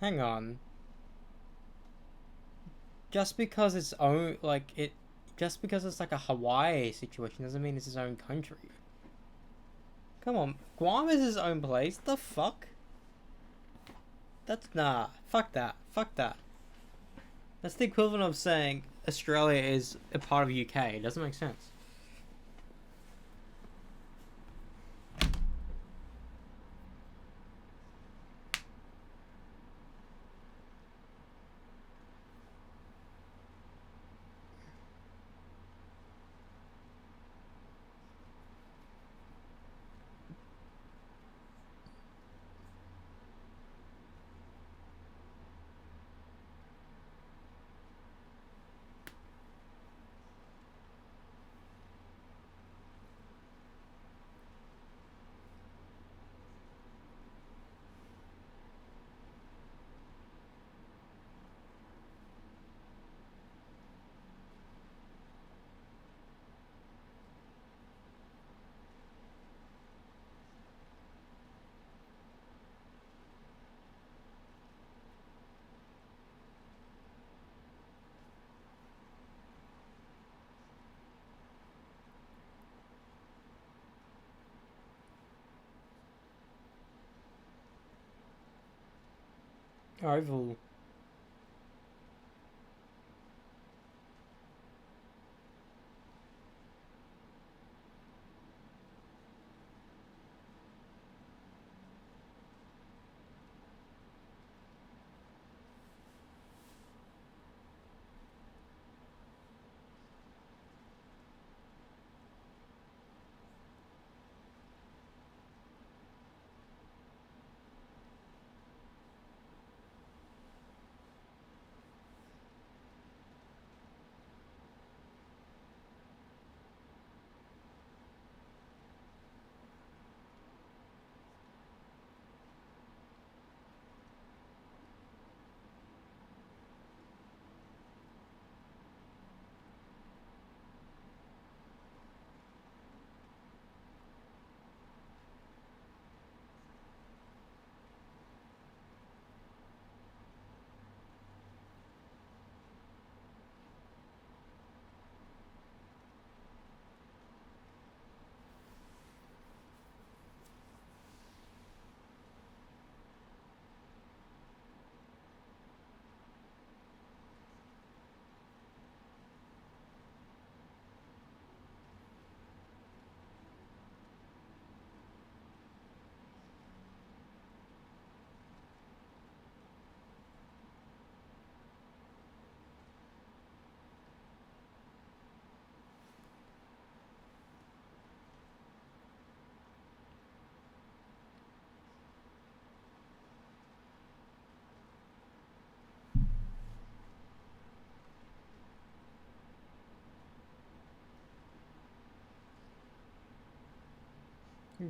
Hang on. Just because it's own just because it's like a Hawaii situation doesn't mean it's its own country. Come on, Guam is its own place. The fuck? That's nah. Fuck that. Fuck that. That's the equivalent of saying Australia is a part of UK. It doesn't make sense. Oval.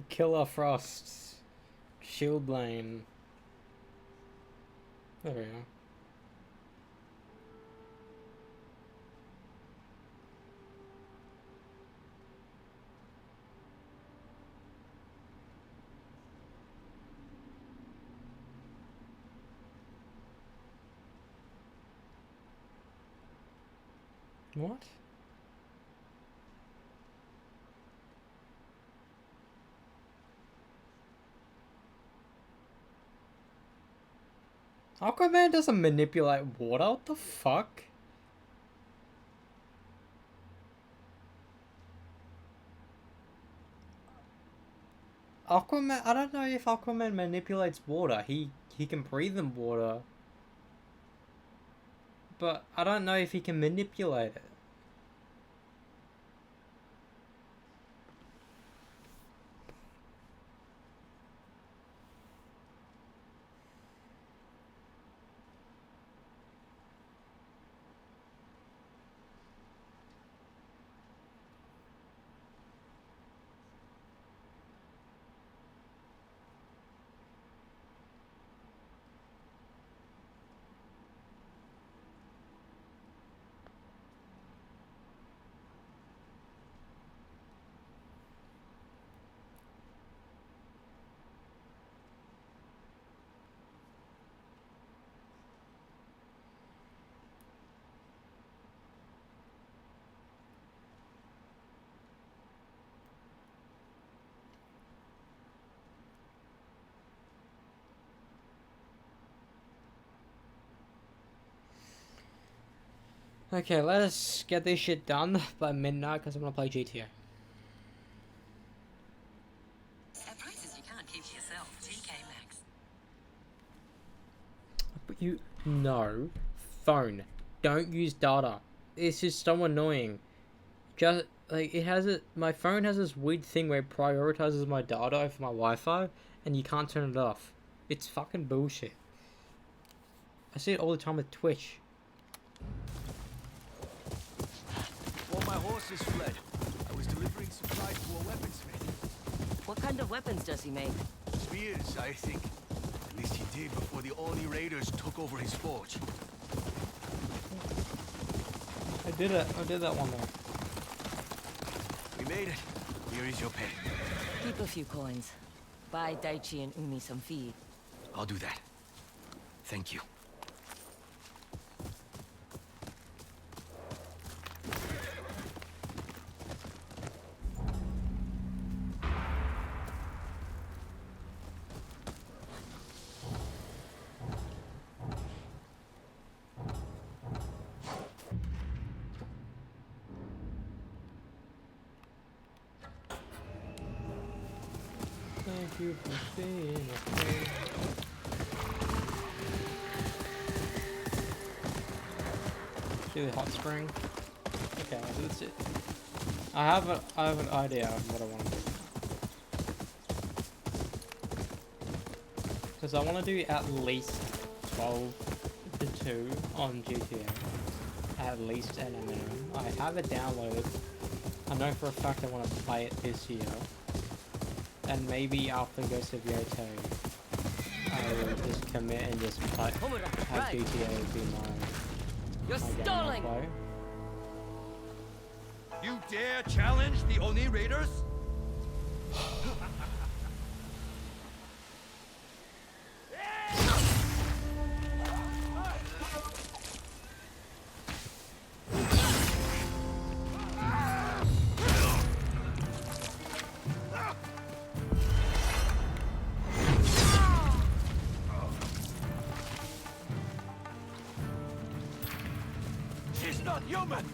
Killer Frost. Shield Lane. There we go. What? Aquaman doesn't manipulate water? What the fuck? Aquaman, I don't know if Aquaman manipulates water. He can breathe in water. But I don't know if he can manipulate it. Okay, let us get this shit done by midnight because I'm gonna play GTA. At prices you can't keep to yourself, TK Maxx. But you no phone. Don't use data. It's just so annoying. Just like it has it. My phone has this weird thing where it prioritizes my data over my Wi-Fi, and you can't turn it off. It's fucking bullshit. I see it all the time with Twitch. All my horses fled. I was delivering supplies to a weaponsmith. What kind of weapons does he make? Spears, I think. At least he did before the Oni raiders took over his forge. I did it. I did that one there. We made it. Here is your pay. Keep a few coins. Buy Daichi and Umi some feed. I'll do that. Thank you. Thank you for being a friend. Do the hot spring. Okay, that's it. I have an idea of what I want to do. Because I want to do at least 12 to 2 on GTA. At least at a minimum. I have it downloaded. I know for a fact I want to play it this year. And maybe after Ghost of Yotei, I will just commit and just play, have GTA be my game I play. You dare challenge the Oni Raiders? She's not human!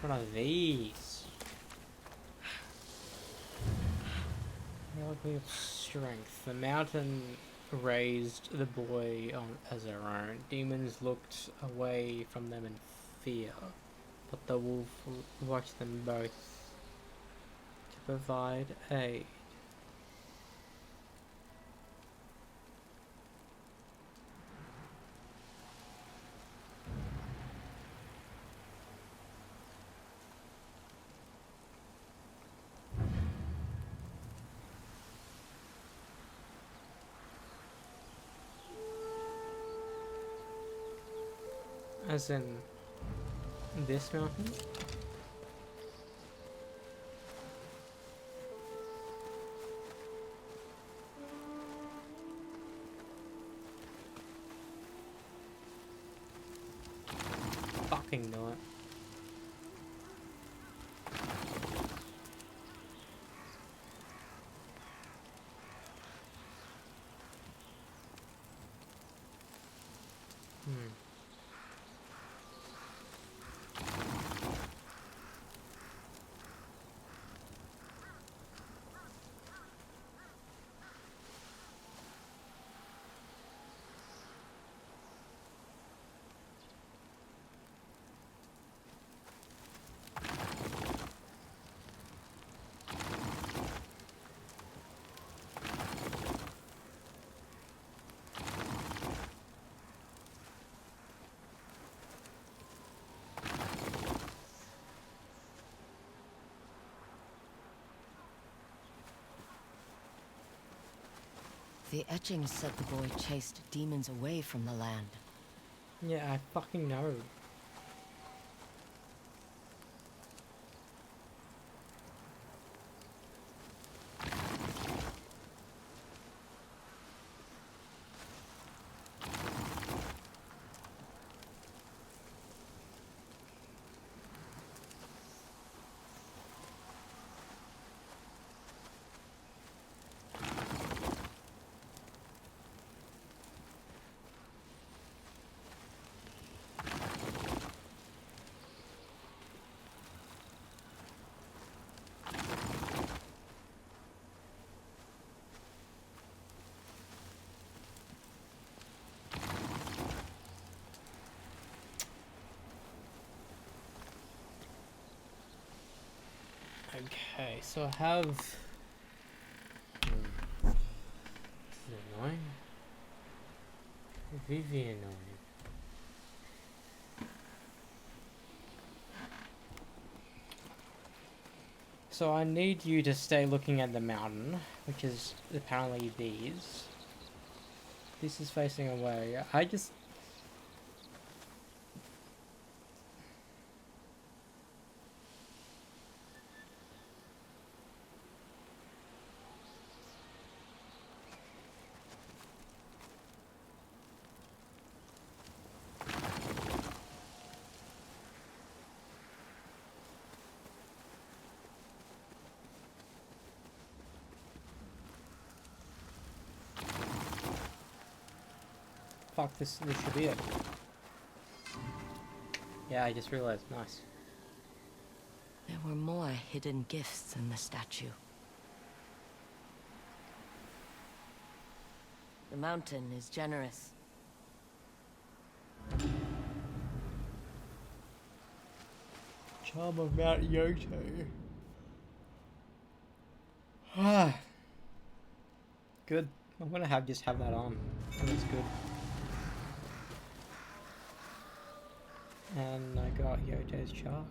What are these? Reliquary of strength. The mountain raised the boy on as their own. Demons looked away from them in fear, but the wolf watched them both to provide aid. As in this mountain? Fucking know it. The etchings said the boy chased demons away from the land. Yeah, I fucking know. Okay, so I have... This is annoying. Very annoying. So I need you to stay looking at the mountain, which is apparently these. This is facing away. I just... Fuck, this should be it. Yeah, I just realized. Nice. There were more hidden gifts in the statue. The mountain is generous. Charm of Mount Yotei. Ah. Good. I'm gonna just have that on. That's good. And I got Yotei's charge.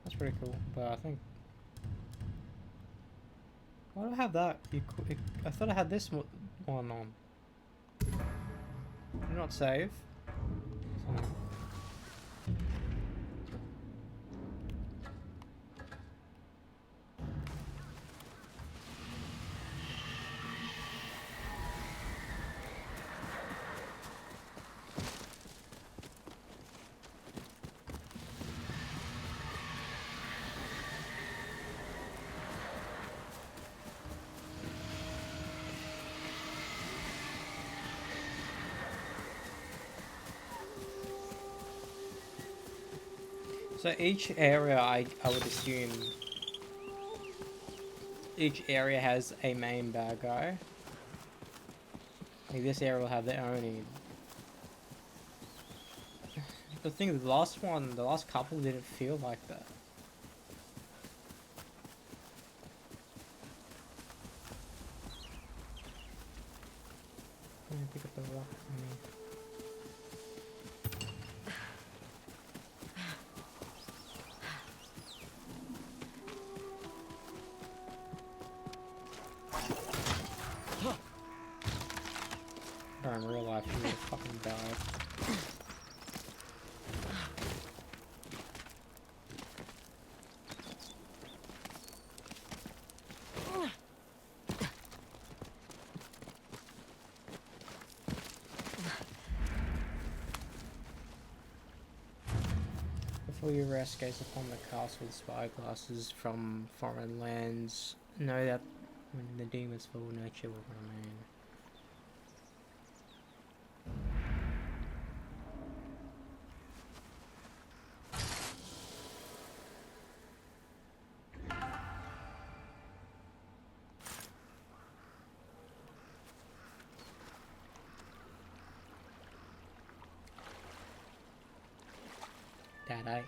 That's pretty cool, but I think... Why do I have that? I thought I had this one on. Did you not save? So, So each area, I would assume, each area has a main bad guy. Like this area will have their own. The thing, the last couple didn't feel like that. Let me pick up the rock. In real life, you would have fucking died. Before you rest, gaze upon the castle with spyglasses from foreign lands. Know that when the demons fall, nature will remain. That ice.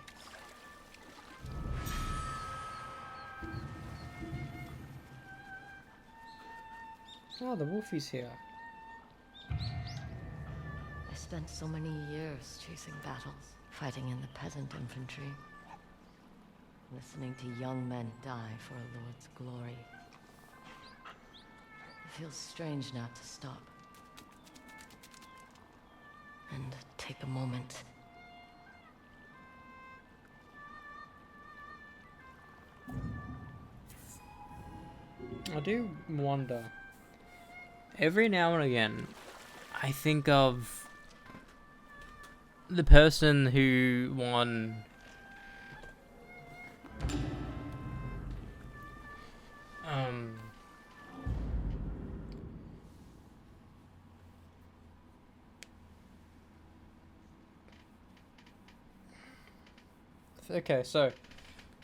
Oh, the wolfie's here. I spent so many years chasing battles, fighting in the peasant infantry, listening to young men die for a lord's glory. feels strange now to stop. And take a moment. I do wonder. Every now and again, I think of the person who won okay, so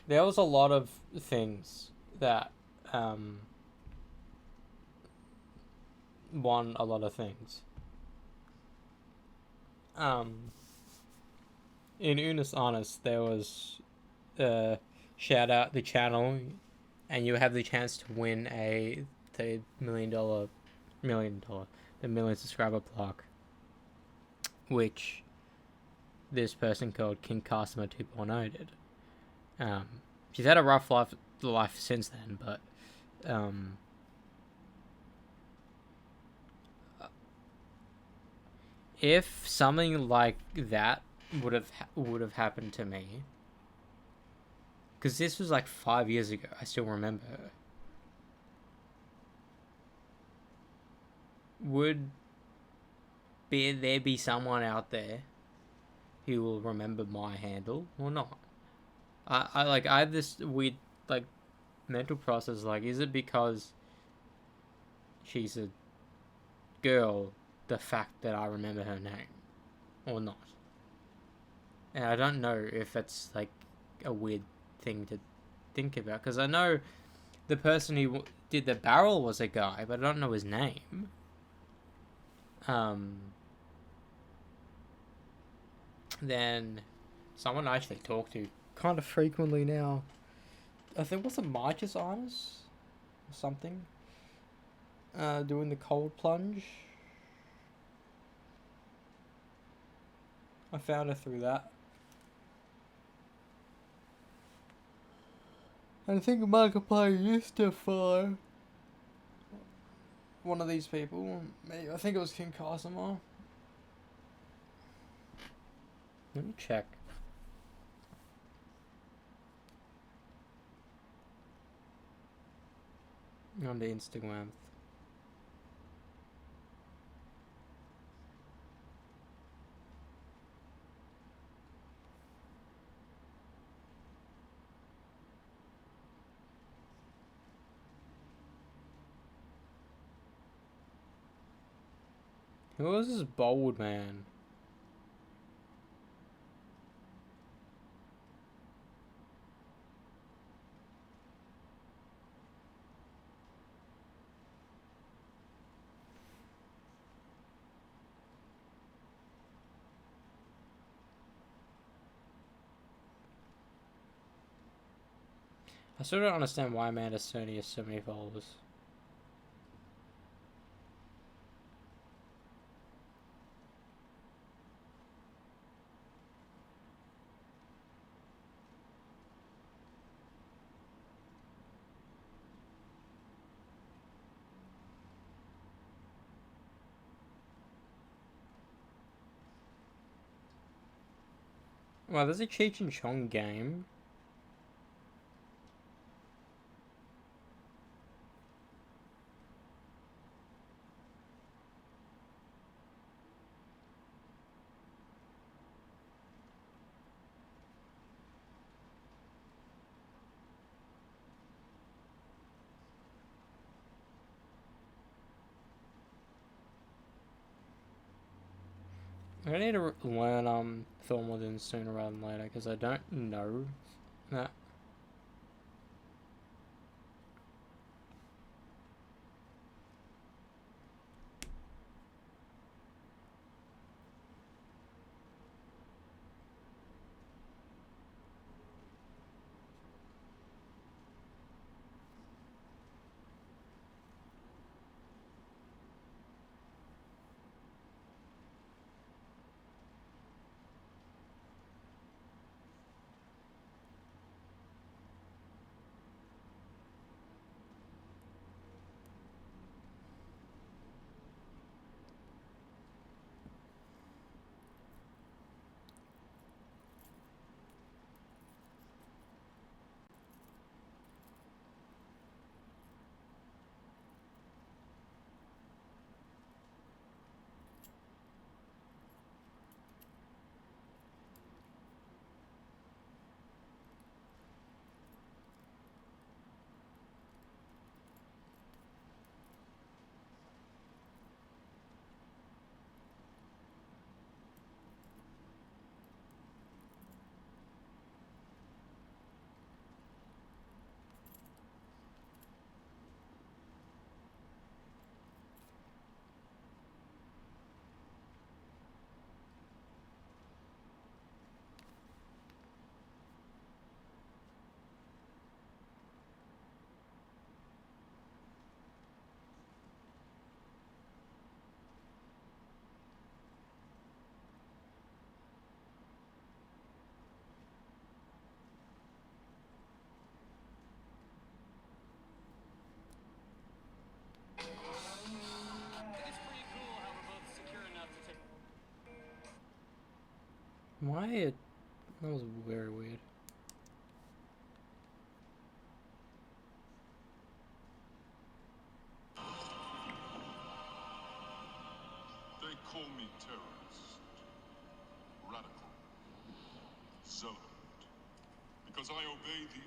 there was a lot of things that won a lot of things. In Unis Honest, there was shout out the channel, and you have the chance to win the million subscriber plaque, which this person called King Customer 2.0 did. She's had a rough life since then, but if something like that would have happened to me, because this was like 5 years ago, I still remember her. Would there be someone out there who will remember my handle or not? I have this weird like mental process, like, is it because she's a girl, the fact that I remember her name or not? And I don't know if that's like a weird thing to think about, because I know the person who did the barrel was a guy, but I don't know his name. Then someone I actually talk to kind of frequently now, I think, was it March's Honest or something, doing the cold plunge. I found her through that. I think Markiplier used to follow one of these people. Maybe, I think it was King Casimir. Let me check. On the Instagram. Who was this bold man? I still don't understand why Amanda Cerny has so many followers. Well, there's a Cheech and Chong game. I need to learn Thormodin sooner rather than later, because I don't know that. Why it... That was very weird. They call me terrorist, radical, zealot, because I obey the...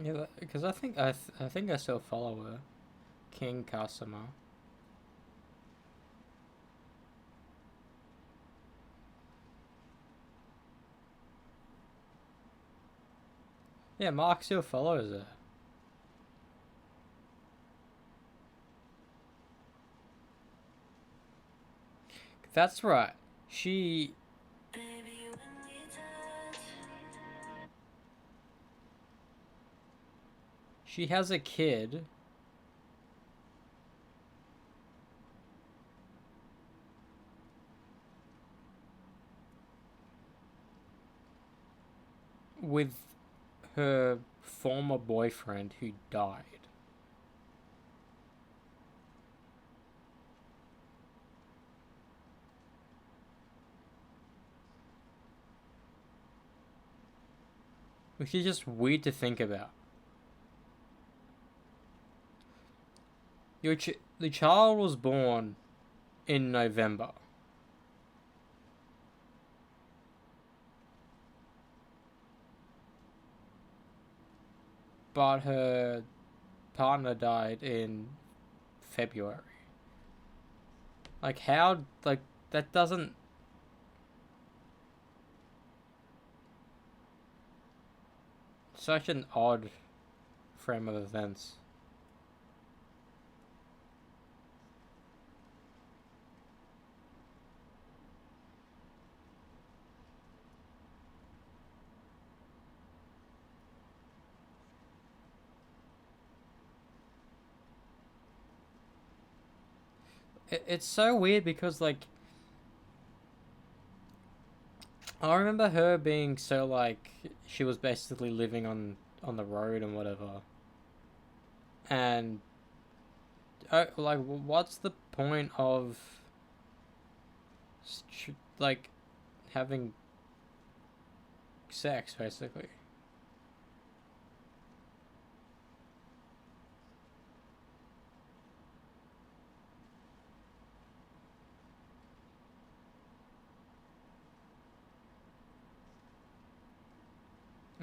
Yeah, because I think I still follow her. King Kasama. Yeah, Mark still follows her. That's right. She has a kid. With her former boyfriend who died. Which is just weird to think about. The child was born in November. But her partner died in February. Like, how, like, that doesn't... Such an odd frame of events. It's so weird because, like, I remember her being so, like, she was basically living on the road and whatever. And, like, what's the point of, like, having sex, basically?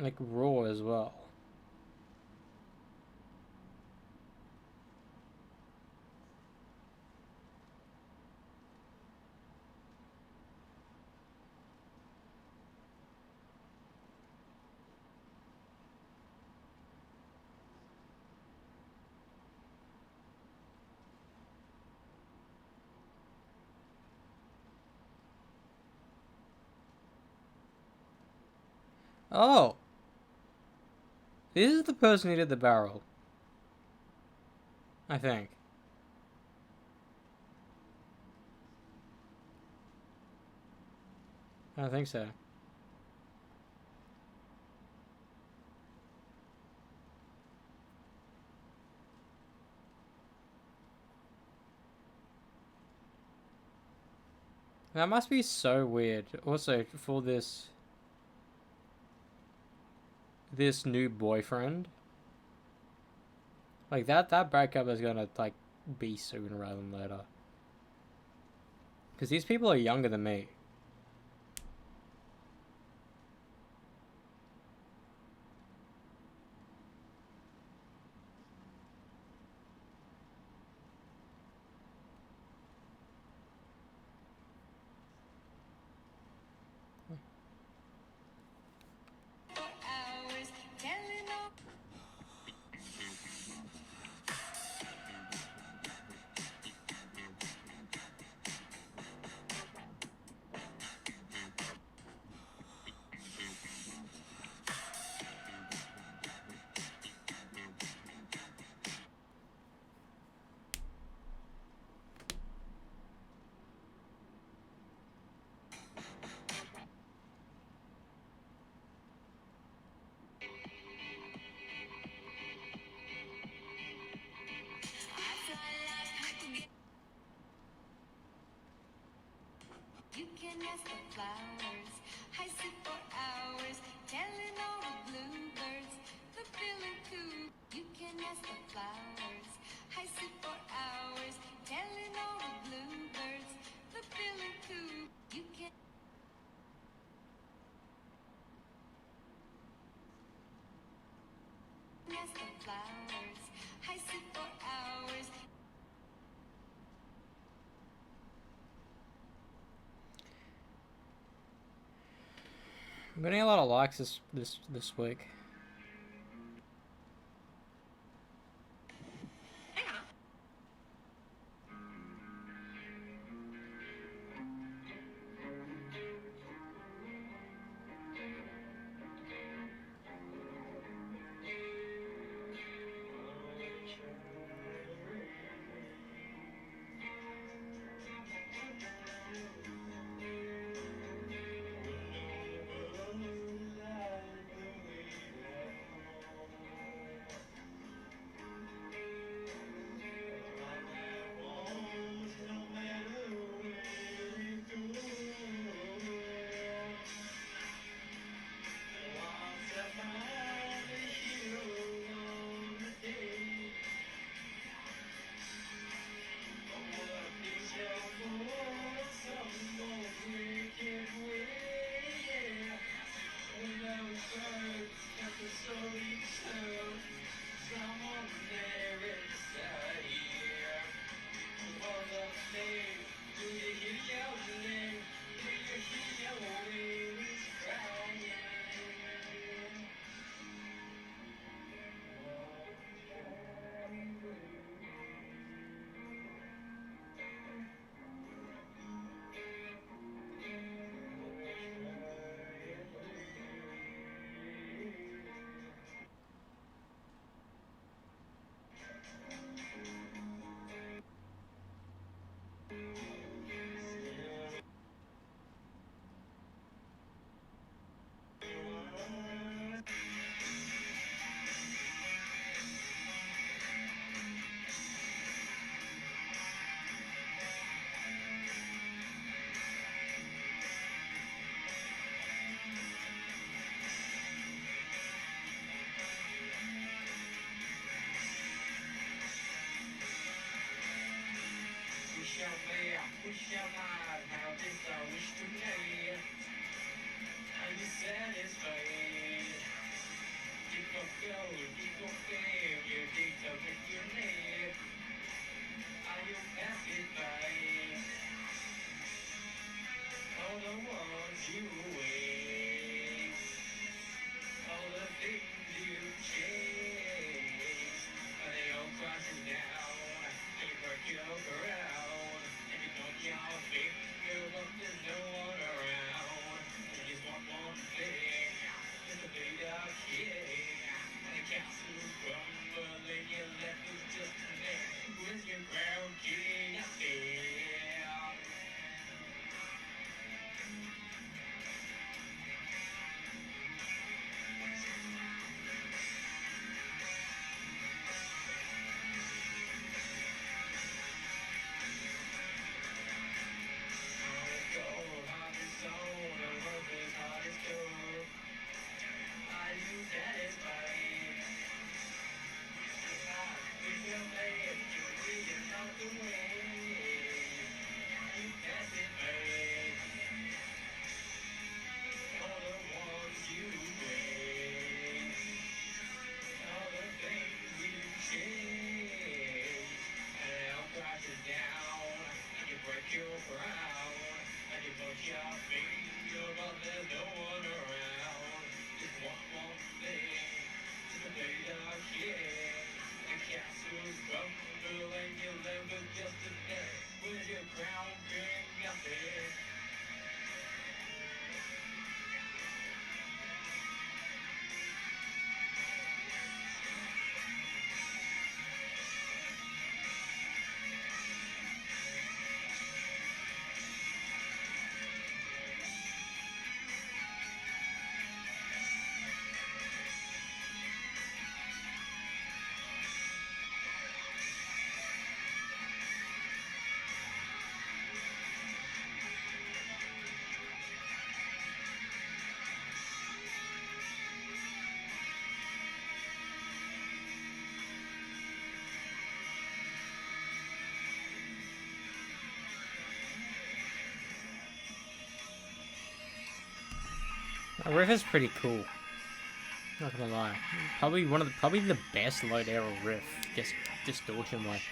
Like, raw as well. Oh! This is the person who did the barrel. I think. I think so. That must be so weird. Also, for this new boyfriend. Like, that breakup is gonna, like, be sooner rather than later. Because these people are younger than me. ask the flowers. I sit for hours telling all the bluebirds the billing coo. You can ask the flowers. I sit for hours telling all the bluebirds the billing coo. You can ask the flowers. I sit for hours. I'm getting a lot of likes this week. Joke around, and you don't y'all fake The riff is pretty cool. Not gonna lie. Probably probably the best Light Arrow riff, just distortion way.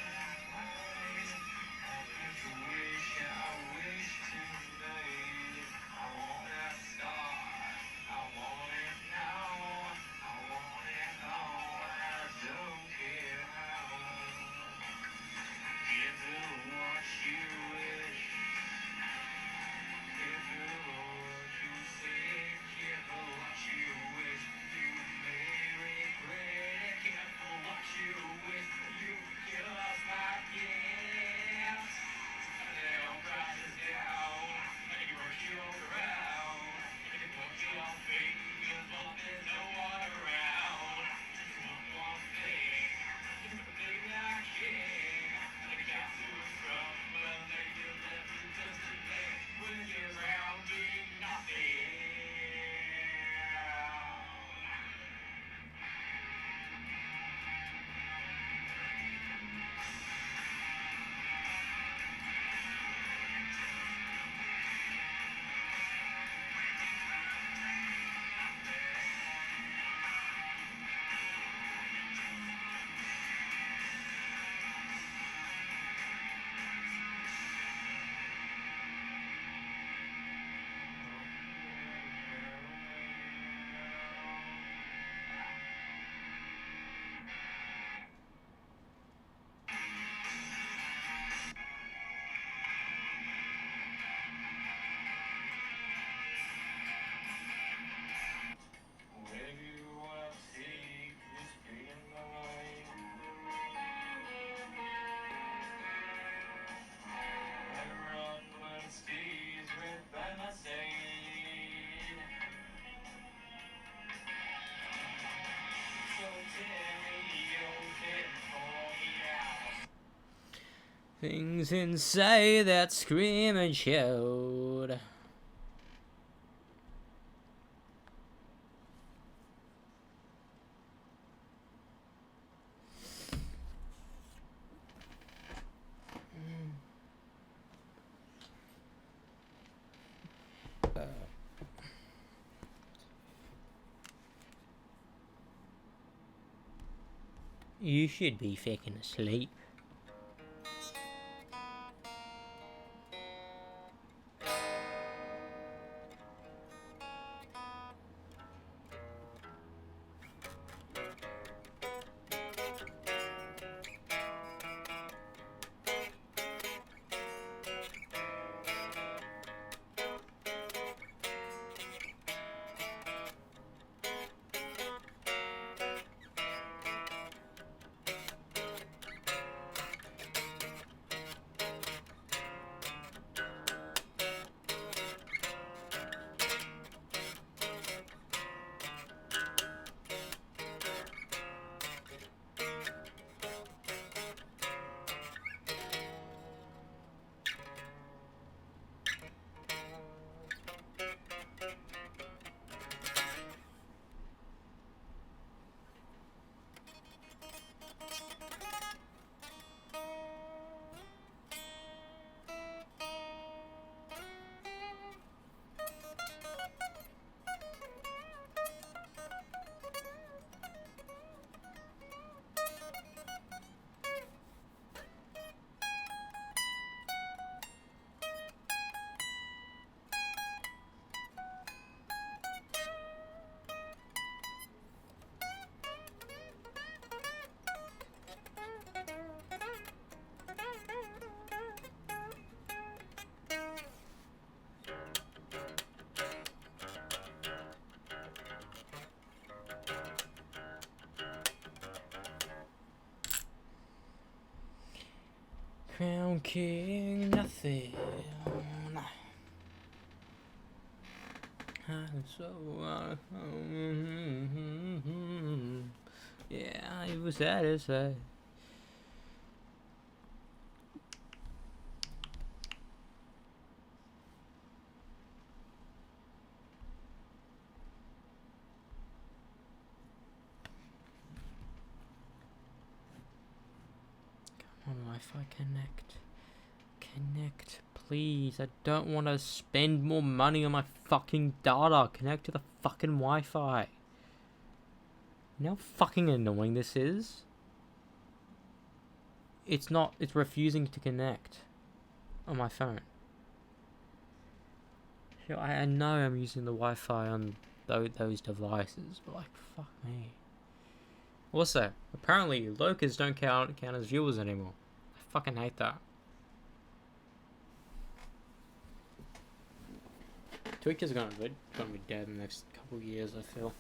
Things inside that scream and shout. You should be fucking asleep. Crown King, nothing. I'm so yeah, it was satisfied. Come on, Wi-Fi connect. Connect, Please, I don't want to spend more money on my fucking data. Connect to the fucking Wi-Fi. You know how fucking annoying this is? It's not, it's refusing to connect on my phone. So I know I'm using the Wi-Fi on those devices, but like, fuck me. Also, apparently locals don't count as viewers anymore. I fucking hate that. Twitch is gonna be dead in the next couple of years, I feel.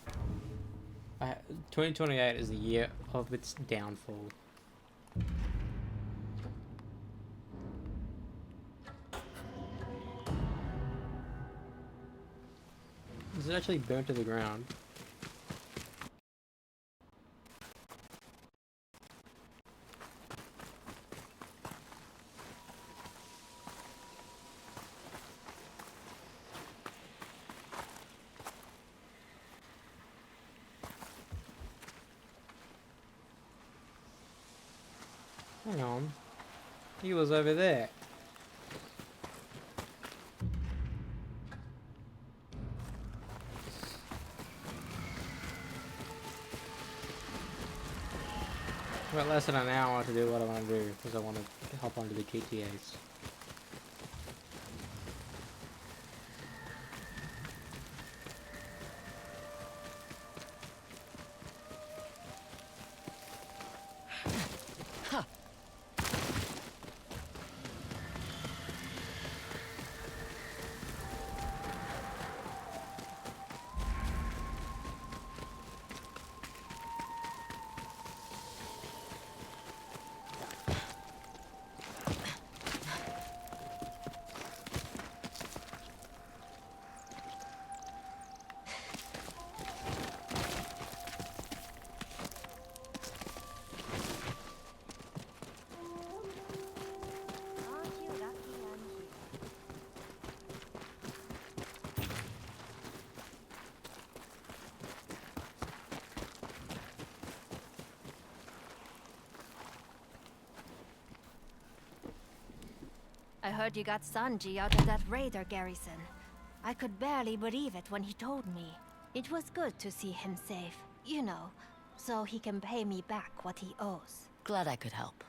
2028 is the year of its downfall. Is it actually burnt to the ground? Hang on. He was over there. I've got less than an hour to do what I want to do because I want to hop onto the GTAs. I heard you got Sanji out of that raider garrison. I could barely believe it when he told me. It was good to see him safe, you know, so he can pay me back what he owes. Glad I could help.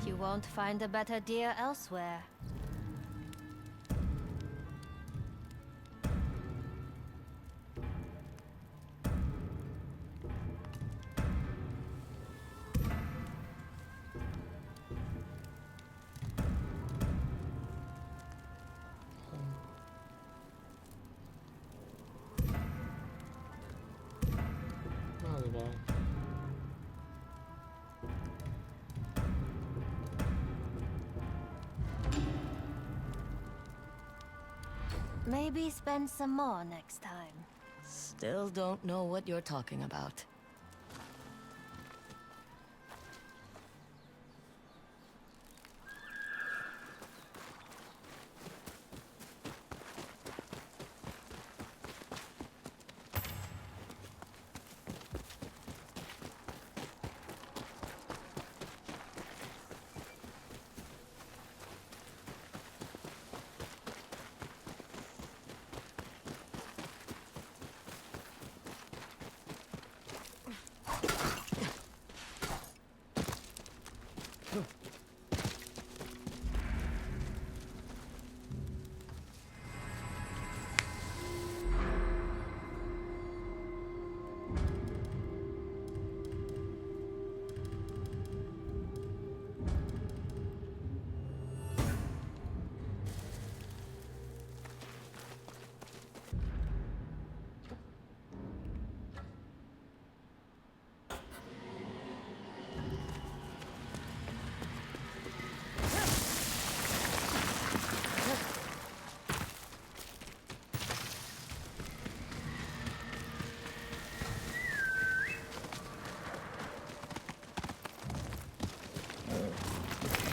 You won't find a better deal elsewhere. Maybe spend some more next time. Still don't know what you're talking about.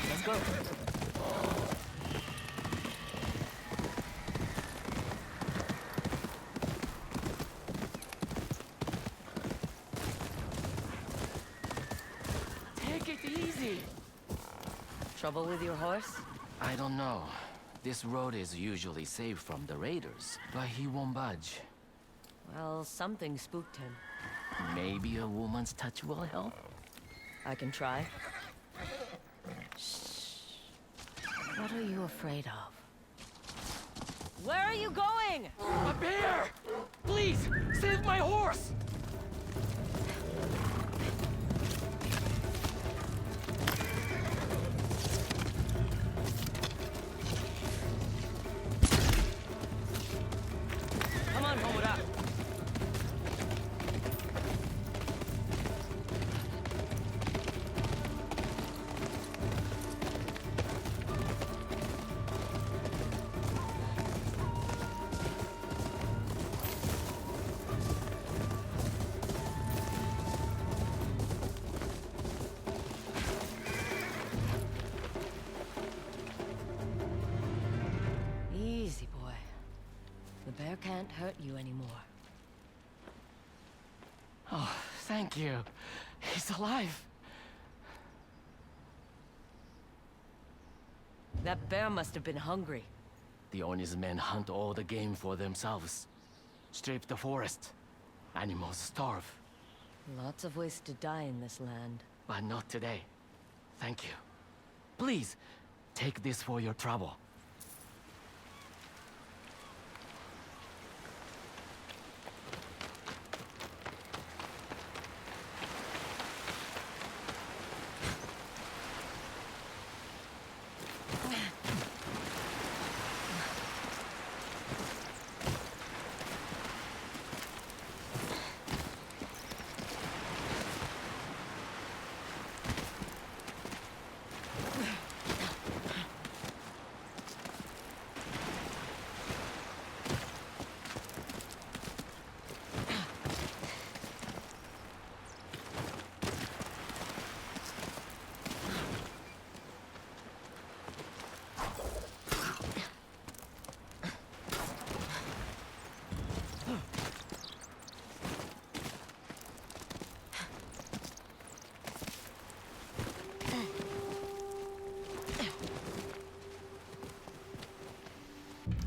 Let's go. Take it easy. Trouble with your horse? I don't know. This road is usually safe from the raiders, but he won't budge. Well, something spooked him. Maybe a woman's touch will help? I can try. Shh. What are you afraid of? Where are you going? A bear! Please, save my horse! Come on, Homura. Easy, boy. The bear can't hurt you anymore. Oh, thank you. He's alive. That bear must have been hungry. The Oni's men hunt all the game for themselves. Strip the forest. Animals starve. Lots of ways to die in this land. But not today. Thank you. Please, take this for your trouble.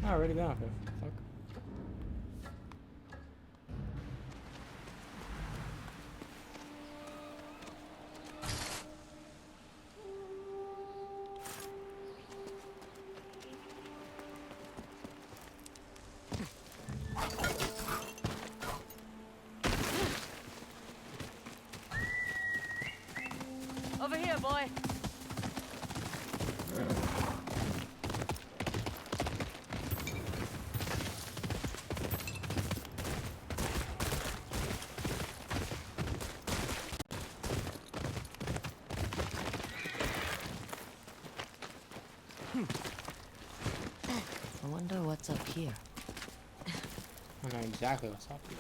I already been out here. Fuck. Over here, boy. I wonder what's up here. I know exactly what's up here.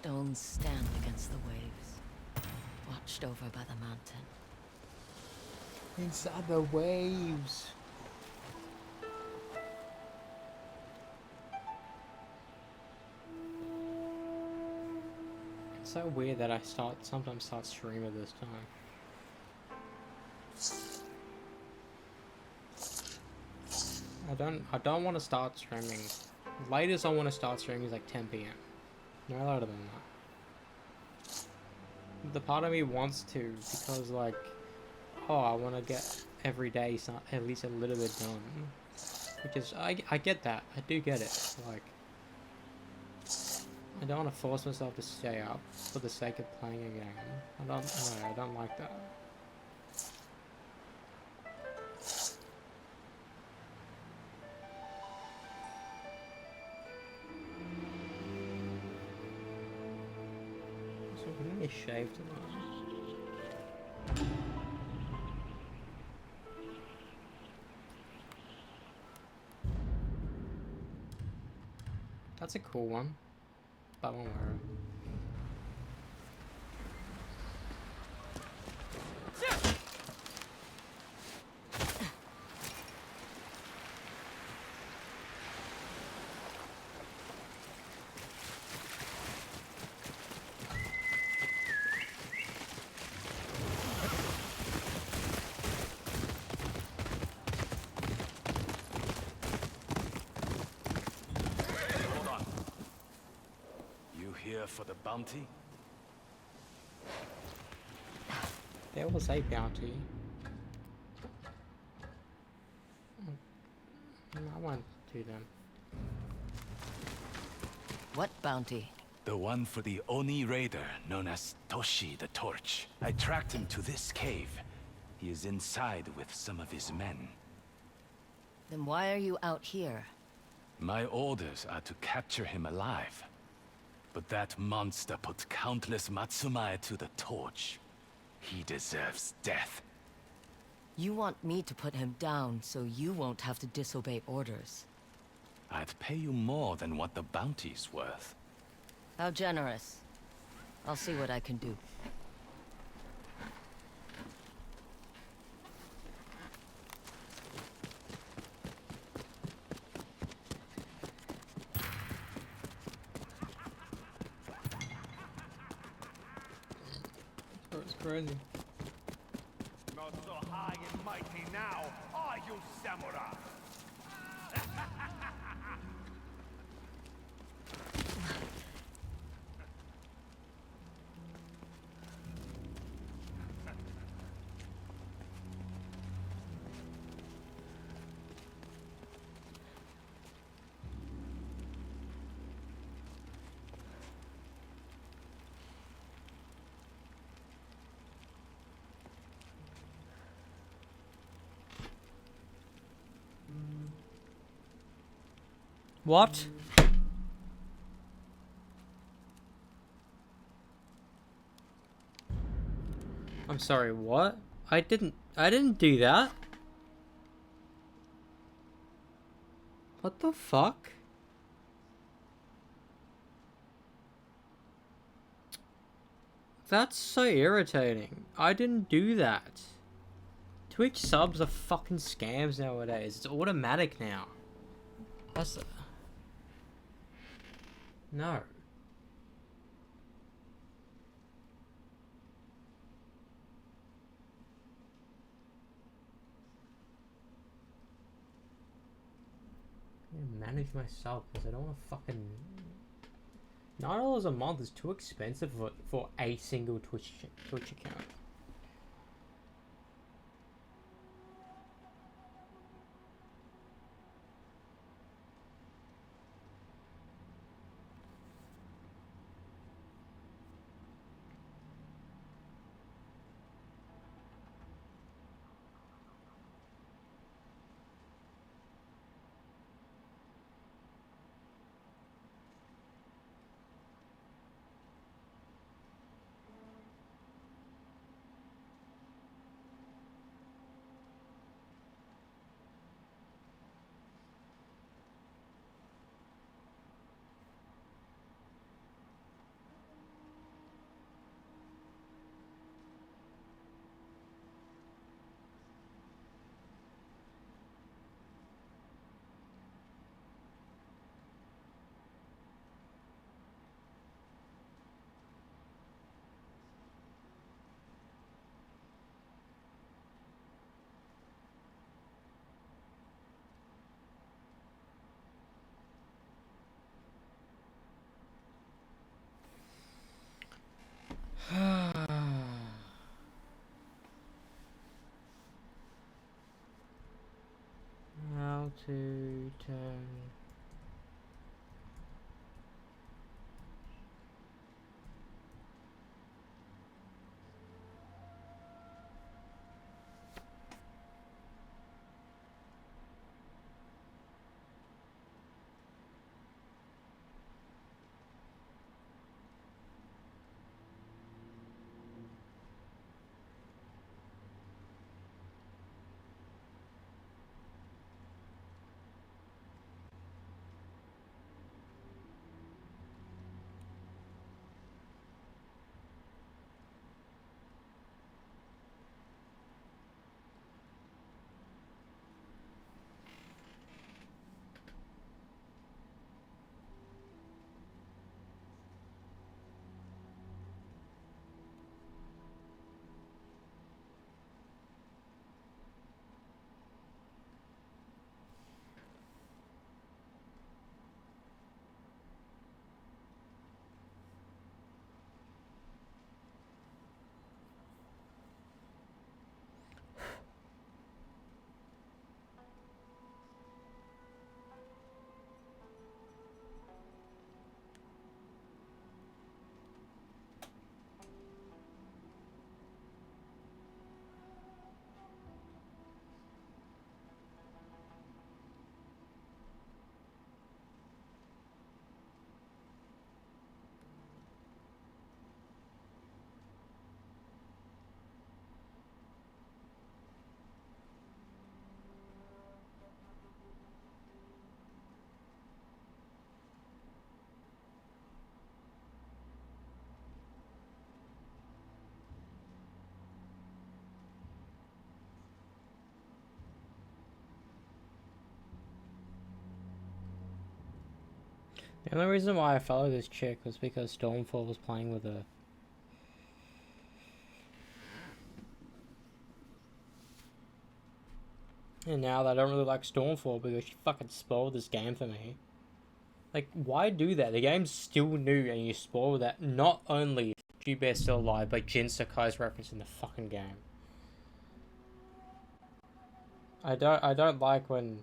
Stones stand against the waves, watched over by the mountain. Inside the waves. It's so weird that I sometimes start streaming at this time. I don't want to start streaming. Latest I want to start streaming is like 10 p.m. No later than that. The part of me wants to because like, oh, I want to get every day at least a little bit done. Because I get that. I do get it. Like, I don't want to force myself to stay up for the sake of playing a game. I don't like that. Getting a shave tonight. That's a cool one. But I won't wear it. Hold on. You here for the bounty? There was a bounty. I won't do them. What bounty? The one for the Oni raider known as Toshi the Torch. I tracked him to this cave. He is inside with some of his men. Then why are you out here? My orders are to capture him alive. But that monster put countless Matsumae to the torch. He deserves death. You want me to put him down so you won't have to disobey orders. I'd pay you more than what the bounty's worth. How generous. I'll see what I can do. It's crazy. Not so high and mighty now, are you, samurai? What? I'm sorry, what? I didn't do that. What the fuck? That's so irritating. I didn't do that. Twitch subs are fucking scams nowadays. It's automatic now. That's... No. Manage myself because I don't want to fucking... $9 a month is too expensive for a single Twitch account. How to turn... The only reason why I followed this chick was because Stormfall was playing with her. And now I don't really like Stormfall because she fucking spoiled this game for me. Like, why do that? The game's still new and you spoil that. Not only Jubear's still alive, but Jin Sakai's reference in the fucking game. I don't like when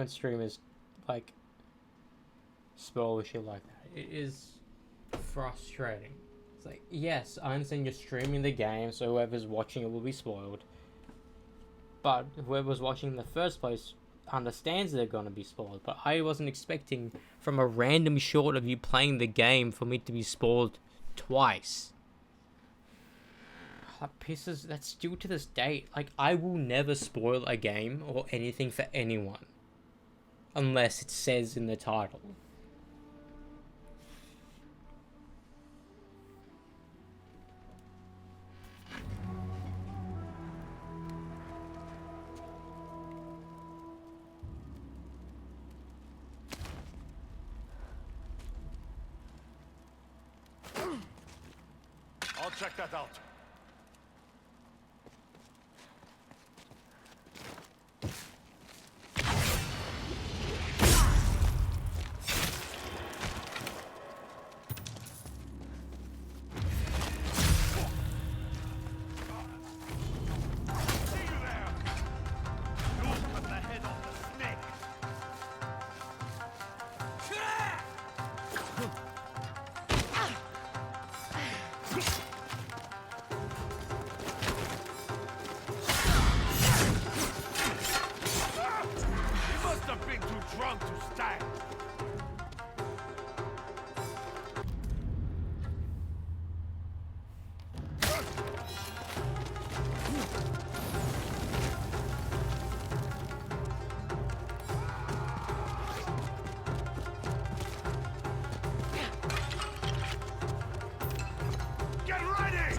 streamers like spoil shit like that. It is frustrating. It's like, yes, I understand you're streaming the game, so whoever's watching it will be spoiled. But whoever's watching in the first place understands they're gonna be spoiled. But I wasn't expecting from a random shot of you playing the game for me to be spoiled twice. That pisses. That's still to this day. Like, I will never spoil a game or anything for anyone unless it says in the title. I'll check that out. Drunk to stand. Get ready!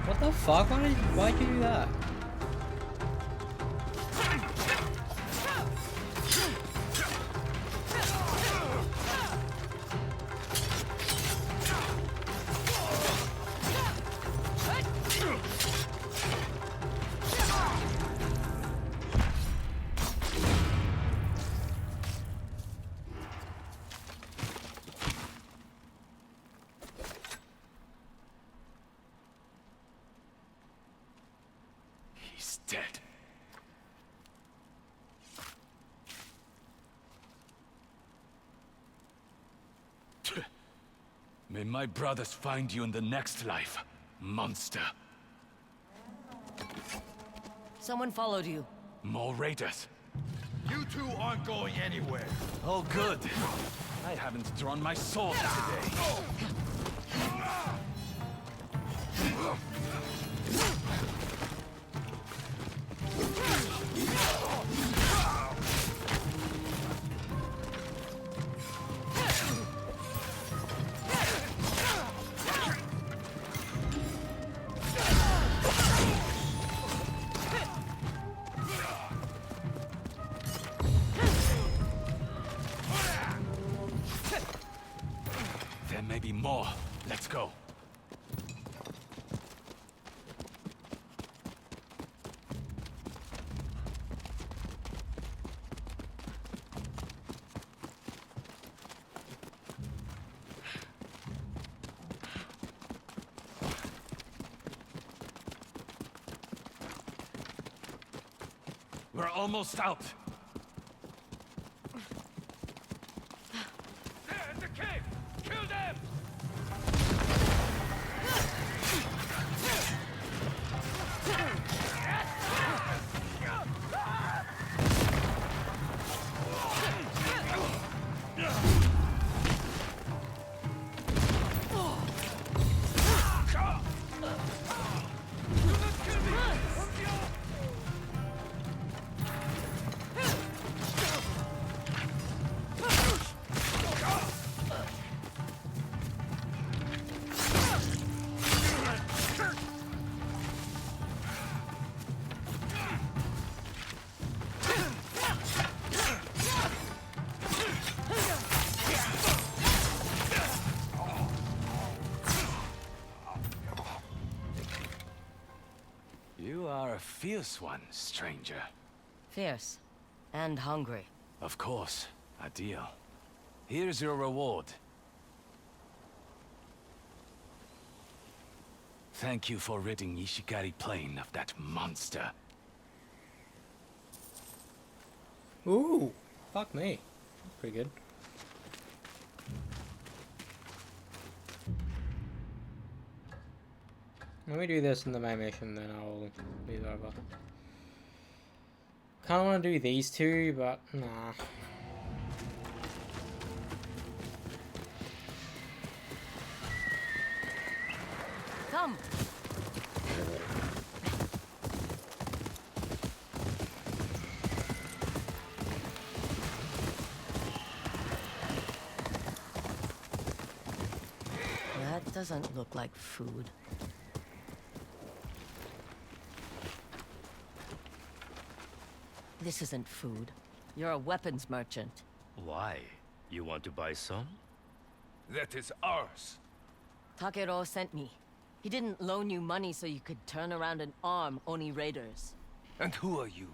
What the fuck? Why'd you do that? He's dead. May my brothers find you in the next life, monster. Someone followed you. More raiders. You two aren't going anywhere. Oh, good. I haven't drawn my sword today. There may be more. Let's go. We're almost out. They're in the cave! Kill them! You are a fierce one, stranger. Fierce. And hungry. Of course. A deal. Here's your reward. Thank you for ridding Ishikari Plain of that monster. Ooh, fuck me. Pretty good. Let me do this in the main mission, then I'll be over. Kinda wanna do these two, but nah. Come! That doesn't look like food. This isn't food. You're a weapons merchant. Why? You want to buy some? That is ours. Takero sent me. He didn't loan you money so you could turn around and arm Oni raiders. And who are you?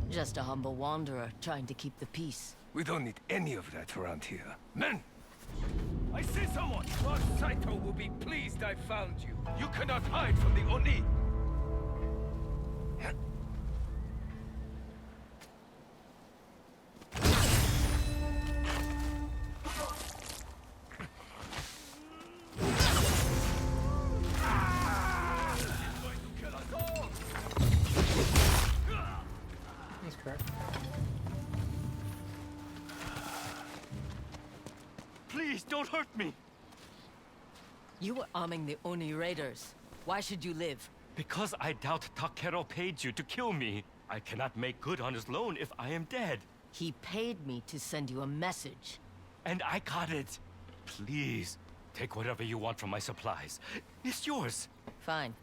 Just a humble wanderer trying to keep the peace. We don't need any of that around here. Men! I see someone! Lord Saito will be pleased I found you. You cannot hide from the Oni! That's correct. Please, don't hurt me! You were arming the Oni raiders. Why should you live? Because I doubt Takero paid you to kill me. I cannot make good on his loan if I am dead. He paid me to send you a message. And I got it. Please, take whatever you want from my supplies. It's yours. Fine.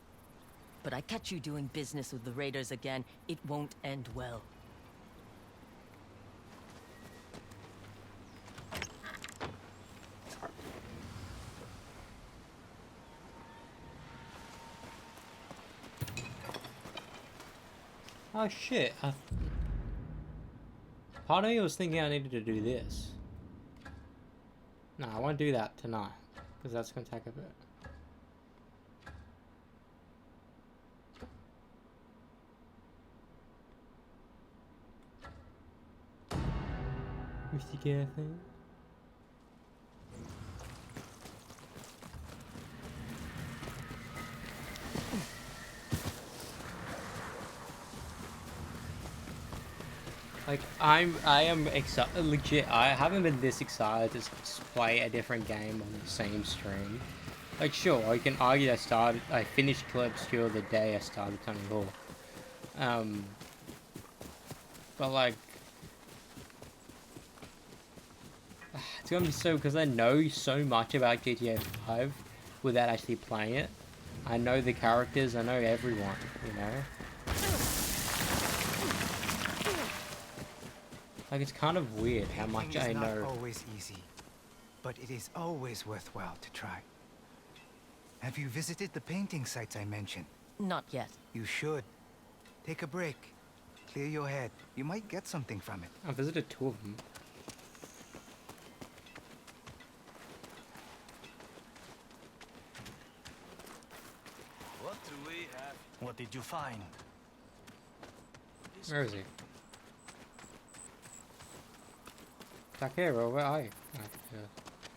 But I catch you doing business with the raiders again, it won't end well. Oh shit. Part of me was thinking I needed to do this. No, I won't do that tonight. Because that's going to take a bit. With the gear thing. Like, I am excited, legit, I haven't been this excited to play a different game on the same stream. Like, sure, I can argue I finished Kill Obscure the day I started Tony Hawk. But like, it's gonna be so, because I know so much about GTA 5 without actually playing it. I know the characters, I know everyone, you know? Like, it's kind of weird how much I know. It is not always easy, but it is always worthwhile to try. Have you visited the painting sites I mentioned? Not yet. You should. Take a break. Clear your head. You might get something from it. I visited 2 of them. What do we have? What did you find? Where is he? Takero, where are you?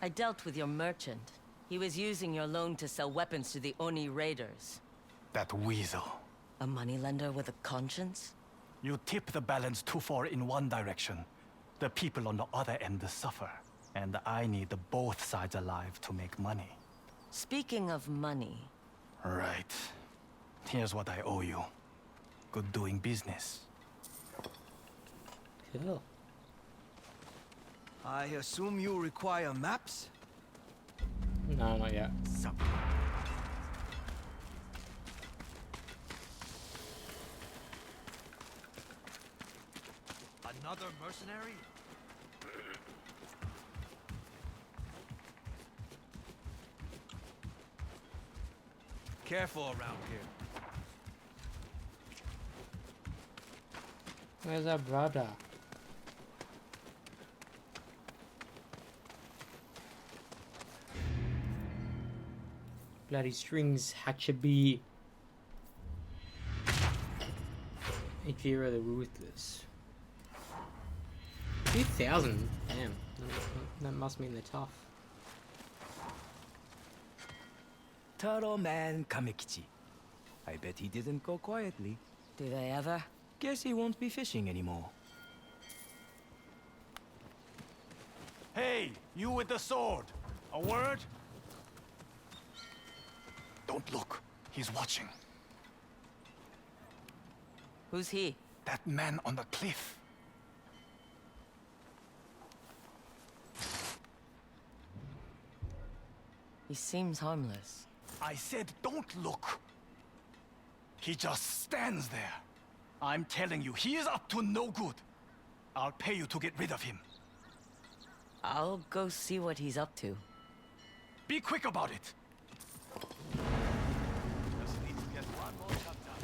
I dealt with your merchant. He was using your loan to sell weapons to the Oni raiders. That weasel. A moneylender with a conscience? You tip the balance too far in one direction. The people on the other end suffer. And I need both sides alive to make money. Speaking of money... Right. Here's what I owe you. Good doing business. Cool. I assume you require maps? No, not yet. Another mercenary? Careful around here. Where's our brother? Bloody strings, Hatchaby. Akira the Ruthless. 2,000? Damn. That must mean they're tough. Taro Man Kamekichi. I bet he didn't go quietly. Do they ever? Guess he won't be fishing anymore. Hey, you with the sword. A word? Don't look. He's watching. Who's he? That man on the cliff. He seems harmless. I said don't look. He just stands there. I'm telling you, he is up to no good. I'll pay you to get rid of him. I'll go see what he's up to. Be quick about it. Just need to get one more cut down.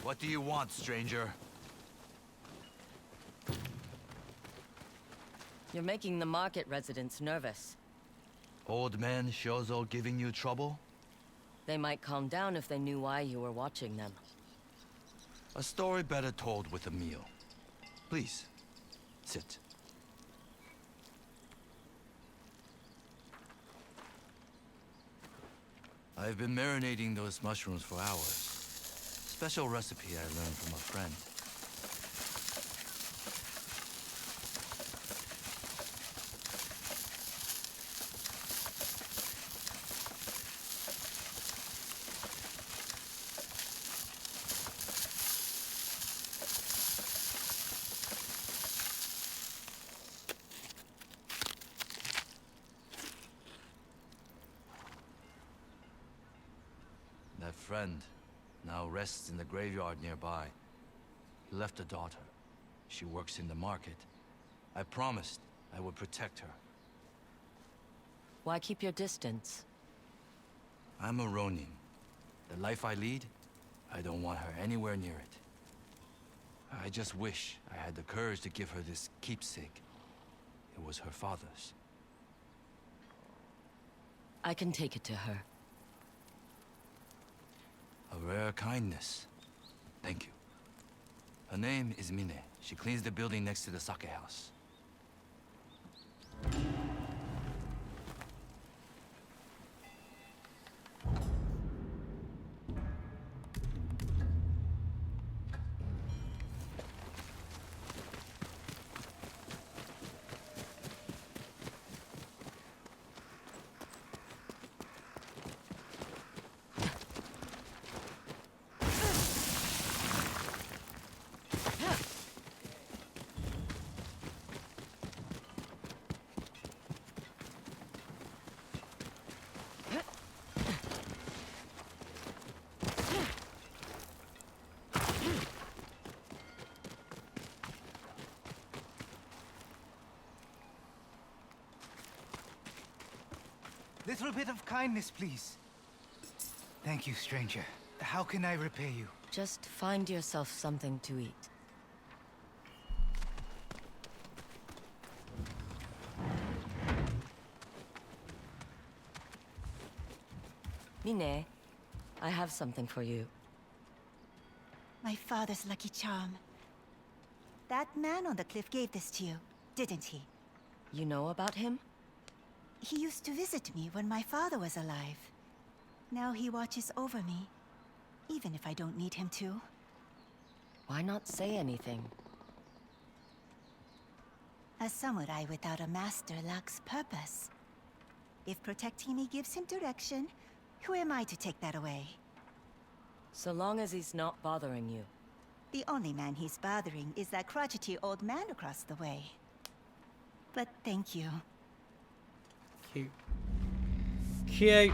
What do you want, stranger? You're making the market residents nervous. Old man Shozo giving you trouble? They might calm down if they knew why you were watching them. A story better told with a meal. Please, sit. I've been marinating those mushrooms for hours. Special recipe I learned from a friend. That friend now rests in the graveyard nearby. He left a daughter. She works in the market. I promised I would protect her. Why keep your distance? I'm a Ronin. The life I lead, I don't want her anywhere near it. I just wish I had the courage to give her this keepsake. It was her father's. I can take it to her. A rare kindness. Thank you. Her name is Mine. She cleans the building next to the sake house. Little bit of kindness, please. Thank you, stranger. How can I repay you? Just find yourself something to eat. Mine, I have something for you. My father's lucky charm. That man on the cliff gave this to you, didn't he? You know about him? He used to visit me when my father was alive. Now he watches over me, even if I don't need him to. Why not say anything? A samurai without a master lacks purpose. If protecting me gives him direction, who am I to take that away? So long as he's not bothering you. The only man he's bothering is that crotchety old man across the way. But thank you. Cute. Cute.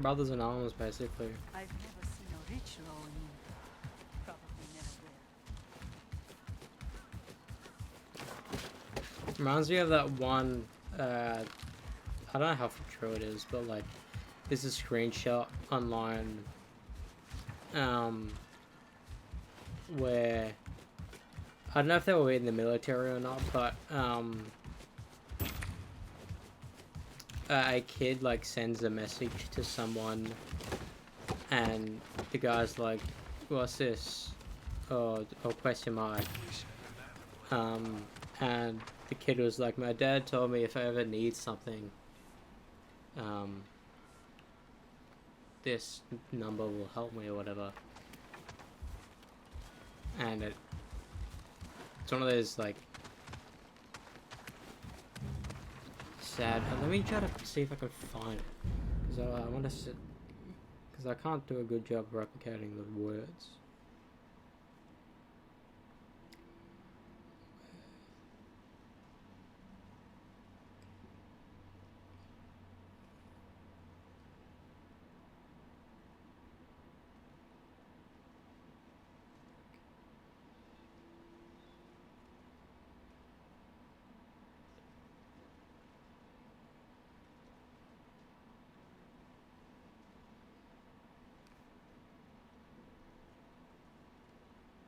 Brothers in arms, basically. I've never seen a rich Ronin. Probably never will. Reminds me of that one, I don't know how true it is, but like, there's a screenshot online, where, I don't know if they were in the military or not, but, a kid like sends a message to someone, and the guy's like, "What's this?" or question mark. And the kid was like, "My dad told me if I ever need something, this number will help me," or whatever. And it's one of those like sad. Let me try to see if I can find it, because I want to sit, because I can't do a good job replicating the words.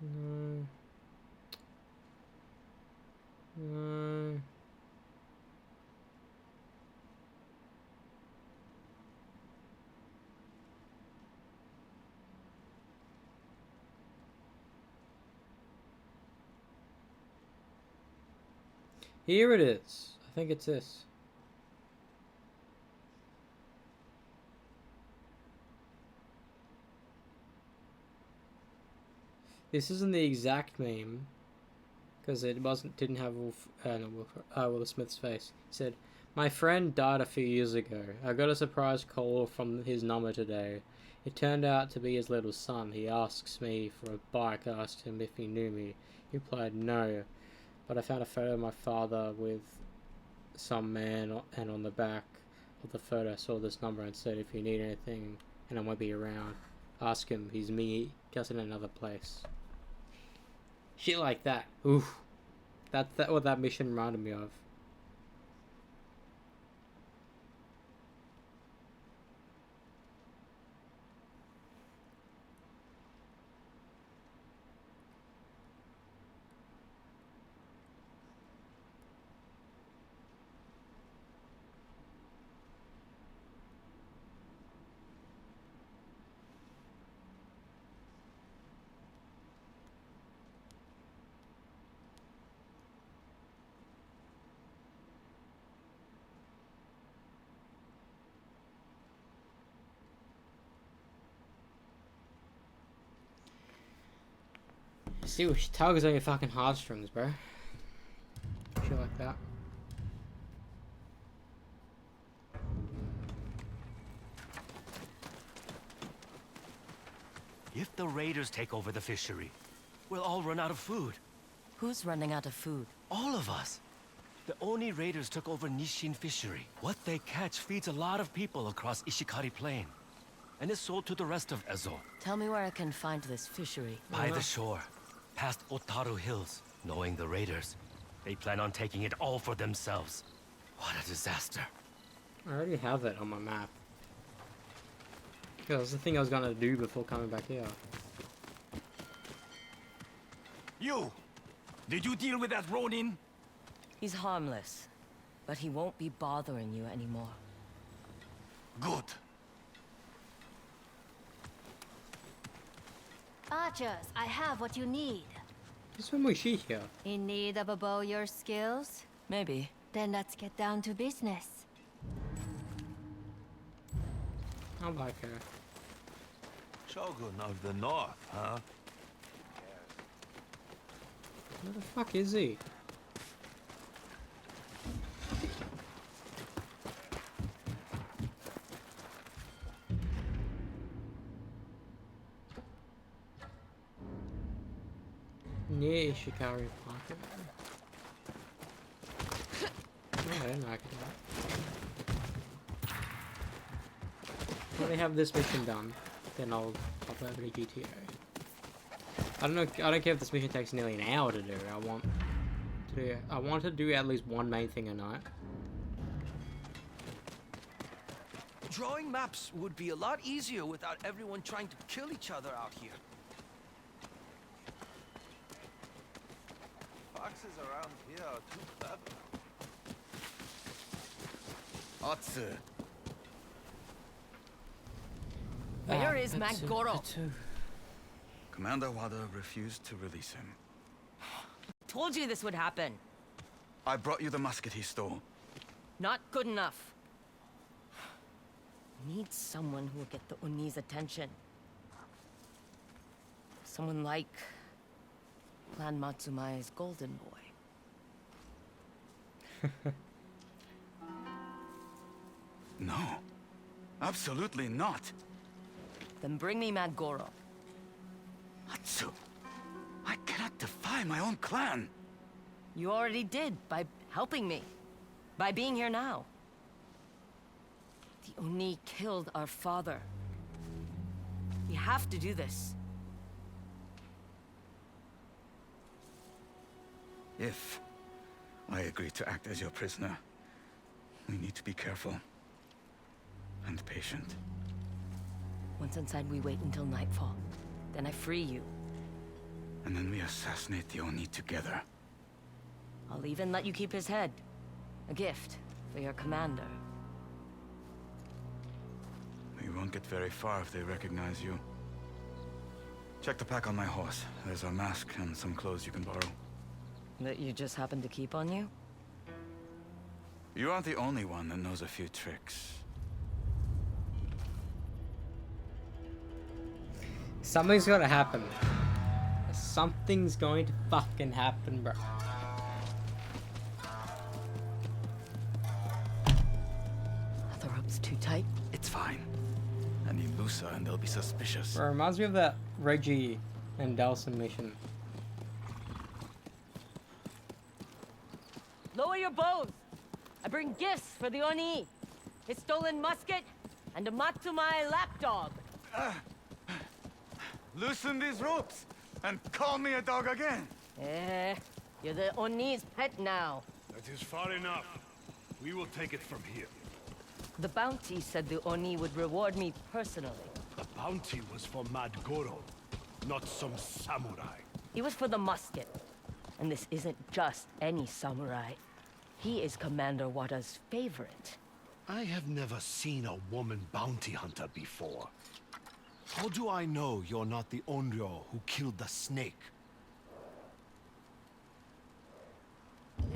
No. No. Here it is. I think it's this. This isn't the exact meme, because it didn't have Will Smith's face. He said, "My friend died a few years ago. I got a surprise call from his number today. It turned out to be his little son. He asks me for a bike. I asked him if he knew me. He replied no. But I found a photo of my father with some man, and on the back of the photo I saw this number and said, if you need anything and I won't be around, ask him. He's me, just in another place." Shit like that. Oof. That's what that mission reminded me of. See what she tugs on your fucking heartstrings, bro. Shit like that. If the raiders take over the fishery, we'll all run out of food. Who's running out of food? All of us. The Oni raiders took over Nishin fishery. What they catch feeds a lot of people across Ishikari Plain. And is sold to the rest of Ezo. Tell me where I can find this fishery. By the shore, past Otaru Hills. Knowing the raiders, they plan on taking it all for themselves. What a disaster. I already have it on my map. That was the thing I was gonna do before coming back here. You! Did you deal with that Ronin? He's harmless, but he won't be bothering you anymore. Good. Archers, I have what you need. This one was she here. In need of a bow your skills? Maybe. Then let's get down to business. I like her. Shogun of the North, huh? Where the fuck is he? near Ishikari Park. Oh, I didn't like that. When they have this mission done, then I'll pop over to GTA. I don't care if this mission takes nearly an hour to do. I want to do at least one main thing a night. Drawing maps would be a lot easier without everyone trying to kill each other out here. Foxes around here are too clever. Atsu. Where is Magoro? Commander Wada refused to release him. Told you this would happen. I brought you the musket he stole. Not good enough. Need someone who will get the Uni's attention. Someone like Clan Matsumae's golden boy. No. Absolutely not. Then bring me Magoro. Atsu, I cannot defy my own clan. You already did by helping me. By being here now. The Oni killed our father. We have to do this. If I agree to act as your prisoner, we need to be careful and patient. Once inside, we wait until nightfall. Then I free you. And then we assassinate the Oni together. I'll even let you keep his head. A gift for your commander. We won't get very far if they recognize you. Check the pack on my horse. There's a mask and some clothes you can borrow. That you just happen to keep on you? You aren't the only one that knows a few tricks. Something's gonna happen. Something's going to fucking happen, bro. Are the ropes too tight? It's fine. I need looser and they'll be suspicious. Bro, it reminds me of that Reggie and Delson mission. Lower your bows! I bring gifts for the Oni. His stolen musket and a Matsumae lapdog. Loosen these ropes and call me a dog again. You're the Oni's pet now. That is far enough. We will take it from here. The bounty said the Oni would reward me personally. The bounty was for Magoro, not some samurai. It was for the musket. And this isn't just any samurai. He is Commander Wada's favorite. I have never seen a woman bounty hunter before. How do I know you're not the Onryo who killed the snake?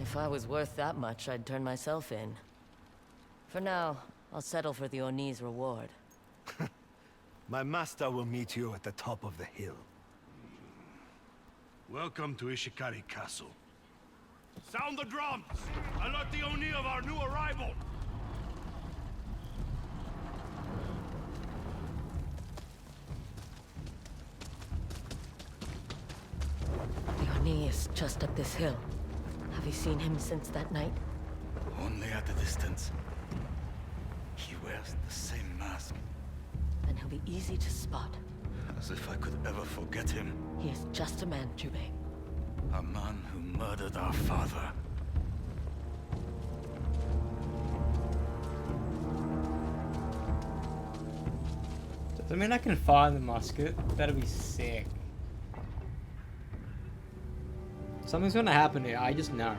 If I was worth that much, I'd turn myself in. For now, I'll settle for the Oni's reward. My master will meet you at the top of the hill. Welcome to Ishikari Castle. Sound the drums! Alert the Oni of our new arrival! The Oni is just up this hill. Have you seen him since that night? Only at a distance. He wears the same mask. Then he'll be easy to spot. As if I could ever forget him. He is just a man, Jubei. A man who murdered our father. Does it mean I can fire the musket? That'd be sick. Something's gonna happen here, I just know.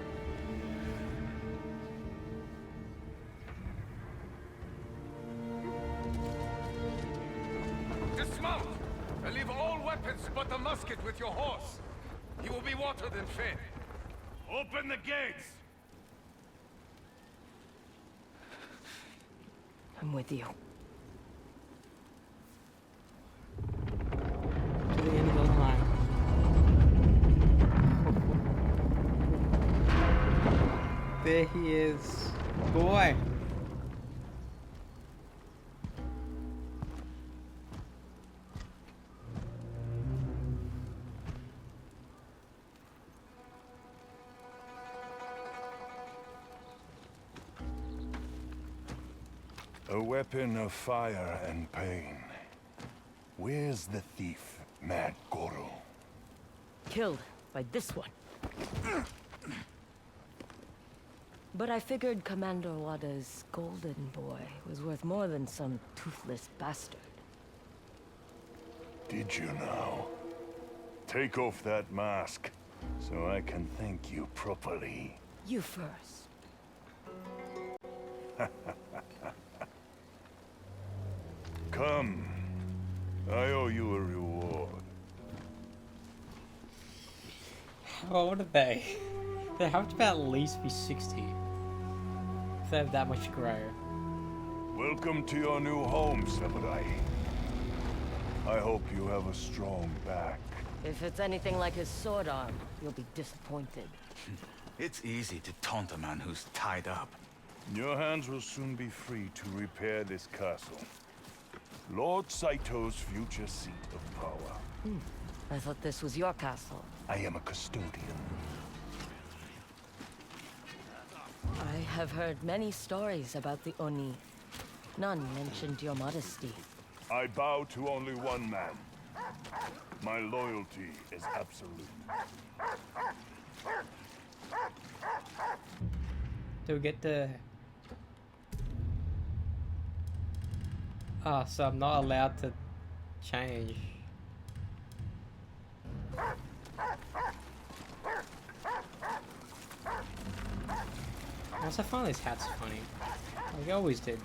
Dismount! And leave all weapons but the musket with your horse. He will be watered and fed. Open the gates! I'm with you. To the end of the line. There he is. Boy. A weapon of fire and pain. Where's the thief, Mad Goro? Killed by this one. But I figured Commander Wada's golden boy was worth more than some toothless bastard. Did you know? Take off that mask, so I can thank you properly. You first. Come. I owe you a reward. How old are they? They have to at least be 60. If they have that much to grow. Welcome to your new home, Samurai. I hope you have a strong back. If it's anything like his sword arm, you'll be disappointed. It's easy to taunt a man who's tied up. Your hands will soon be free to repair this castle. Lord Saito's future seat of power. I thought this was your castle. I am a custodian. I have heard many stories about the Oni. None mentioned your modesty. I bow to only one man. My loyalty is absolute. Do we get the... Ah, so I'm not allowed to change. I also find these hats funny. Like I always did.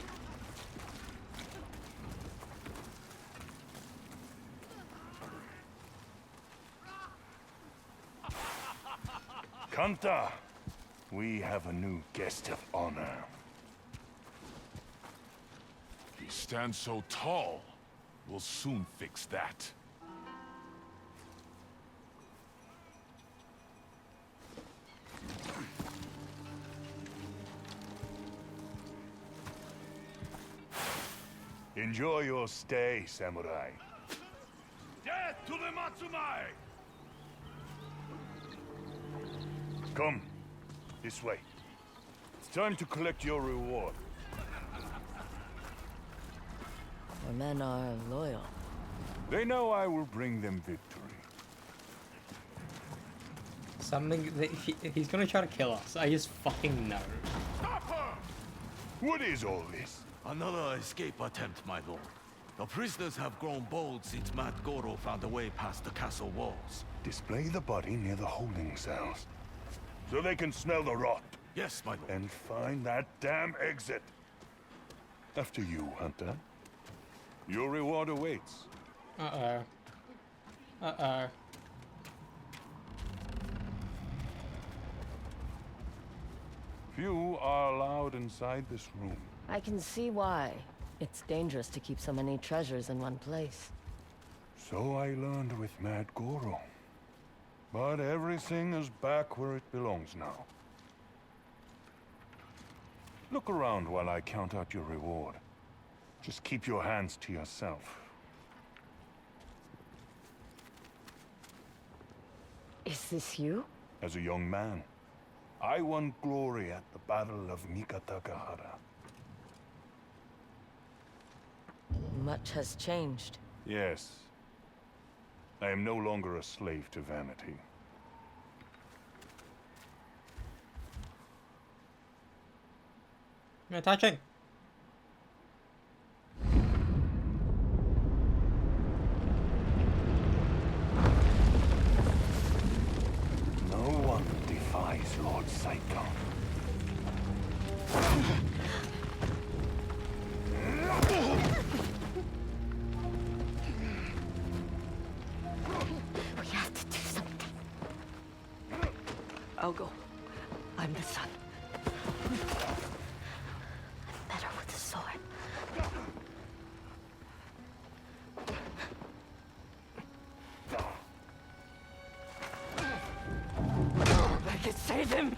Kanta, we have a new guest of honor. He stands so tall. We'll soon fix that. Enjoy your stay, Samurai. Death to the Matsumai! Come, this way. It's time to collect your reward. Your men are loyal. They know I will bring them victory. Something that he's gonna try to kill us. I just fucking know. Stop her! What is all this? Another escape attempt, my lord. The prisoners have grown bold since Mad Goro found a way past the castle walls. Display the body near the holding cells, so they can smell the rot. Yes, my lord. And find that damn exit. After you, Hunter. Your reward awaits. Uh-oh. Uh-oh. Few are allowed inside this room. I can see why. It's dangerous to keep so many treasures in one place. So I learned with Mad Goro. But everything is back where it belongs now. Look around while I count out your reward. Just keep your hands to yourself. Is this you? As a young man, I won glory at the Battle of Nikatakahara. Much has changed. Yes. I am no longer a slave to vanity. No touching. No one defies Lord Saito. We have to do something. I'll go. I'm the son. I'm better with a sword. I can save him!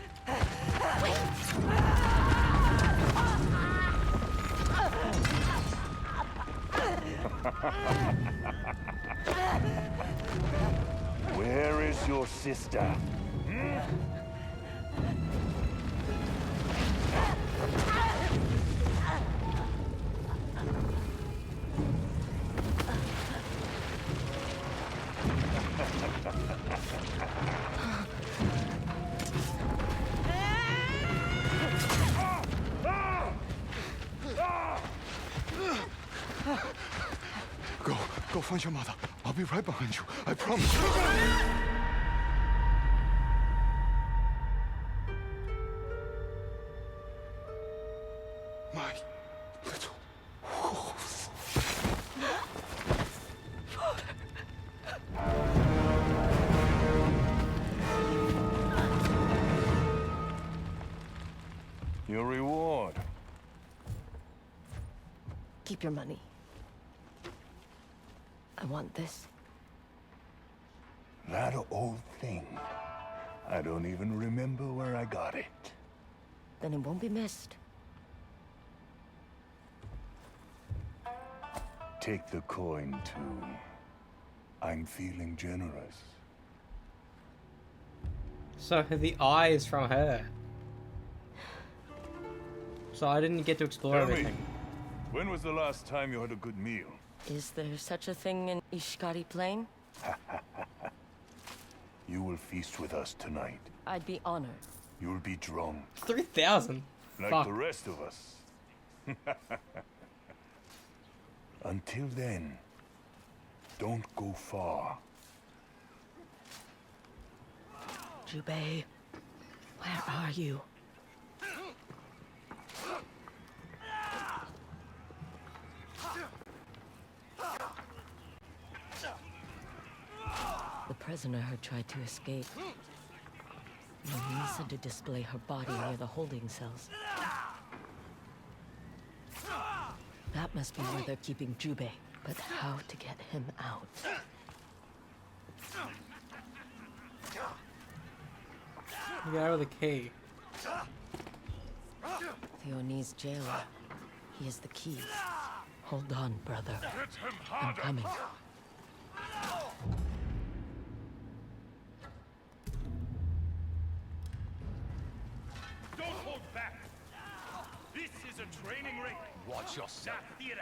Where is your sister? Go find your mother. I'll be right behind you. I promise. My little wolf. Your reward. Keep your money. I want this. That old thing. I don't even remember where I got it. Then it won't be missed. Take the coin, too. I'm feeling generous. So the eye is from her. So I didn't get to explore Tell everything. me, when was the last time you had a good meal? Is there such a thing in Ishikari Plain? You will feast with us tonight. I'd be honored. You'll be drunk. 3,000. Like Fuck. the rest of us. Until then, don't go far. Jubei, where are you? The prisoner had tried to escape. Nisa to display her body near the holding cells. That must be where they're keeping Jubei. But how to get him out? You got with a key. The Oni's jailer. He has the key. Hold on, brother. I'm coming. Don't hold back. This is a training ring. Watch yourself. Not theater.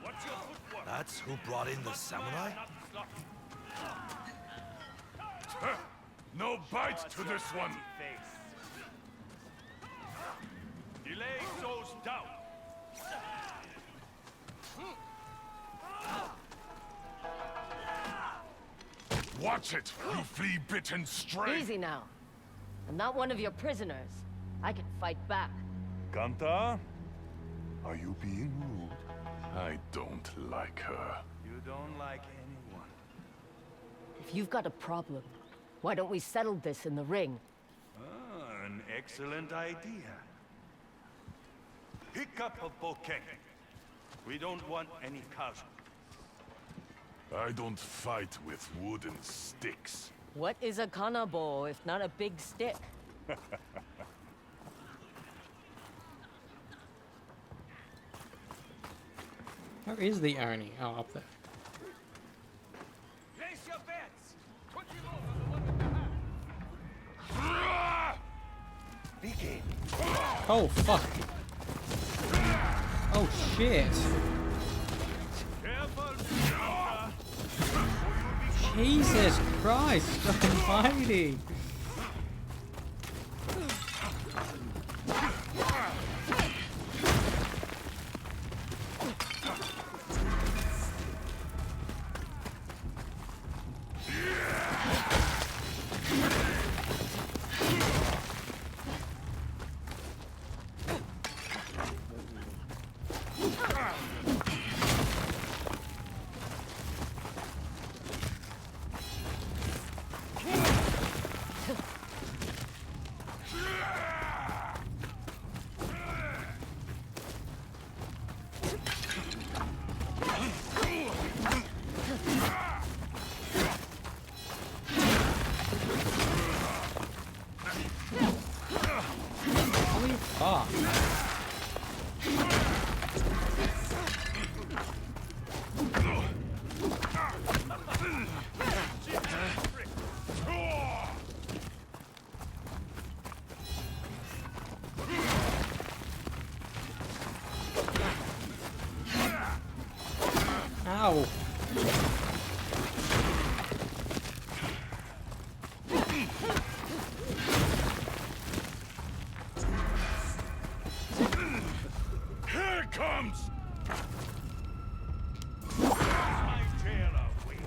What's your footwork? That's who brought in the samurai? No bite to this one. Delay sows doubt. Watch it, you flea-bitten stray. Easy now. I'm not one of your prisoners. I can fight back. Kanta? Are you being rude? I don't like her. You don't like anyone. If you've got a problem, why don't we settle this in the ring? Ah, an excellent idea. Pick up a bouquet. We don't want any casualties. I don't fight with wooden sticks. What is a kanabo if not a big stick? Where is the Oni? Oh, up there. Place your bets. Put him over. Oh, fuck. Oh, shit. Jesus Christ almighty. Holy fuck. Ow. Here it comes! My jailer, wait.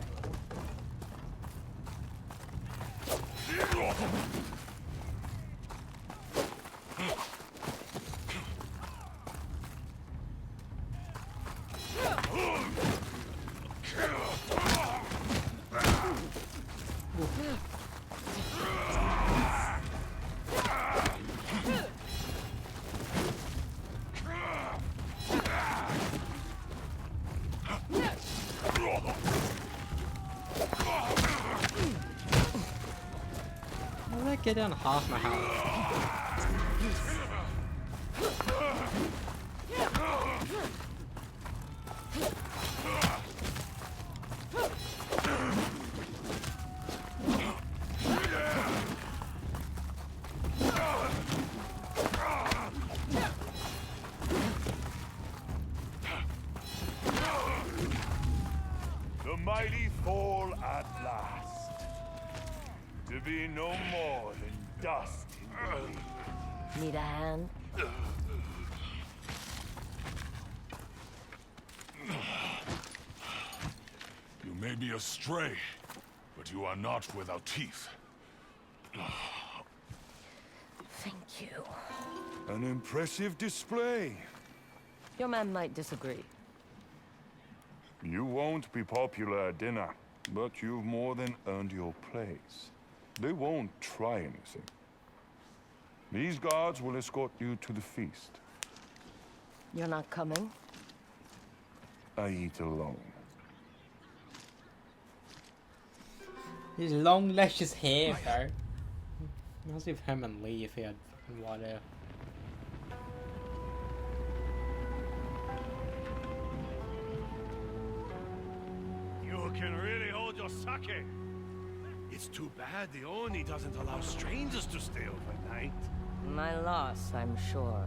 How did I get down half my health? The mighty fall at last. To be no more than dust in the wind. Need a hand? You may be a stray, but you are not without teeth. Thank you. An impressive display. Your man might disagree. You won't be popular at dinner, but you've more than earned your place. They won't try anything. These guards will escort you to the feast. You're not coming? I eat alone. His long luscious hair, bro. Reminds me of Herman Lee if he had fucking white hair. You can really hold your sake. It's too bad the Oni doesn't allow strangers to stay overnight. My loss, I'm sure.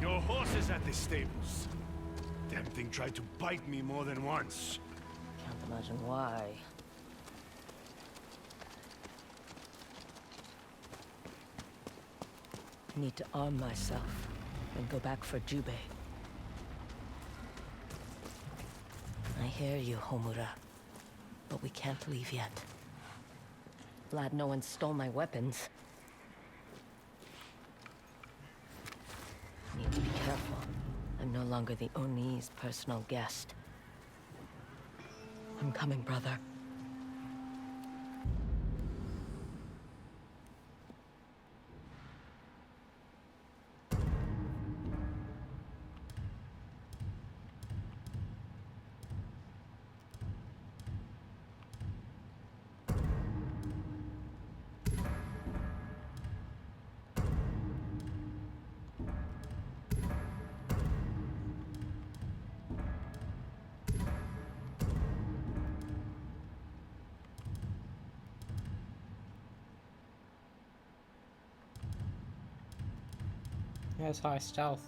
Your horse is at the stables. Damn thing tried to bite me more than once. Can't imagine why. Need to arm myself and go back for Jubei. I hear you, Homura. But we can't leave yet. Glad no one stole my weapons. Need to be careful. I'm no longer the Oni's personal guest. I'm coming, brother. He has high stealth.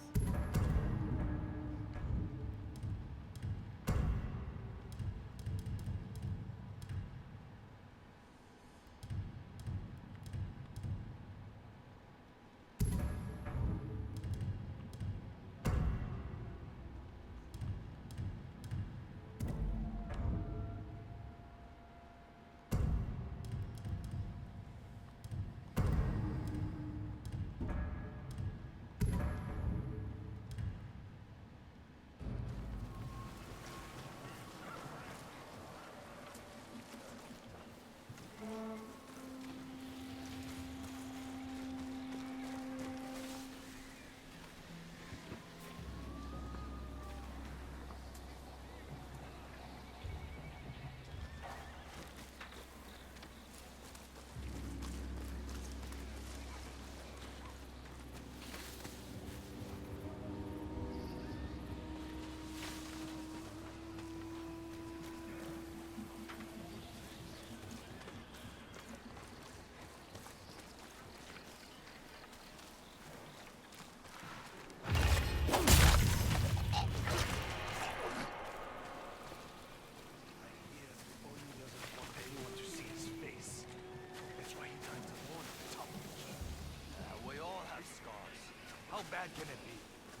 bad can it be?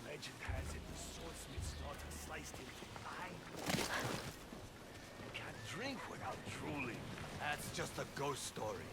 Legend has it the swordsmith's daughter sliced him to 9. You can't drink without drooling. That's just a ghost story.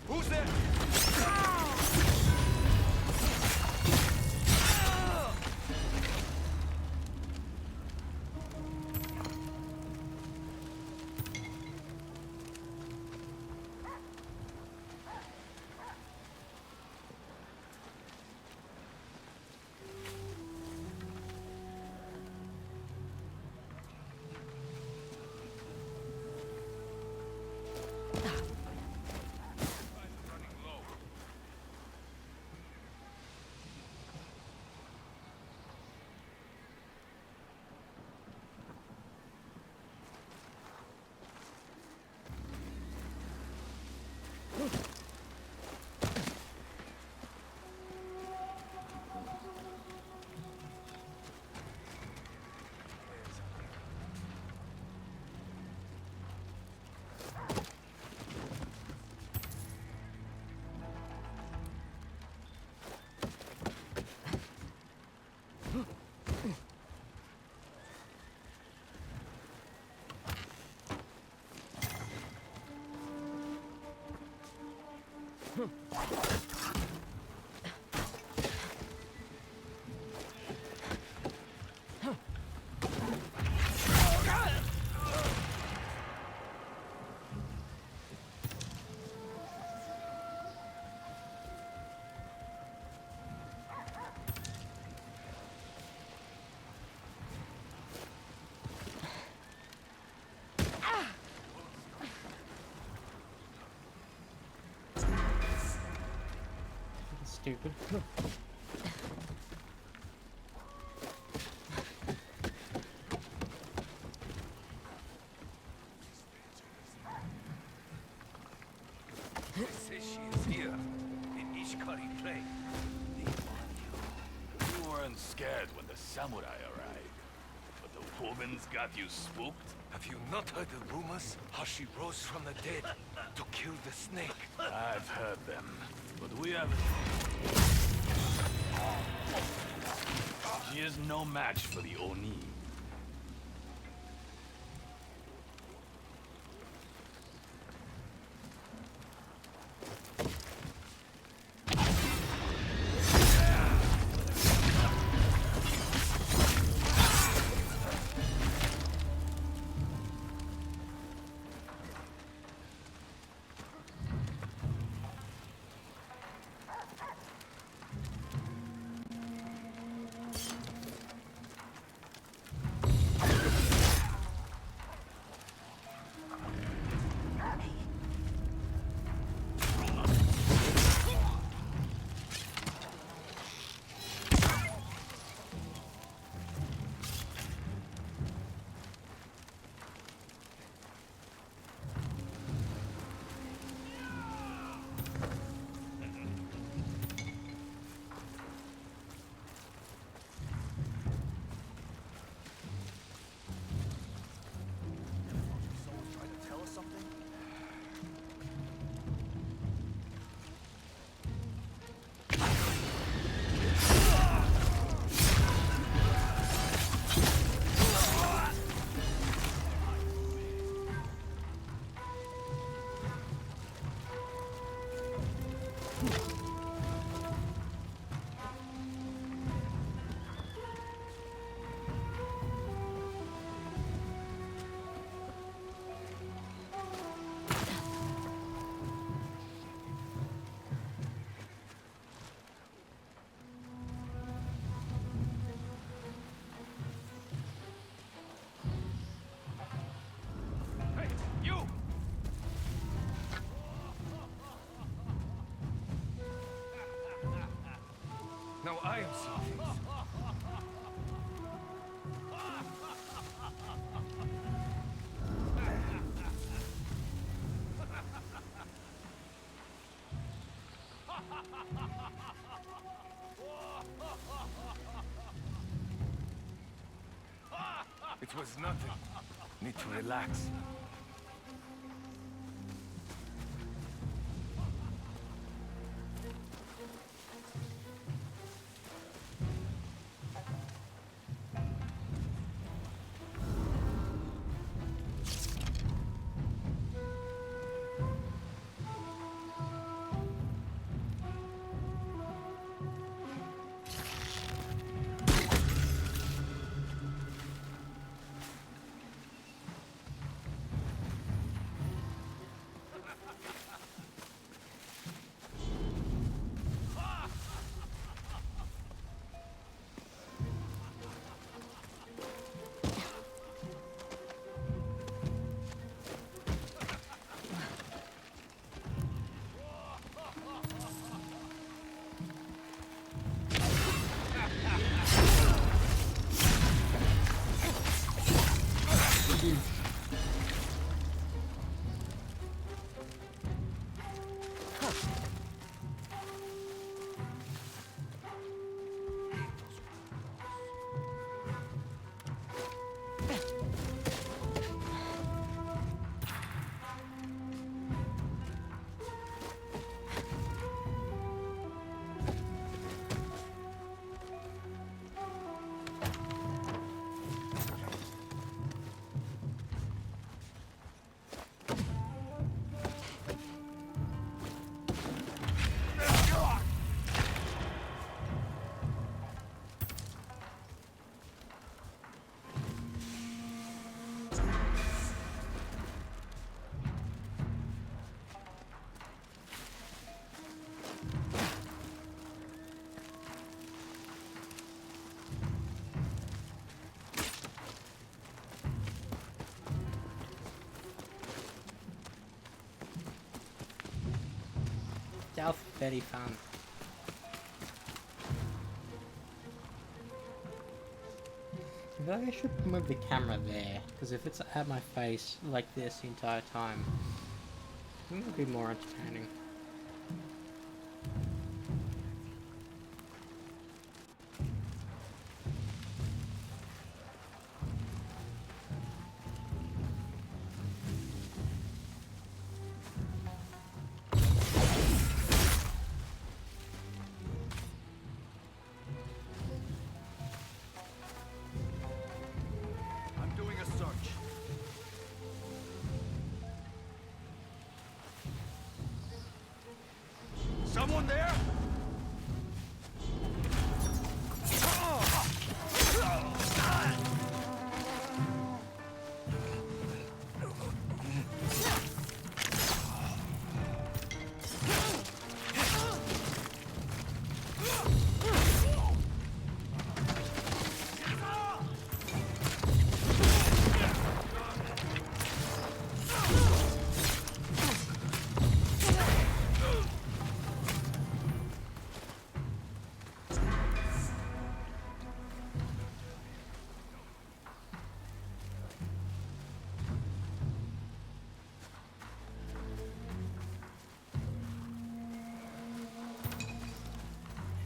Who's there? stupid. They say she is here, in Ishikari Plain. They want you. You weren't scared when the samurai arrived, but the woman's got you spooked. Have you not heard the rumors? How she rose from the dead to kill the snake? I've heard them, but we haven't. She is no match for the Oni. Now I am seeing things. It was nothing. Need to relax. That was very fun. I feel like I should move the camera there, because if it's at my face like this the entire time, I think it would be more entertaining. I'm doing a search. Someone there?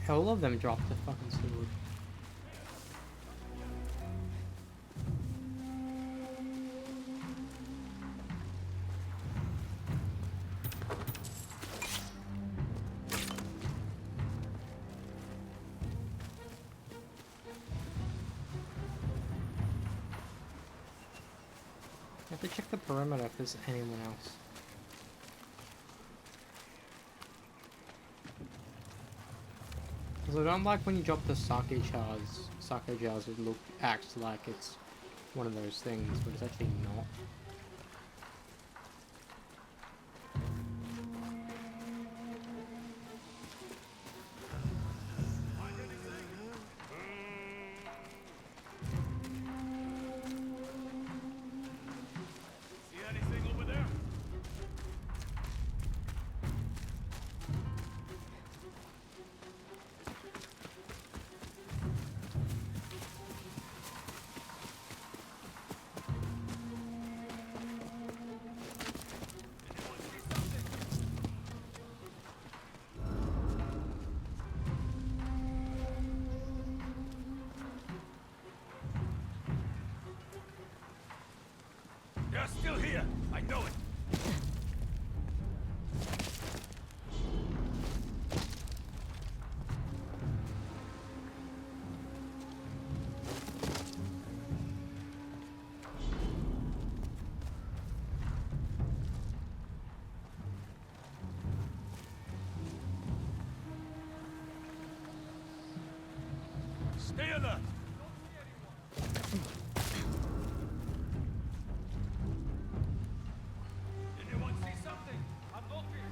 All of them dropped the fucking sword. I have to check the perimeter if there's anyone else. Because I don't like when you drop the sake jars. Sake jars, it acts like it's one of those things, but it's actually not. See anything over there? They're still here. I know it. Stay alert. Anyone see something? I'm looking.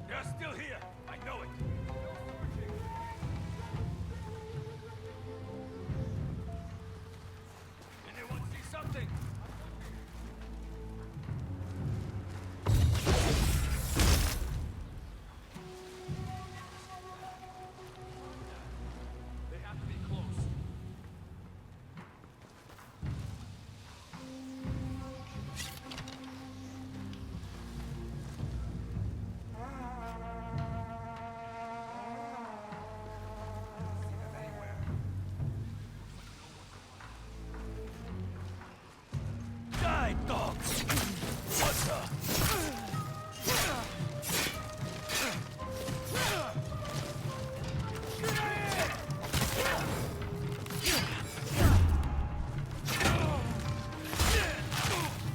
They're still here. I know it. Anyone see something? They have to be close. Die, dogs! What the?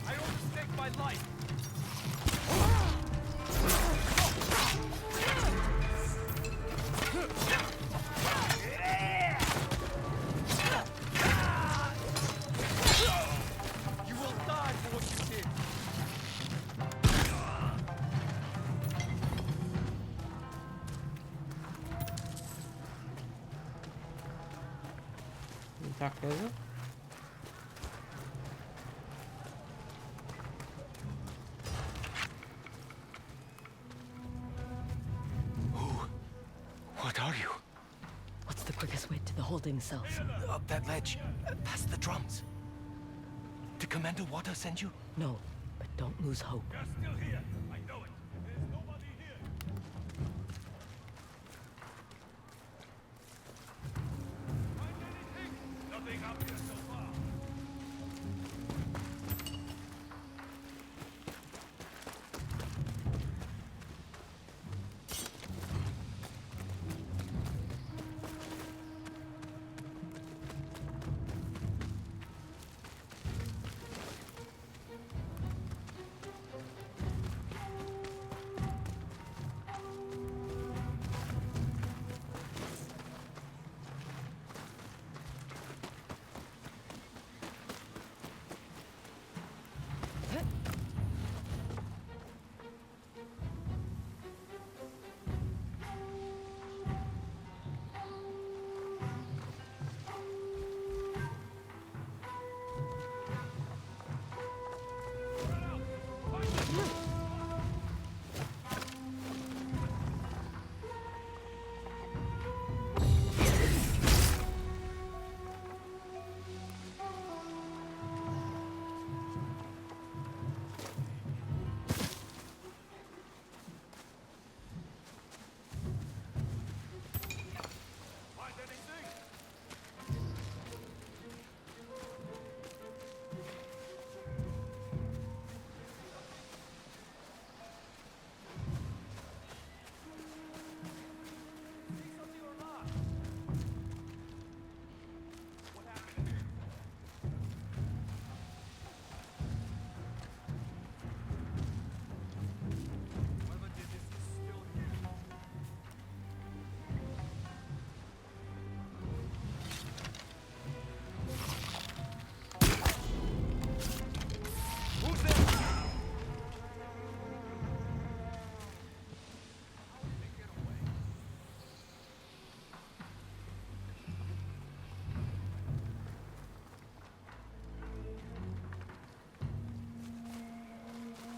I don't mistake my life. You will die for what you did. Back over. What are you? building cells? Up that ledge, past the drums. Did Commander Wata send you? No, but don't lose hope. They're still here. I know it. There's nobody here. Find anything? Nothing up here so far.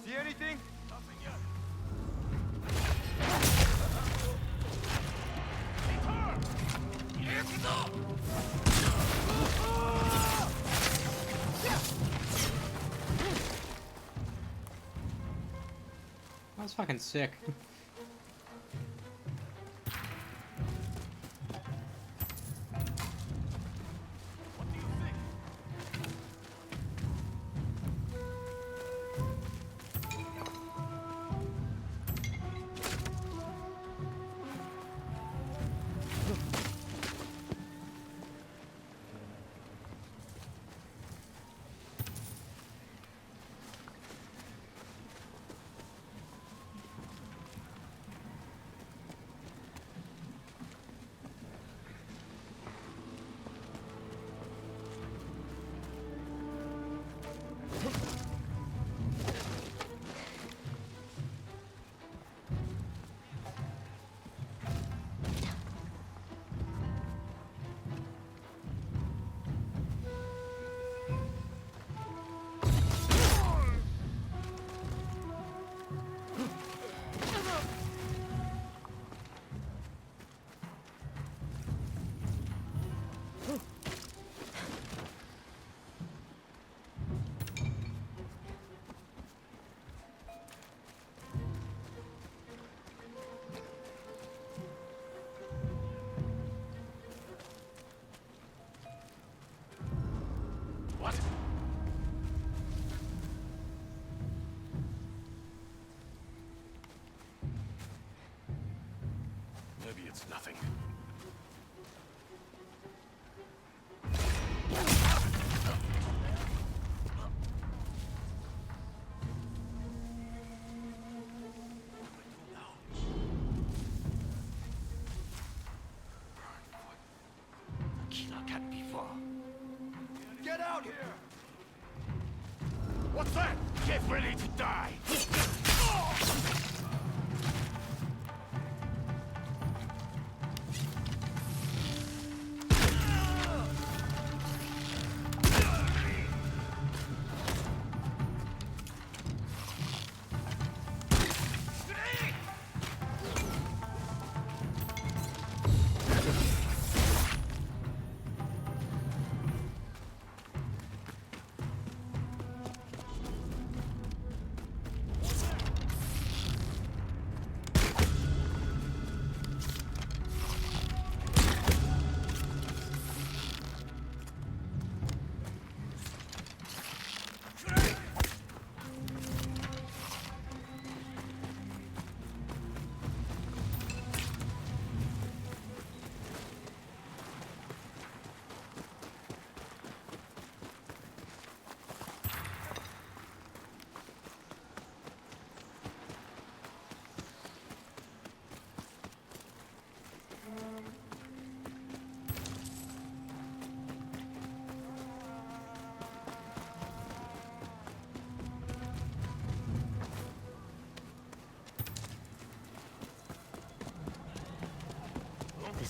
See anything? Nothing yet. That's fucking sick. Maybe it's nothing. Kila can't be far. Get out here! What's that? Get ready to die!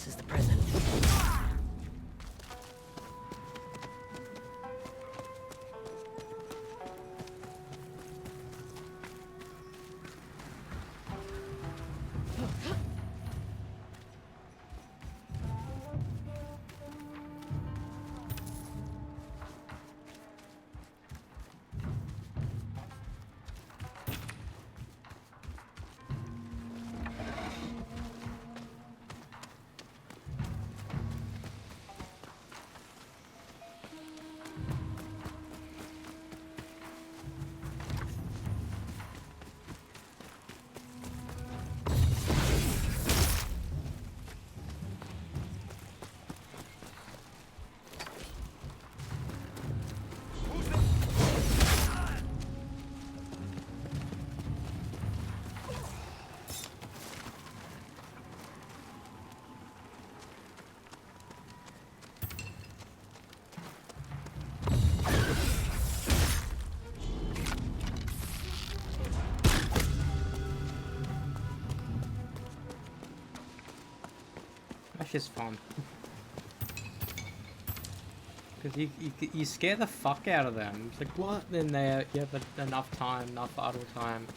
This is the prison. That's just fun. Because you scare the fuck out of them. It's like, what? Then you have enough time, enough idle time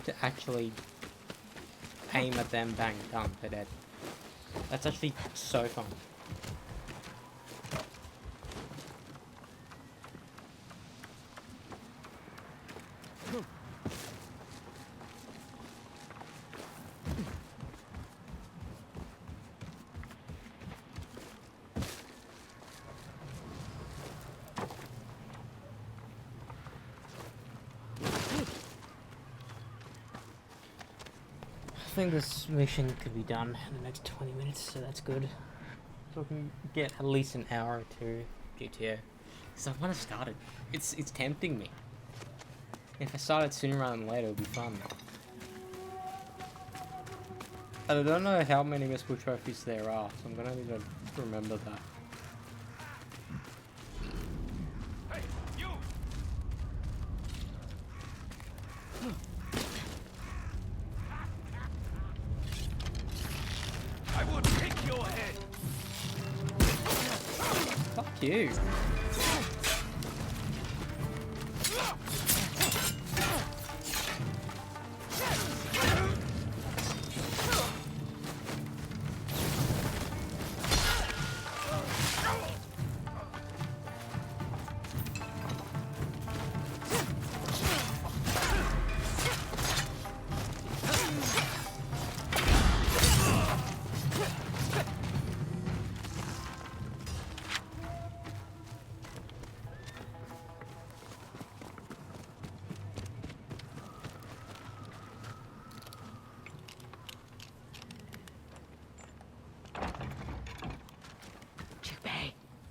to actually aim at them, bang, done, they're dead. That's actually so fun. I think this mission could be done in the next 20 minutes, so that's good. So we can get at least an hour or two GTA. Because I want to start it. It's tempting me. If I start it sooner rather than later, it'll be fun. I don't know how many mystical trophies there are, so I'm gonna need to remember that. Fuck you.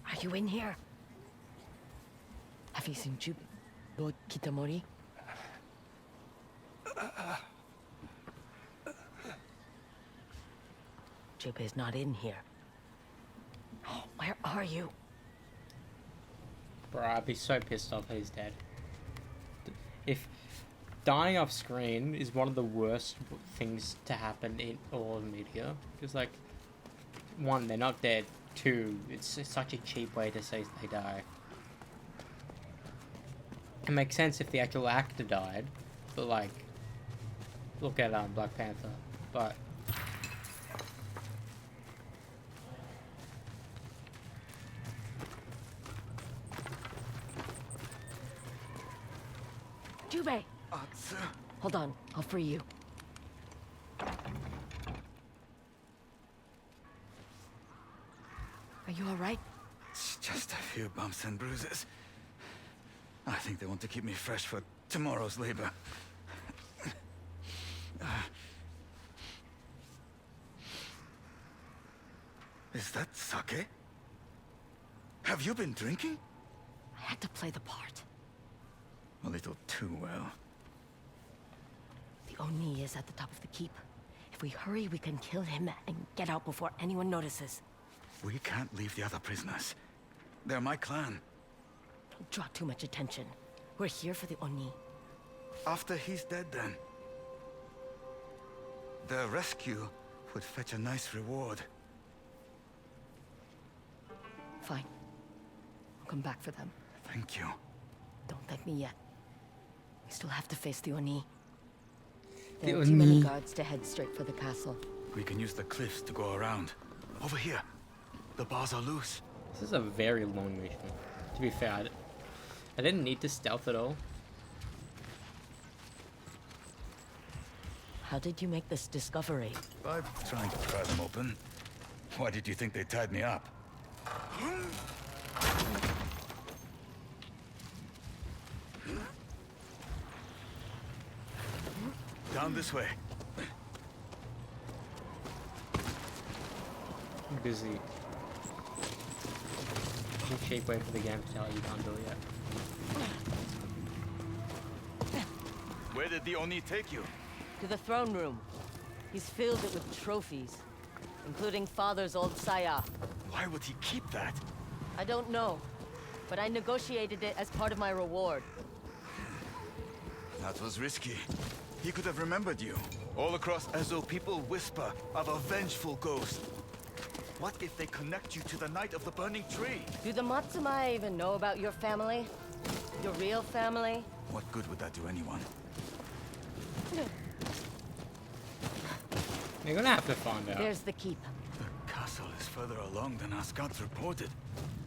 Are you in here? Have you seen Lord Kitamori? Junpei's not in here. Oh, where are you? Bro, I'd be so pissed off that he's dead. If dying off screen is one of the worst things to happen in all of media, because like, one, they're not dead. Two, it's such a cheap way to say they die. It makes sense if the actual actor died, but like, look at Black Panther. But Junpei! Hold on, I'll free you. Are you alright? It's just a few bumps and bruises. I think they want to keep me fresh for tomorrow's labor. Is that sake? Have you been drinking? I had to play the part. A little too well. The Oni is at the top of the keep. If we hurry, we can kill him and get out before anyone notices. We can't leave the other prisoners. They're my clan. Don't draw too much attention. We're here for the Oni. After he's dead, then. The rescue would fetch a nice reward. Fine. I'll come back for them. Thank you. Don't thank me yet. We still have to face the Oni. The There are too many Oni. guards to head straight for the castle. We can use the cliffs to go around. Over here. The bars are loose. This is a very long mission. To be fair, I didn't need to stealth at all. How did you make this discovery? By trying to pry them open. Why did you think they tied me up? Down this way. I'm busy. Any cheap way for the game to tell you can't do it yet. Where did the Oni take you? To the throne room. He's filled it with trophies, including Father's old saya. Why would he keep that? I don't know, but I negotiated it as part of my reward. That was risky. He could have remembered you. All across Ezo, people whisper of a vengeful ghost. What if they connect you to the Night of the Burning Tree? Do the Matsumai even know about your family? Your real family? What good would that do anyone? You're gonna have to find out. There's the keep. The castle is further along than our scouts reported.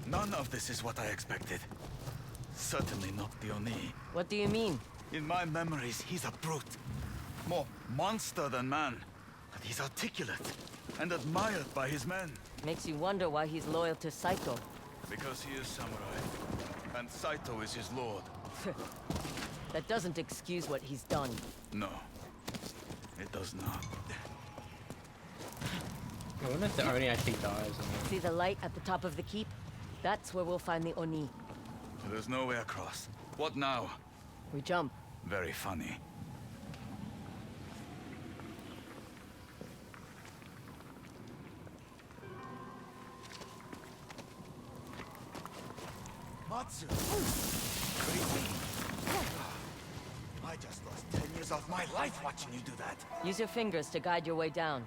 None of this is what I expected. Certainly not the Oni. What do you mean? In my memories, he's a brute. More monster than man. But he's articulate and admired by his men. Makes you wonder why he's loyal to Saito. Because he is samurai. And Saito is his lord. That doesn't excuse what he's done. No, it does not. I wonder if the Oni actually dies. See the light at the top of the keep? That's where we'll find the Oni. There's no way across. What now? We jump. Very funny. Matsu! Crazy. I just lost 10 years of my life watching you do that. Use your fingers to guide your way down.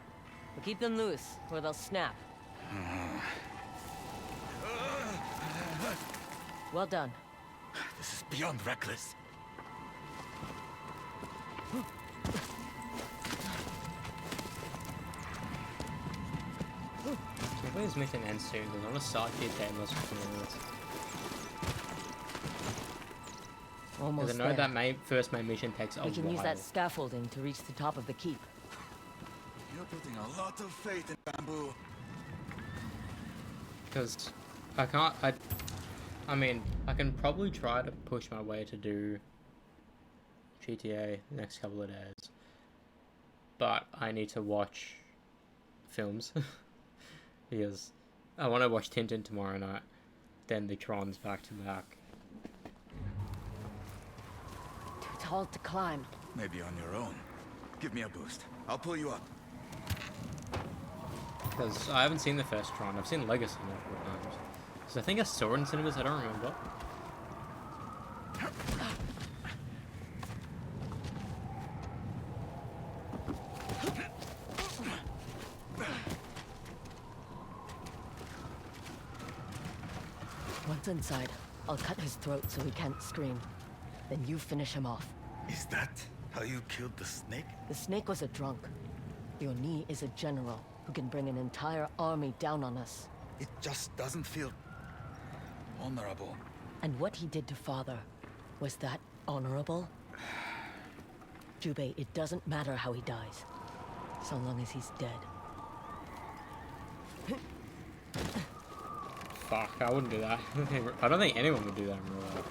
But keep them loose, or they'll snap. Well done. This is beyond reckless. So this mission ends soon. There's not a start here unless it's 20 minutes. Almost Because I know there. that first main mission takes a We can while. use that scaffolding to reach the top of the keep. You're putting a lot of faith in bamboo. Because I can't. I mean, I can probably try to push my way to do GTA the next couple of days, but I need to watch films because I want to watch Tintin tomorrow night, then the Trons back to back. Too tall to climb. Maybe on your own. Give me a boost. I'll pull you up. Because I haven't seen the first Tron. I've seen Legacy multiple times. So I think I saw it in cinemas. I don't remember. Once inside, I'll cut his throat so he can't scream. Then you finish him off. Is that how you killed the snake? The snake was a drunk. The Oni is a general who can bring an entire army down on us. It just doesn't feel honorable. And what he did to Father, was that honorable? Jubei, it doesn't matter how he dies, so long as he's dead. Fuck, I wouldn't do that. I don't think anyone would do that in real life.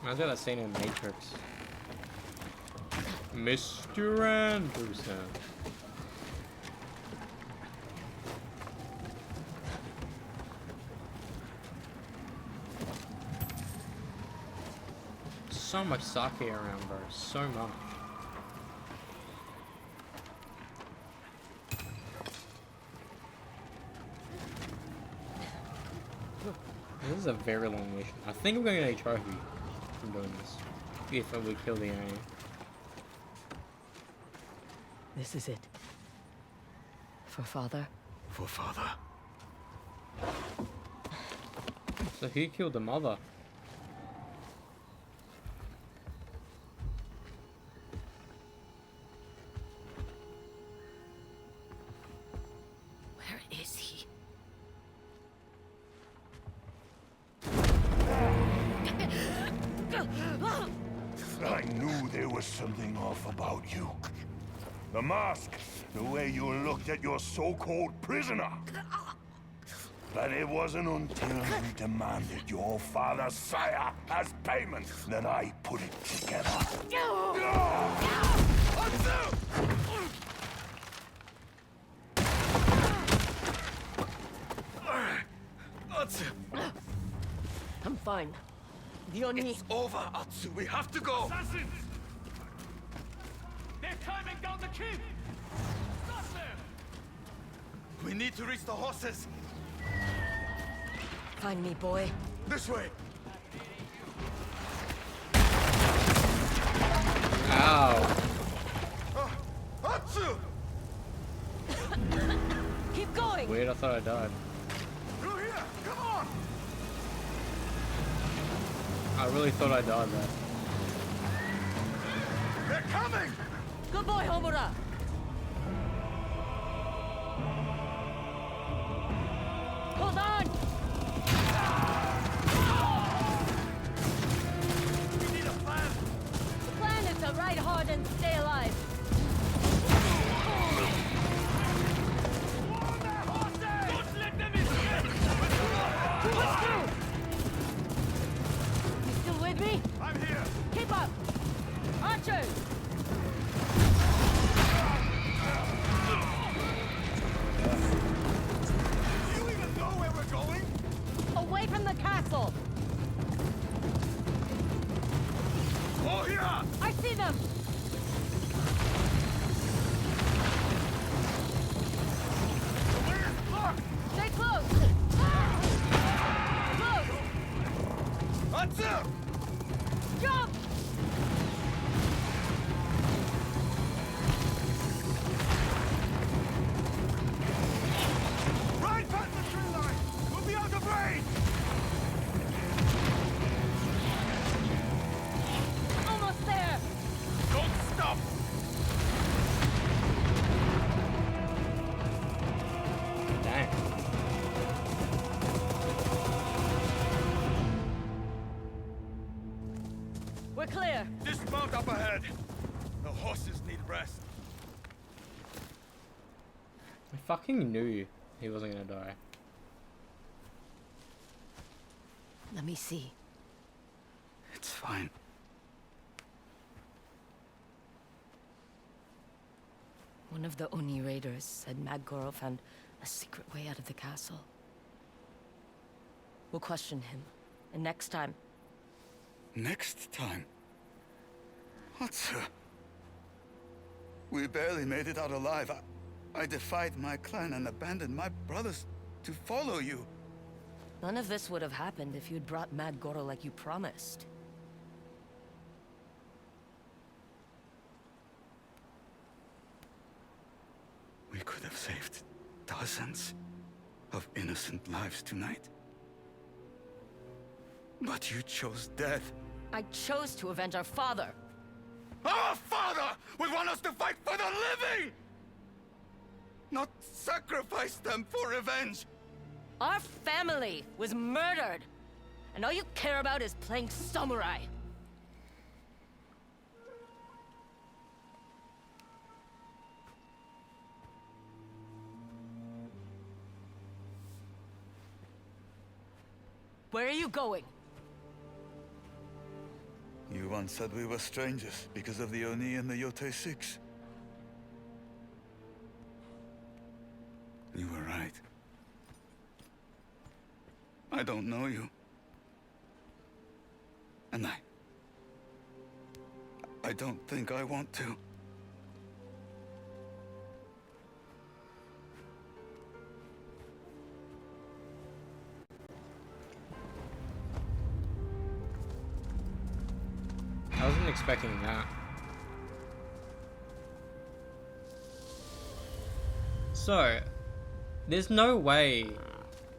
Reminds me of that scene in Matrix. Mr. Anderson. So much sake around, bro. So much. This is a very long mission. I think we're going to get a trophy from doing this. If we kill the enemy. This is it. For Father, For father. So who killed the mother? Where is he? I knew there was something off about you. The mask, the way you looked at your so-called prisoner. But it wasn't until you demanded your father's sire as payment that I put it together. I'm fine. The Oni. It's over, Atsu. We have to go. Assassins! They're climbing down the keep! Stop them! We need to reach the horses. Find me, boy. This way. Ow. Atsu! Keep going. Weird, I thought I died. Through here. Come on. I really thought I died there. They're coming. Good boy, Homura. Hold on. We need a plan. The plan is to ride hard and stay alive. Don't let them escape! Push through. You still with me? I'm here. Keep up. Archers. Do you even know where we're going? Away from the castle. Oh, here! I see them. The way is blocked. Stay close. Close. Atsu! Jump. Right past the tree line. We'll be out of range. Almost there. Don't stop. Dang. We're clear. Dismount up ahead. The horses need rest. I fucking knew he wasn't gonna die. Let me see. It's fine. One of the Oni raiders said Madgoro found a secret way out of the castle. We'll question him, and next time... Next time? Atsu. We barely made it out alive. I defied my clan and abandoned my brothers to follow you. None of this would have happened if you'd brought Madgoro like you promised. We could have saved dozens of innocent lives tonight. But you chose death. I chose to avenge our father. Our father would want us to fight for the living! Not sacrifice them for revenge! Our family was murdered, and all you care about is playing samurai. Where are you going? You once said we were strangers because of the Oni and the Yotei 6. You were right. I don't know you. And I don't think I want to. I wasn't expecting that. So, There's no way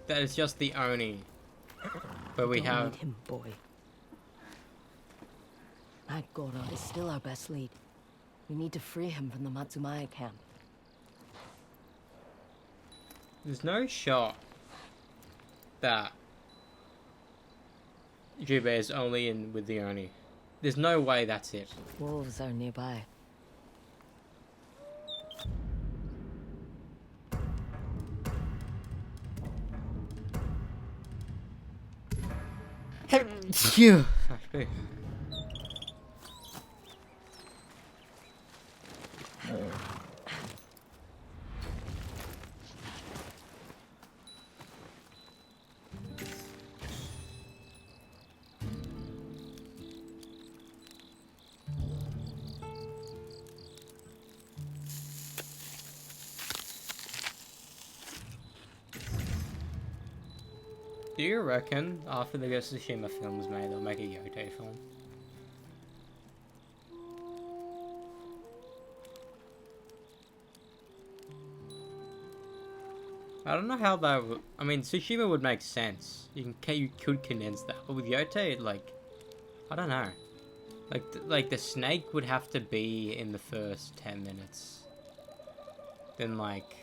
that it's just the Oni. But we Don't have... need him, boy. That Goro is still our best lead. We need to free him from the Matsumaya camp. There's no shot that Jubei is only in with the Oni. There's no way that's it. Wolves are nearby. Phew. Do you reckon after the Ghost of Tsushima film is made, they'll make a Yotei film? I don't know how that would... I mean, Tsushima would make sense. You could condense that. But with Yotei, like... I don't know. Like the snake would have to be in the first 10 minutes. Then, like...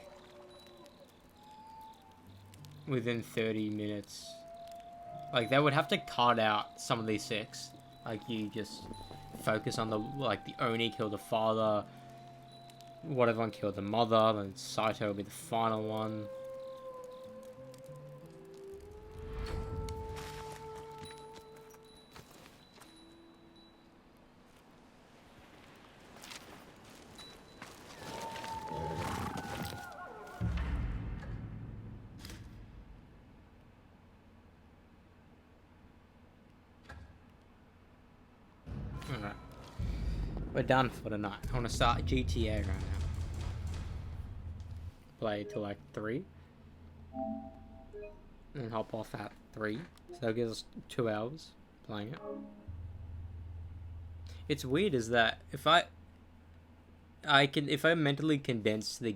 within 30 minutes. Like, they would have to cut out some of these six. Like, you just focus on the... like, the Oni killed the father. One of them killed the mother. Then Saito will be the final one. Alright. We're done for the night. I want to start GTA right now. Play till like 3. And hop off at 3. So that gives us 2 hours playing it. It's weird is that if I mentally condense these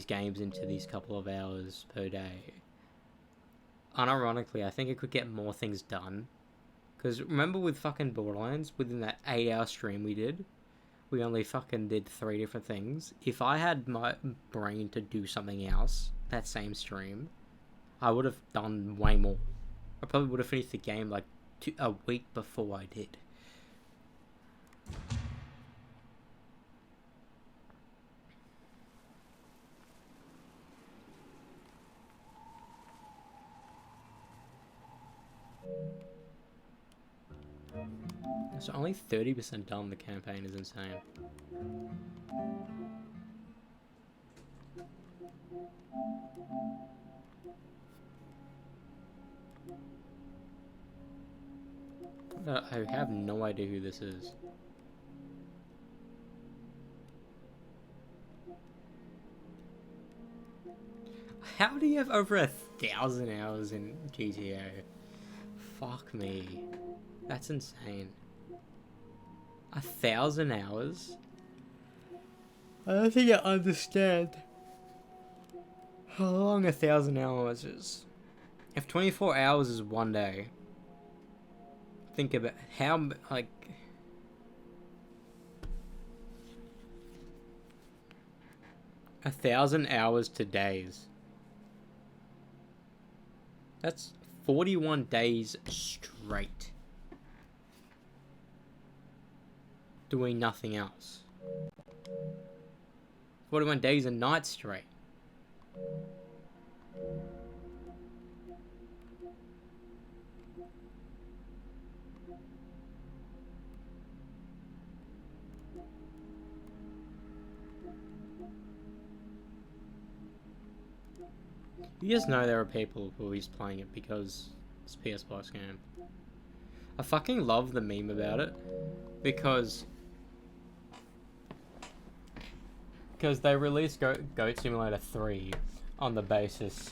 games into these couple of hours per day, unironically, I think I could get more things done. Because remember with fucking Borderlands, within that 8-hour stream we did, we only fucking did 3 different things. If I had my brain to do something else, that same stream, I would have done way more. I probably would have finished the game like a week before I did. So only 30% done the campaign is insane. I have no idea who this is. How do you have over 1,000 hours in GTA? Fuck me. That's insane. 1,000 hours? I don't think I understand how long 1,000 hours is. If 24 hours is 1 day, think about how, like... a 1,000 hours to days. That's 41 days straight. Doing nothing else. 41 days and nights straight. You just know there are people who are just playing it because it's a PS Plus game. I fucking love the meme about it because they released Goat Simulator 3 on the basis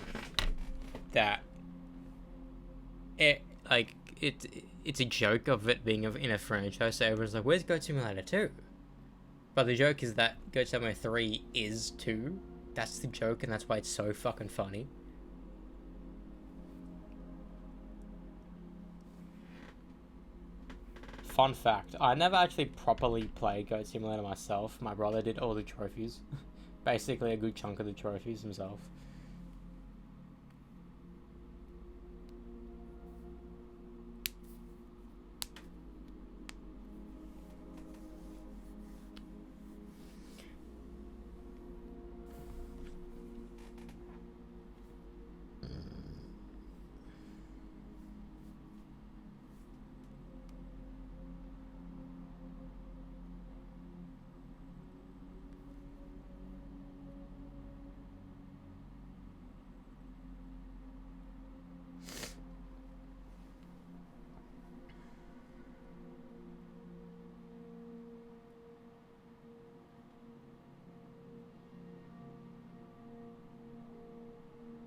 that it's a joke of it being in a franchise. So everyone's like, "Where's Goat Simulator 2?" But the joke is that Goat Simulator 3 is 2. that's the joke, and that's why it's so fucking funny. Fun fact, I never actually properly played Goat Simulator myself. My brother did all the trophies. Basically a good chunk of the trophies himself.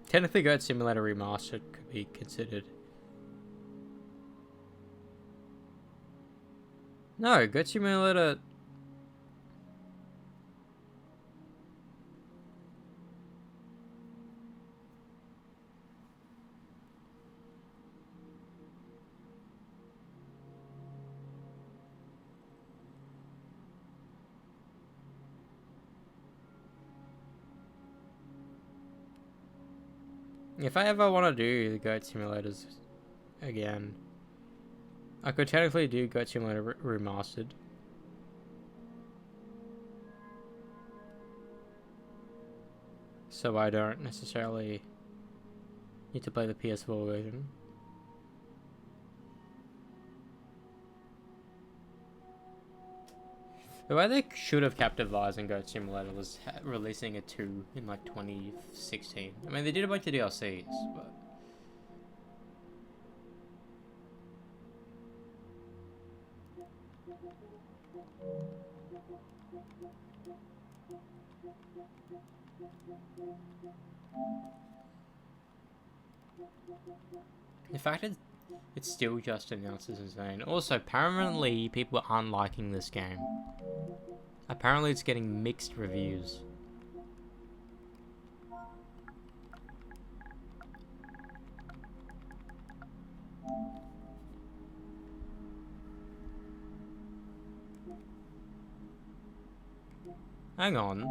Technically, Goat Simulator Remastered could be considered. No, Goat Simulator... If I ever want to do the Goat Simulators again, I could technically do Goat Simulator Remastered. So I don't necessarily need to play the PS4 version. The way they should have capitalized in Goat Simulator was releasing a 2 in like 2016. I mean, they did a bunch of DLCs, but... The fact that it's still just announced is insane. Also, apparently people aren't liking this game. Apparently it's getting mixed reviews. Hang on.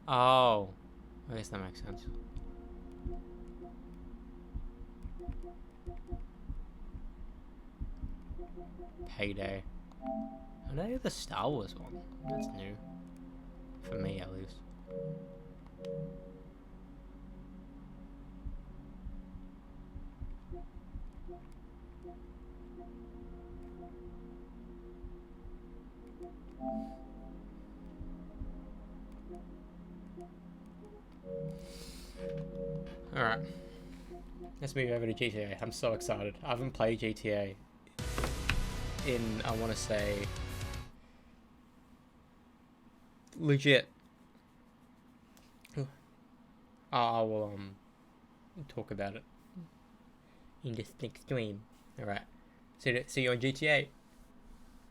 Oh. I guess that makes sense. Payday. I know the Star Wars one. That's new. For me, at least. Alright. Let's move over to GTA. I'm so excited. I haven't played GTA in, I want to say, legit. I will talk about it in this next stream. Alright. See you on GTA.